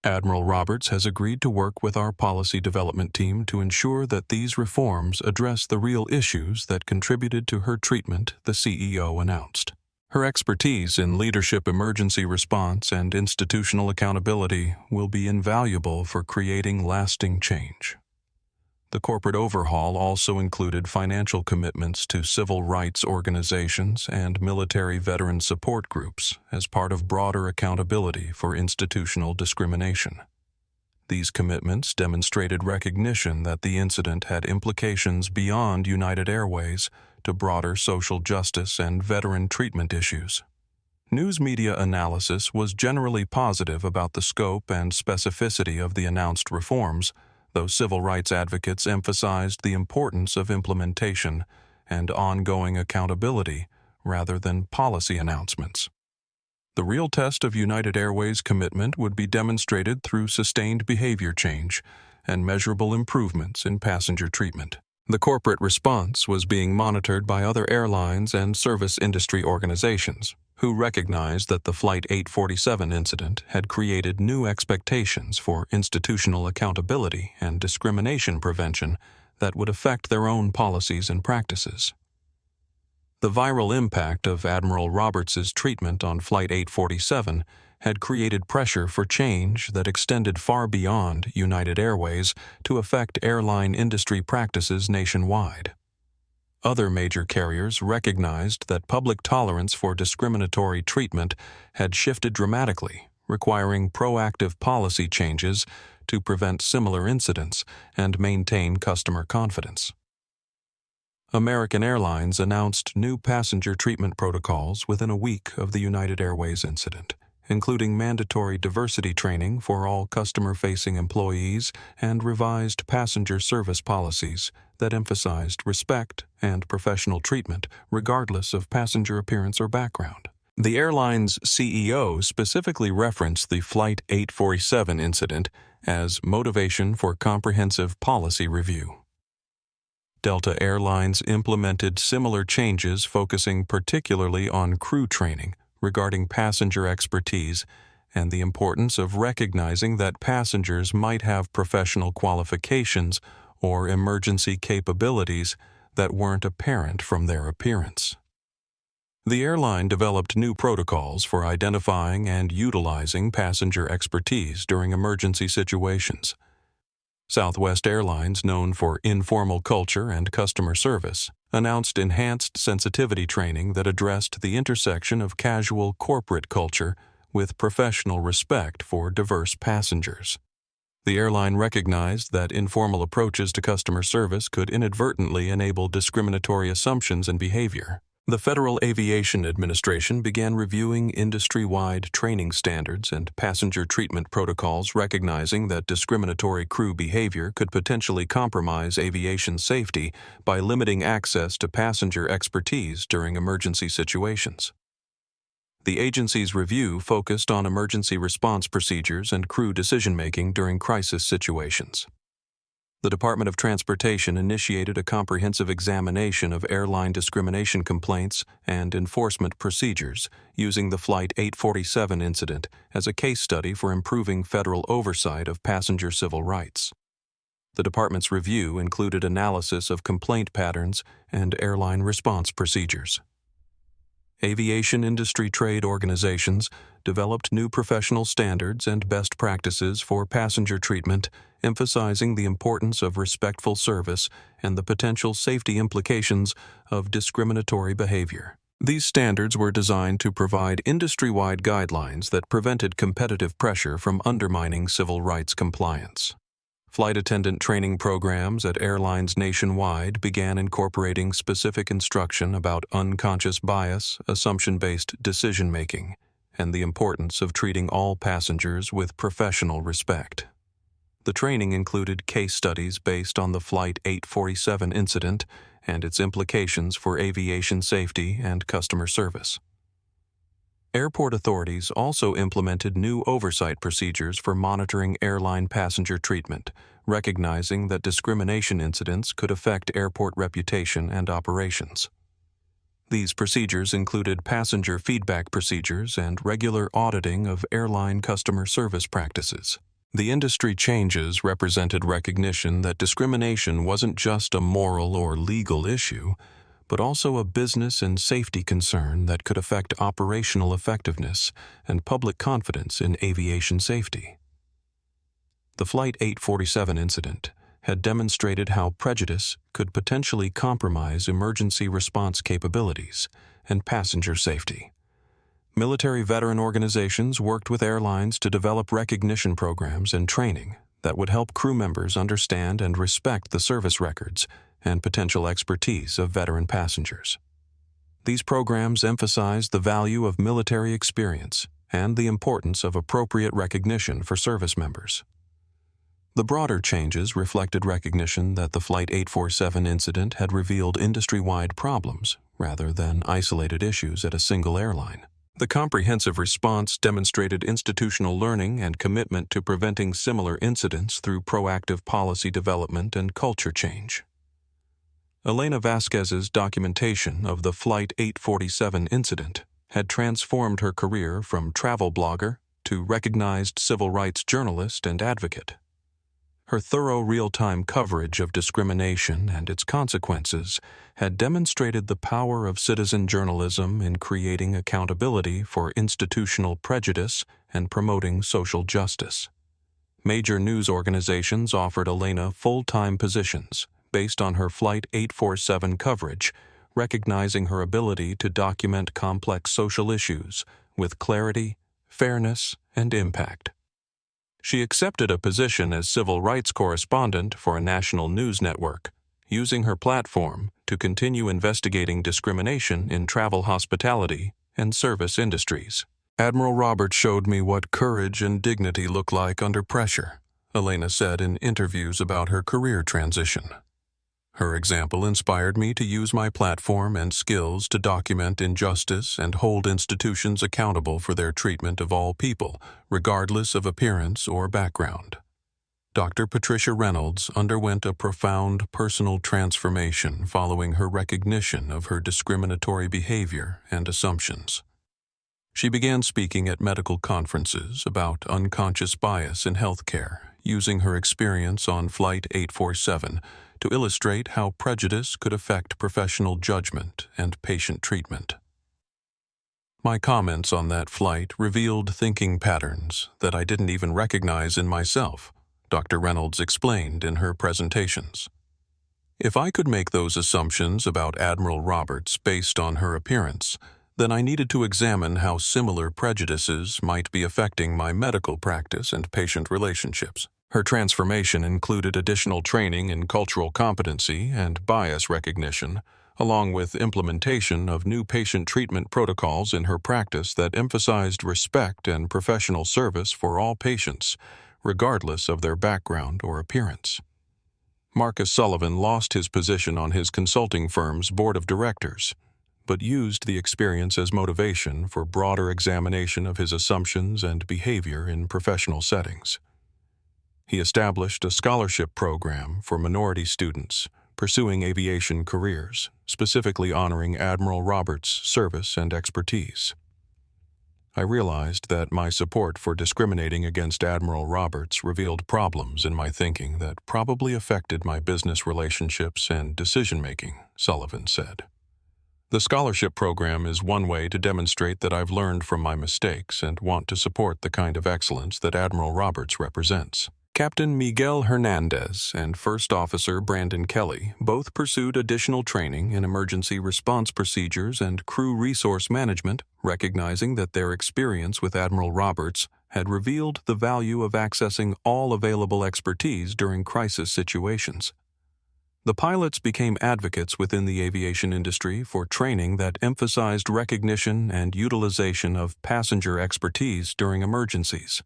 Admiral Roberts has agreed to work with our policy development team to ensure that these reforms address the real issues that contributed to her treatment, the CEO announced. Her expertise in leadership, emergency response, and institutional accountability will be invaluable for creating lasting change. The corporate overhaul also included financial commitments to civil rights organizations and military veteran support groups as part of broader accountability for institutional discrimination. These commitments demonstrated recognition that the incident had implications beyond United Airways to broader social justice and veteran treatment issues. News media analysis was generally positive about the scope and specificity of the announced reforms, though civil rights advocates emphasized the importance of implementation and ongoing accountability rather than policy announcements. The real test of United Airways' commitment would be demonstrated through sustained behavior change and measurable improvements in passenger treatment. The corporate response was being monitored by other airlines and service industry organizations, who recognized that the Flight 847 incident had created new expectations for institutional accountability and discrimination prevention that would affect their own policies and practices. The viral impact of Admiral Roberts's treatment on Flight 847 had created pressure for change that extended far beyond United Airways to affect airline industry practices nationwide. Other major carriers recognized that public tolerance for discriminatory treatment had shifted dramatically, requiring proactive policy changes to prevent similar incidents and maintain customer confidence. American Airlines announced new passenger treatment protocols within a week of the United Airways incident, including mandatory diversity training for all customer-facing employees and revised passenger service policies that emphasized respect and professional treatment regardless of passenger appearance or background. The airline's CEO specifically referenced the Flight 847 incident as motivation for comprehensive policy review. Delta Airlines implemented similar changes focusing particularly on crew training regarding passenger expertise and the importance of recognizing that passengers might have professional qualifications or emergency capabilities that weren't apparent from their appearance. The airline developed new protocols for identifying and utilizing passenger expertise during emergency situations. Southwest Airlines, known for informal culture and customer service, announced enhanced sensitivity training that addressed the intersection of casual corporate culture with professional respect for diverse passengers. The airline recognized that informal approaches to customer service could inadvertently enable discriminatory assumptions and behavior. The Federal Aviation Administration began reviewing industry-wide training standards and passenger treatment protocols, recognizing that discriminatory crew behavior could potentially compromise aviation safety by limiting access to passenger expertise during emergency situations. The agency's review focused on emergency response procedures and crew decision-making during crisis situations. The Department of Transportation initiated a comprehensive examination of airline discrimination complaints and enforcement procedures, using the Flight 847 incident as a case study for improving federal oversight of passenger civil rights. The department's review included analysis of complaint patterns and airline response procedures. Aviation industry trade organizations developed new professional standards and best practices for passenger treatment, emphasizing the importance of respectful service and the potential safety implications of discriminatory behavior. These standards were designed to provide industry-wide guidelines that prevented competitive pressure from undermining civil rights compliance. Flight attendant training programs at airlines nationwide began incorporating specific instruction about unconscious bias, assumption-based decision-making, and the importance of treating all passengers with professional respect. The training included case studies based on the Flight 847 incident and its implications for aviation safety and customer service. Airport authorities also implemented new oversight procedures for monitoring airline passenger treatment, recognizing that discrimination incidents could affect airport reputation and operations. These procedures included passenger feedback procedures and regular auditing of airline customer service practices. The industry changes represented recognition that discrimination wasn't just a moral or legal issue, but also a business and safety concern that could affect operational effectiveness and public confidence in aviation safety. The Flight 847 incident had demonstrated how prejudice could potentially compromise emergency response capabilities and passenger safety. Military veteran organizations worked with airlines to develop recognition programs and training that would help crew members understand and respect the service records and potential expertise of veteran passengers. These programs emphasized the value of military experience and the importance of appropriate recognition for service members. The broader changes reflected recognition that the Flight 847 incident had revealed industry-wide problems rather than isolated issues at a single airline. The comprehensive response demonstrated institutional learning and commitment to preventing similar incidents through proactive policy development and culture change. Elena Vasquez's documentation of the Flight 847 incident had transformed her career from travel blogger to recognized civil rights journalist and advocate. Her thorough real-time coverage of discrimination and its consequences had demonstrated the power of citizen journalism in creating accountability for institutional prejudice and promoting social justice. Major news organizations offered Elena full-time positions based on her Flight 847 coverage, recognizing her ability to document complex social issues with clarity, fairness, and impact. She accepted a position as civil rights correspondent for a national news network, using her platform to continue investigating discrimination in travel hospitality and service industries. Admiral Roberts showed me what courage and dignity look like under pressure, Elena said in interviews about her career transition. Her example inspired me to use my platform and skills to document injustice and hold institutions accountable for their treatment of all people, regardless of appearance or background. Dr. Patricia Reynolds underwent a profound personal transformation following her recognition of her discriminatory behavior and assumptions. She began speaking at medical conferences about unconscious bias in healthcare, using her experience on Flight 847 to illustrate how prejudice could affect professional judgment and patient treatment. My comments on that flight revealed thinking patterns that I didn't even recognize in myself, Dr. Reynolds explained in her presentations. If I could make those assumptions about Admiral Roberts based on her appearance, then I needed to examine how similar prejudices might be affecting my medical practice and patient relationships. Her transformation included additional training in cultural competency and bias recognition, along with implementation of new patient treatment protocols in her practice that emphasized respect and professional service for all patients, regardless of their background or appearance. Marcus Sullivan lost his position on his consulting firm's board of directors, but used the experience as motivation for broader examination of his assumptions and behavior in professional settings. He established a scholarship program for minority students pursuing aviation careers, specifically honoring Admiral Roberts' service and expertise. I realized that my support for discriminating against Admiral Roberts revealed problems in my thinking that probably affected my business relationships and decision-making, Sullivan said. The scholarship program is one way to demonstrate that I've learned from my mistakes and want to support the kind of excellence that Admiral Roberts represents. Captain Miguel Hernandez and First Officer Brandon Kelly both pursued additional training in emergency response procedures and crew resource management, recognizing that their experience with Admiral Roberts had revealed the value of accessing all available expertise during crisis situations. The pilots became advocates within the aviation industry for training that emphasized recognition and utilization of passenger expertise during emergencies.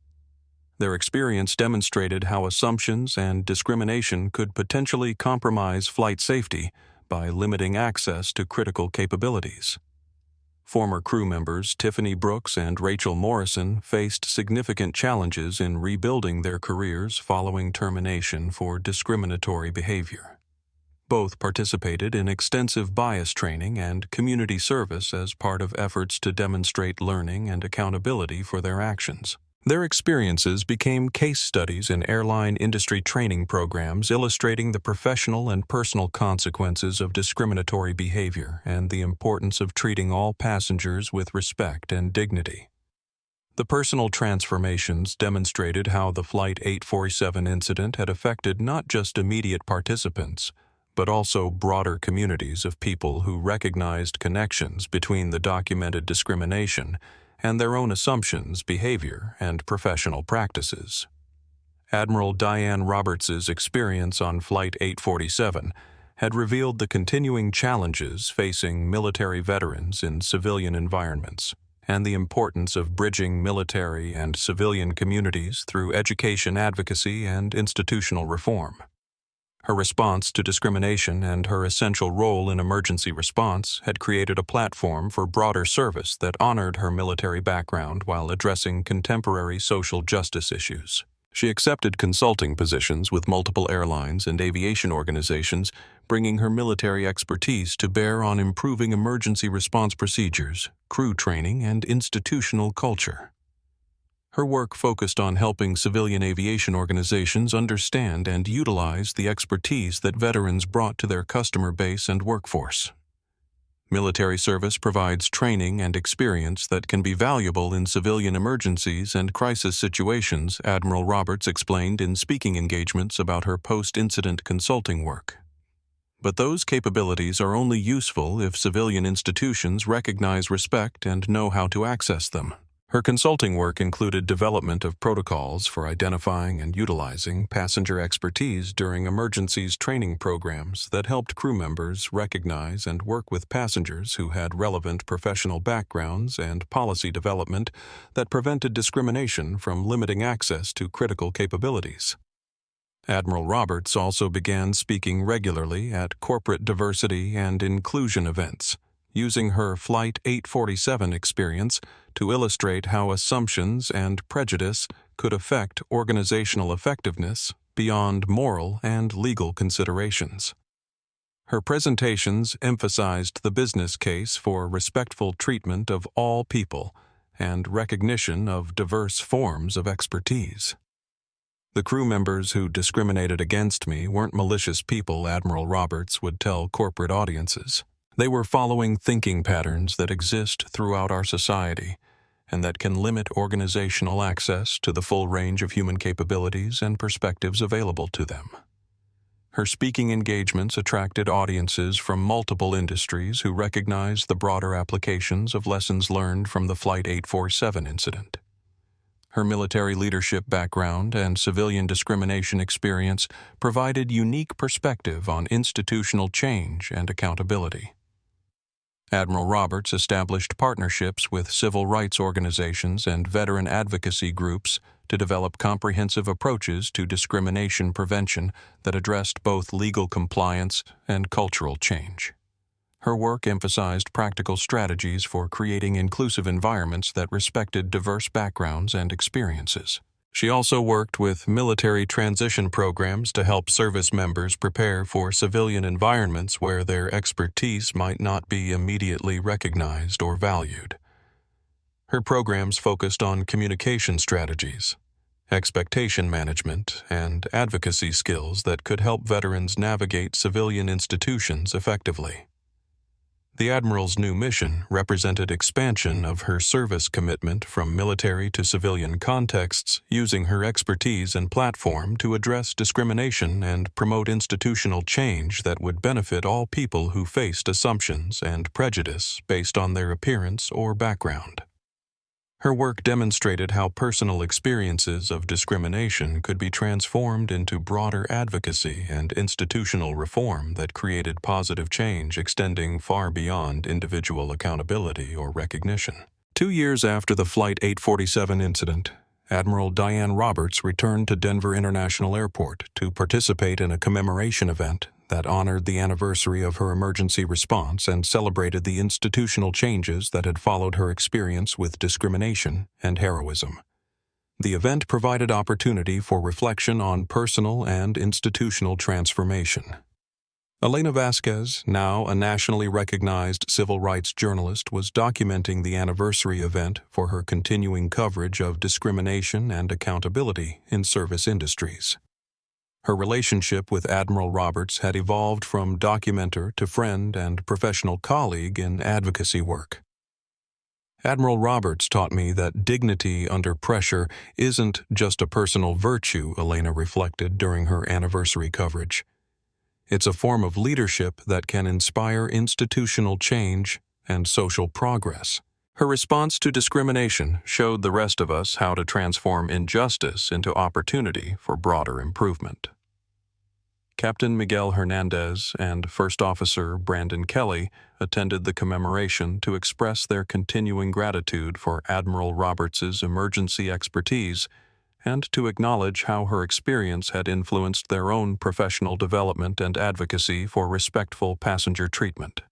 Their experience demonstrated how assumptions and discrimination could potentially compromise flight safety by limiting access to critical capabilities. Former crew members Tiffany Brooks and Rachel Morrison faced significant challenges in rebuilding their careers following termination for discriminatory behavior. Both participated in extensive bias training and community service as part of efforts to demonstrate learning and accountability for their actions. Their experiences became case studies in airline industry training programs illustrating the professional and personal consequences of discriminatory behavior and the importance of treating all passengers with respect and dignity. The personal transformations demonstrated how the Flight 847 incident had affected not just immediate participants, but also broader communities of people who recognized connections between the documented discrimination and their own assumptions, behavior, and professional practices. Admiral Diane Roberts's experience on Flight 847 had revealed the continuing challenges facing military veterans in civilian environments and the importance of bridging military and civilian communities through education advocacy and institutional reform. Her response to discrimination and her essential role in emergency response had created a platform for broader service that honored her military background while addressing contemporary social justice issues. She accepted consulting positions with multiple airlines and aviation organizations, bringing her military expertise to bear on improving emergency response procedures, crew training, and institutional culture. Her work focused on helping civilian aviation organizations understand and utilize the expertise that veterans brought to their customer base and workforce. Military service provides training and experience that can be valuable in civilian emergencies and crisis situations, Admiral Roberts explained in speaking engagements about her post-incident consulting work. But those capabilities are only useful if civilian institutions recognize, respect, and know how to access them. Her consulting work included development of protocols for identifying and utilizing passenger expertise during emergencies training programs that helped crew members recognize and work with passengers who had relevant professional backgrounds, and policy development that prevented discrimination from limiting access to critical capabilities. Admiral Roberts also began speaking regularly at corporate diversity and inclusion events, using her Flight 847 experience to illustrate how assumptions and prejudice could affect organizational effectiveness beyond moral and legal considerations. Her presentations emphasized the business case for respectful treatment of all people and recognition of diverse forms of expertise. The crew members who discriminated against me weren't malicious people, Admiral Roberts would tell corporate audiences. They were following thinking patterns that exist throughout our society and that can limit organizational access to the full range of human capabilities and perspectives available to them. Her speaking engagements attracted audiences from multiple industries who recognized the broader applications of lessons learned from the Flight 847 incident. Her military leadership background and civilian discrimination experience provided unique perspective on institutional change and accountability. Admiral Roberts established partnerships with civil rights organizations and veteran advocacy groups to develop comprehensive approaches to discrimination prevention that addressed both legal compliance and cultural change. Her work emphasized practical strategies for creating inclusive environments that respected diverse backgrounds and experiences. She also worked with military transition programs to help service members prepare for civilian environments where their expertise might not be immediately recognized or valued. Her programs focused on communication strategies, expectation management, and advocacy skills that could help veterans navigate civilian institutions effectively. The Admiral's new mission represented expansion of her service commitment from military to civilian contexts, using her expertise and platform to address discrimination and promote institutional change that would benefit all people who faced assumptions and prejudice based on their appearance or background. Her work demonstrated how personal experiences of discrimination could be transformed into broader advocacy and institutional reform that created positive change extending far beyond individual accountability or recognition. 2 years after the Flight 847 incident, Admiral Diane Roberts returned to Denver International Airport to participate in a commemoration event that honored the anniversary of her emergency response and celebrated the institutional changes that had followed her experience with discrimination and heroism. The event provided opportunity for reflection on personal and institutional transformation. Elena Vasquez, now a nationally recognized civil rights journalist, was documenting the anniversary event for her continuing coverage of discrimination and accountability in service industries. Her relationship with Admiral Roberts had evolved from documenter to friend and professional colleague in advocacy work. Admiral Roberts taught me that dignity under pressure isn't just a personal virtue, Elena reflected during her anniversary coverage. It's a form of leadership that can inspire institutional change and social progress. Her response to discrimination showed the rest of us how to transform injustice into opportunity for broader improvement. Captain Miguel Hernandez and First Officer Brandon Kelly attended the commemoration to express their continuing gratitude for Admiral Roberts's emergency expertise and to acknowledge how her experience had influenced their own professional development and advocacy for respectful passenger treatment.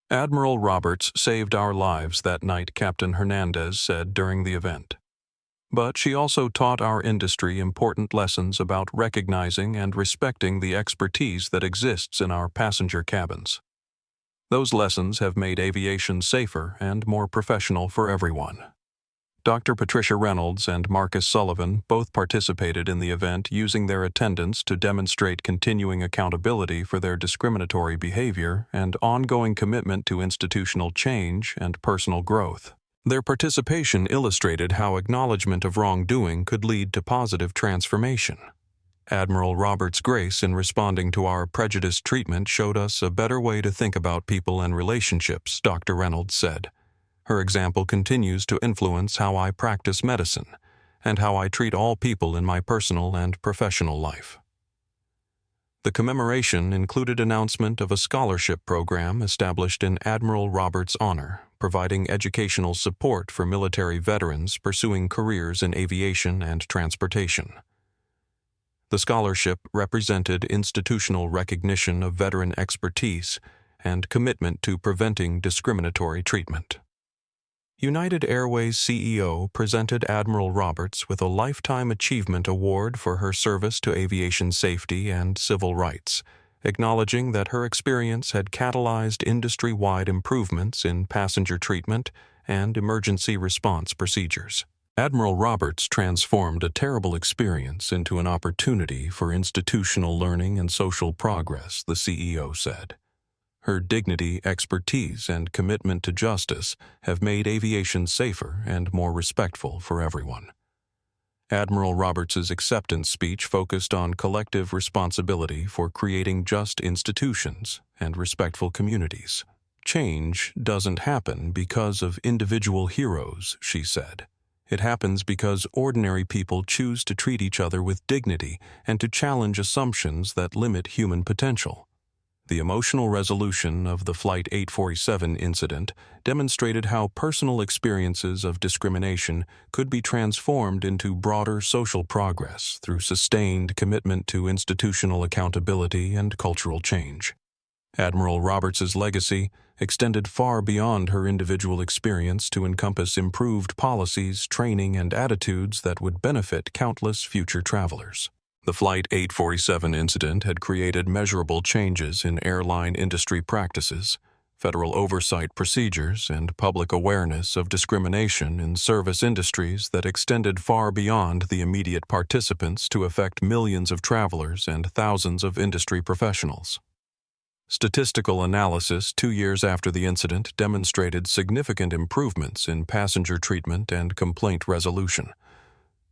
Admiral Roberts saved our lives that night, Captain Hernandez said during the event. But she also taught our industry important lessons about recognizing and respecting the expertise that exists in our passenger cabins. Those lessons have made aviation safer and more professional for everyone. Dr. Patricia Reynolds and Marcus Sullivan both participated in the event using their attendance to demonstrate continuing accountability for their discriminatory behavior and ongoing commitment to institutional change and personal growth. Their participation illustrated how acknowledgement of wrongdoing could lead to positive transformation. Admiral Roberts' grace in responding to our prejudiced treatment showed us a better way to think about people and relationships, Dr. Reynolds said. Her example continues to influence how I practice medicine and how I treat all people in my personal and professional life. The commemoration included announcement of a scholarship program established in Admiral Roberts' honor, providing educational support for military veterans pursuing careers in aviation and transportation. The scholarship represented institutional recognition of veteran expertise and commitment to preventing discriminatory treatment. United Airways CEO presented Admiral Roberts with a Lifetime Achievement Award for her service to aviation safety and civil rights, acknowledging that her experience had catalyzed industry-wide improvements in passenger treatment and emergency response procedures. Admiral Roberts transformed a terrible experience into an opportunity for institutional learning and social progress, the CEO said. Her dignity, expertise, and commitment to justice have made aviation safer and more respectful for everyone. Admiral Roberts' acceptance speech focused on collective responsibility for creating just institutions and respectful communities. Change doesn't happen because of individual heroes, she said. It happens because ordinary people choose to treat each other with dignity and to challenge assumptions that limit human potential. The emotional resolution of the Flight 847 incident demonstrated how personal experiences of discrimination could be transformed into broader social progress through sustained commitment to institutional accountability and cultural change. Admiral Roberts' legacy extended far beyond her individual experience to encompass improved policies, training, and attitudes that would benefit countless future travelers. The Flight 847 incident had created measurable changes in airline industry practices, federal oversight procedures, and public awareness of discrimination in service industries that extended far beyond the immediate participants to affect millions of travelers and thousands of industry professionals. Statistical analysis 2 years after the incident demonstrated significant improvements in passenger treatment and complaint resolution.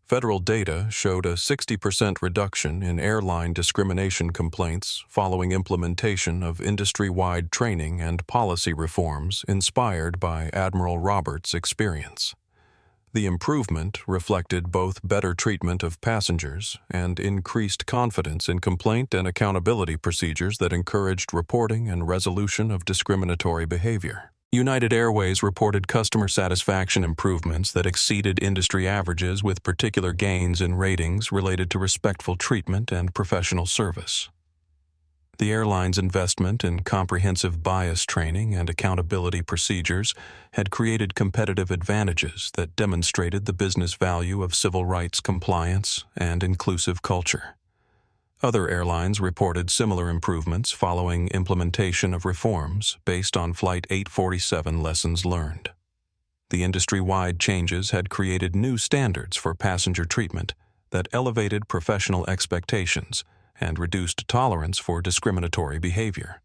Federal data showed a 60% reduction in airline discrimination complaints following implementation of industry-wide training and policy reforms inspired by Admiral Roberts' experience. The improvement reflected both better treatment of passengers and increased confidence in complaint and accountability procedures that encouraged reporting and resolution of discriminatory behavior. United Airways reported customer satisfaction improvements that exceeded industry averages, with particular gains in ratings related to respectful treatment and professional service. The airline's investment in comprehensive bias training and accountability procedures had created competitive advantages that demonstrated the business value of civil rights compliance and inclusive culture. Other airlines reported similar improvements following implementation of reforms based on Flight 847 lessons learned. The industry-wide changes had created new standards for passenger treatment that elevated professional expectations and reduced tolerance for discriminatory behavior.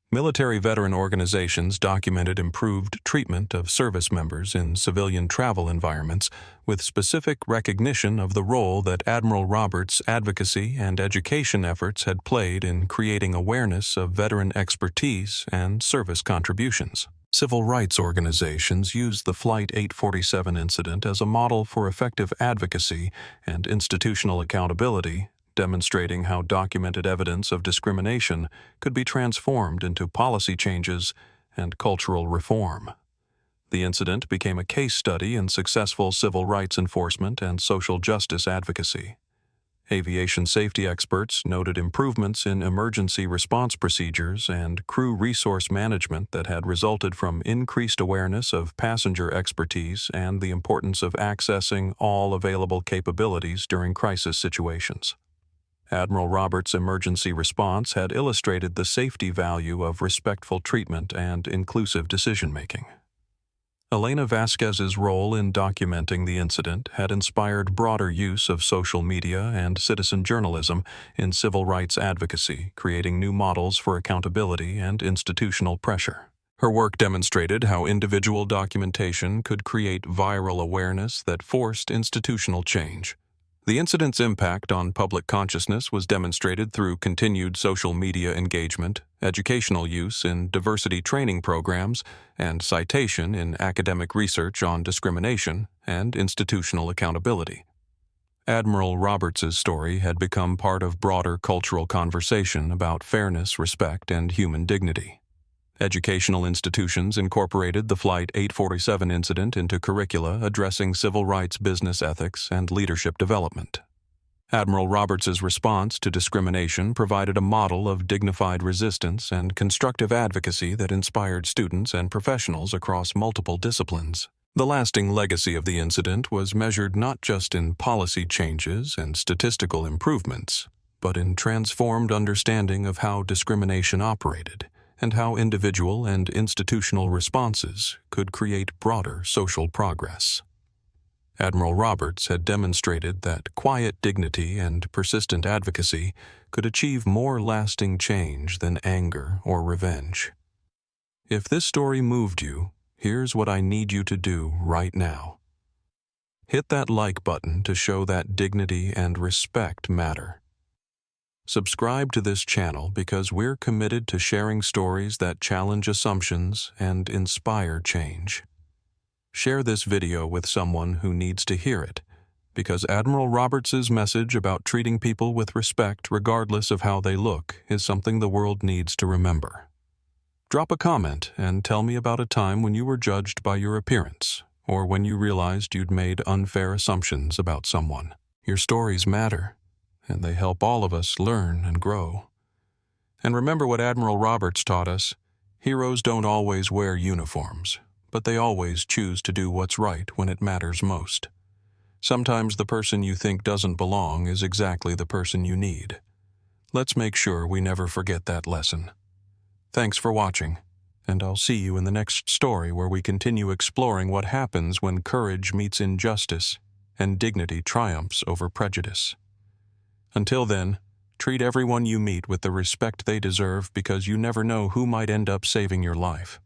Military veteran organizations documented improved treatment of service members in civilian travel environments, with specific recognition of the role that Admiral Roberts' advocacy and education efforts had played in creating awareness of veteran expertise and service contributions. Civil rights organizations used the Flight 847 incident as a model for effective advocacy and institutional accountability, demonstrating how documented evidence of discrimination could be transformed into policy changes and cultural reform. The incident became a case study in successful civil rights enforcement and social justice advocacy. Aviation safety experts noted improvements in emergency response procedures and crew resource management that had resulted from increased awareness of passenger expertise and the importance of accessing all available capabilities during crisis situations. Admiral Roberts' emergency response had illustrated the safety value of respectful treatment and inclusive decision-making. Elena Vasquez's role in documenting the incident had inspired broader use of social media and citizen journalism in civil rights advocacy, creating new models for accountability and institutional pressure. Her work demonstrated how individual documentation could create viral awareness that forced institutional change. The incident's impact on public consciousness was demonstrated through continued social media engagement, educational use in diversity training programs, and citation in academic research on discrimination and institutional accountability. Admiral Roberts's story had become part of broader cultural conversation about fairness, respect, and human dignity. Educational institutions incorporated the Flight 847 incident into curricula addressing civil rights, business ethics, and leadership development. Admiral Roberts's response to discrimination provided a model of dignified resistance and constructive advocacy that inspired students and professionals across multiple disciplines. The lasting legacy of the incident was measured not just in policy changes and statistical improvements, but in transformed understanding of how discrimination operated and how individual and institutional responses could create broader social progress. Admiral Roberts had demonstrated that quiet dignity and persistent advocacy could achieve more lasting change than anger or revenge. If this story moved you, here's what I need you to do right now. Hit that like button to show that dignity and respect matter. Subscribe to this channel because we're committed to sharing stories that challenge assumptions and inspire change. Share this video with someone who needs to hear it, because Admiral Roberts's message about treating people with respect regardless of how they look is something the world needs to remember. Drop a comment and tell me about a time when you were judged by your appearance, or when you realized you'd made unfair assumptions about someone. Your stories matter, and they help all of us learn and grow. And remember what Admiral Roberts taught us: heroes don't always wear uniforms, but they always choose to do what's right when it matters most. Sometimes the person you think doesn't belong is exactly the person you need. Let's make sure we never forget that lesson. Thanks for watching, and I'll see you in the next story where we continue exploring what happens when courage meets injustice and dignity triumphs over prejudice. Until then, treat everyone you meet with the respect they deserve, because you never know who might end up saving your life.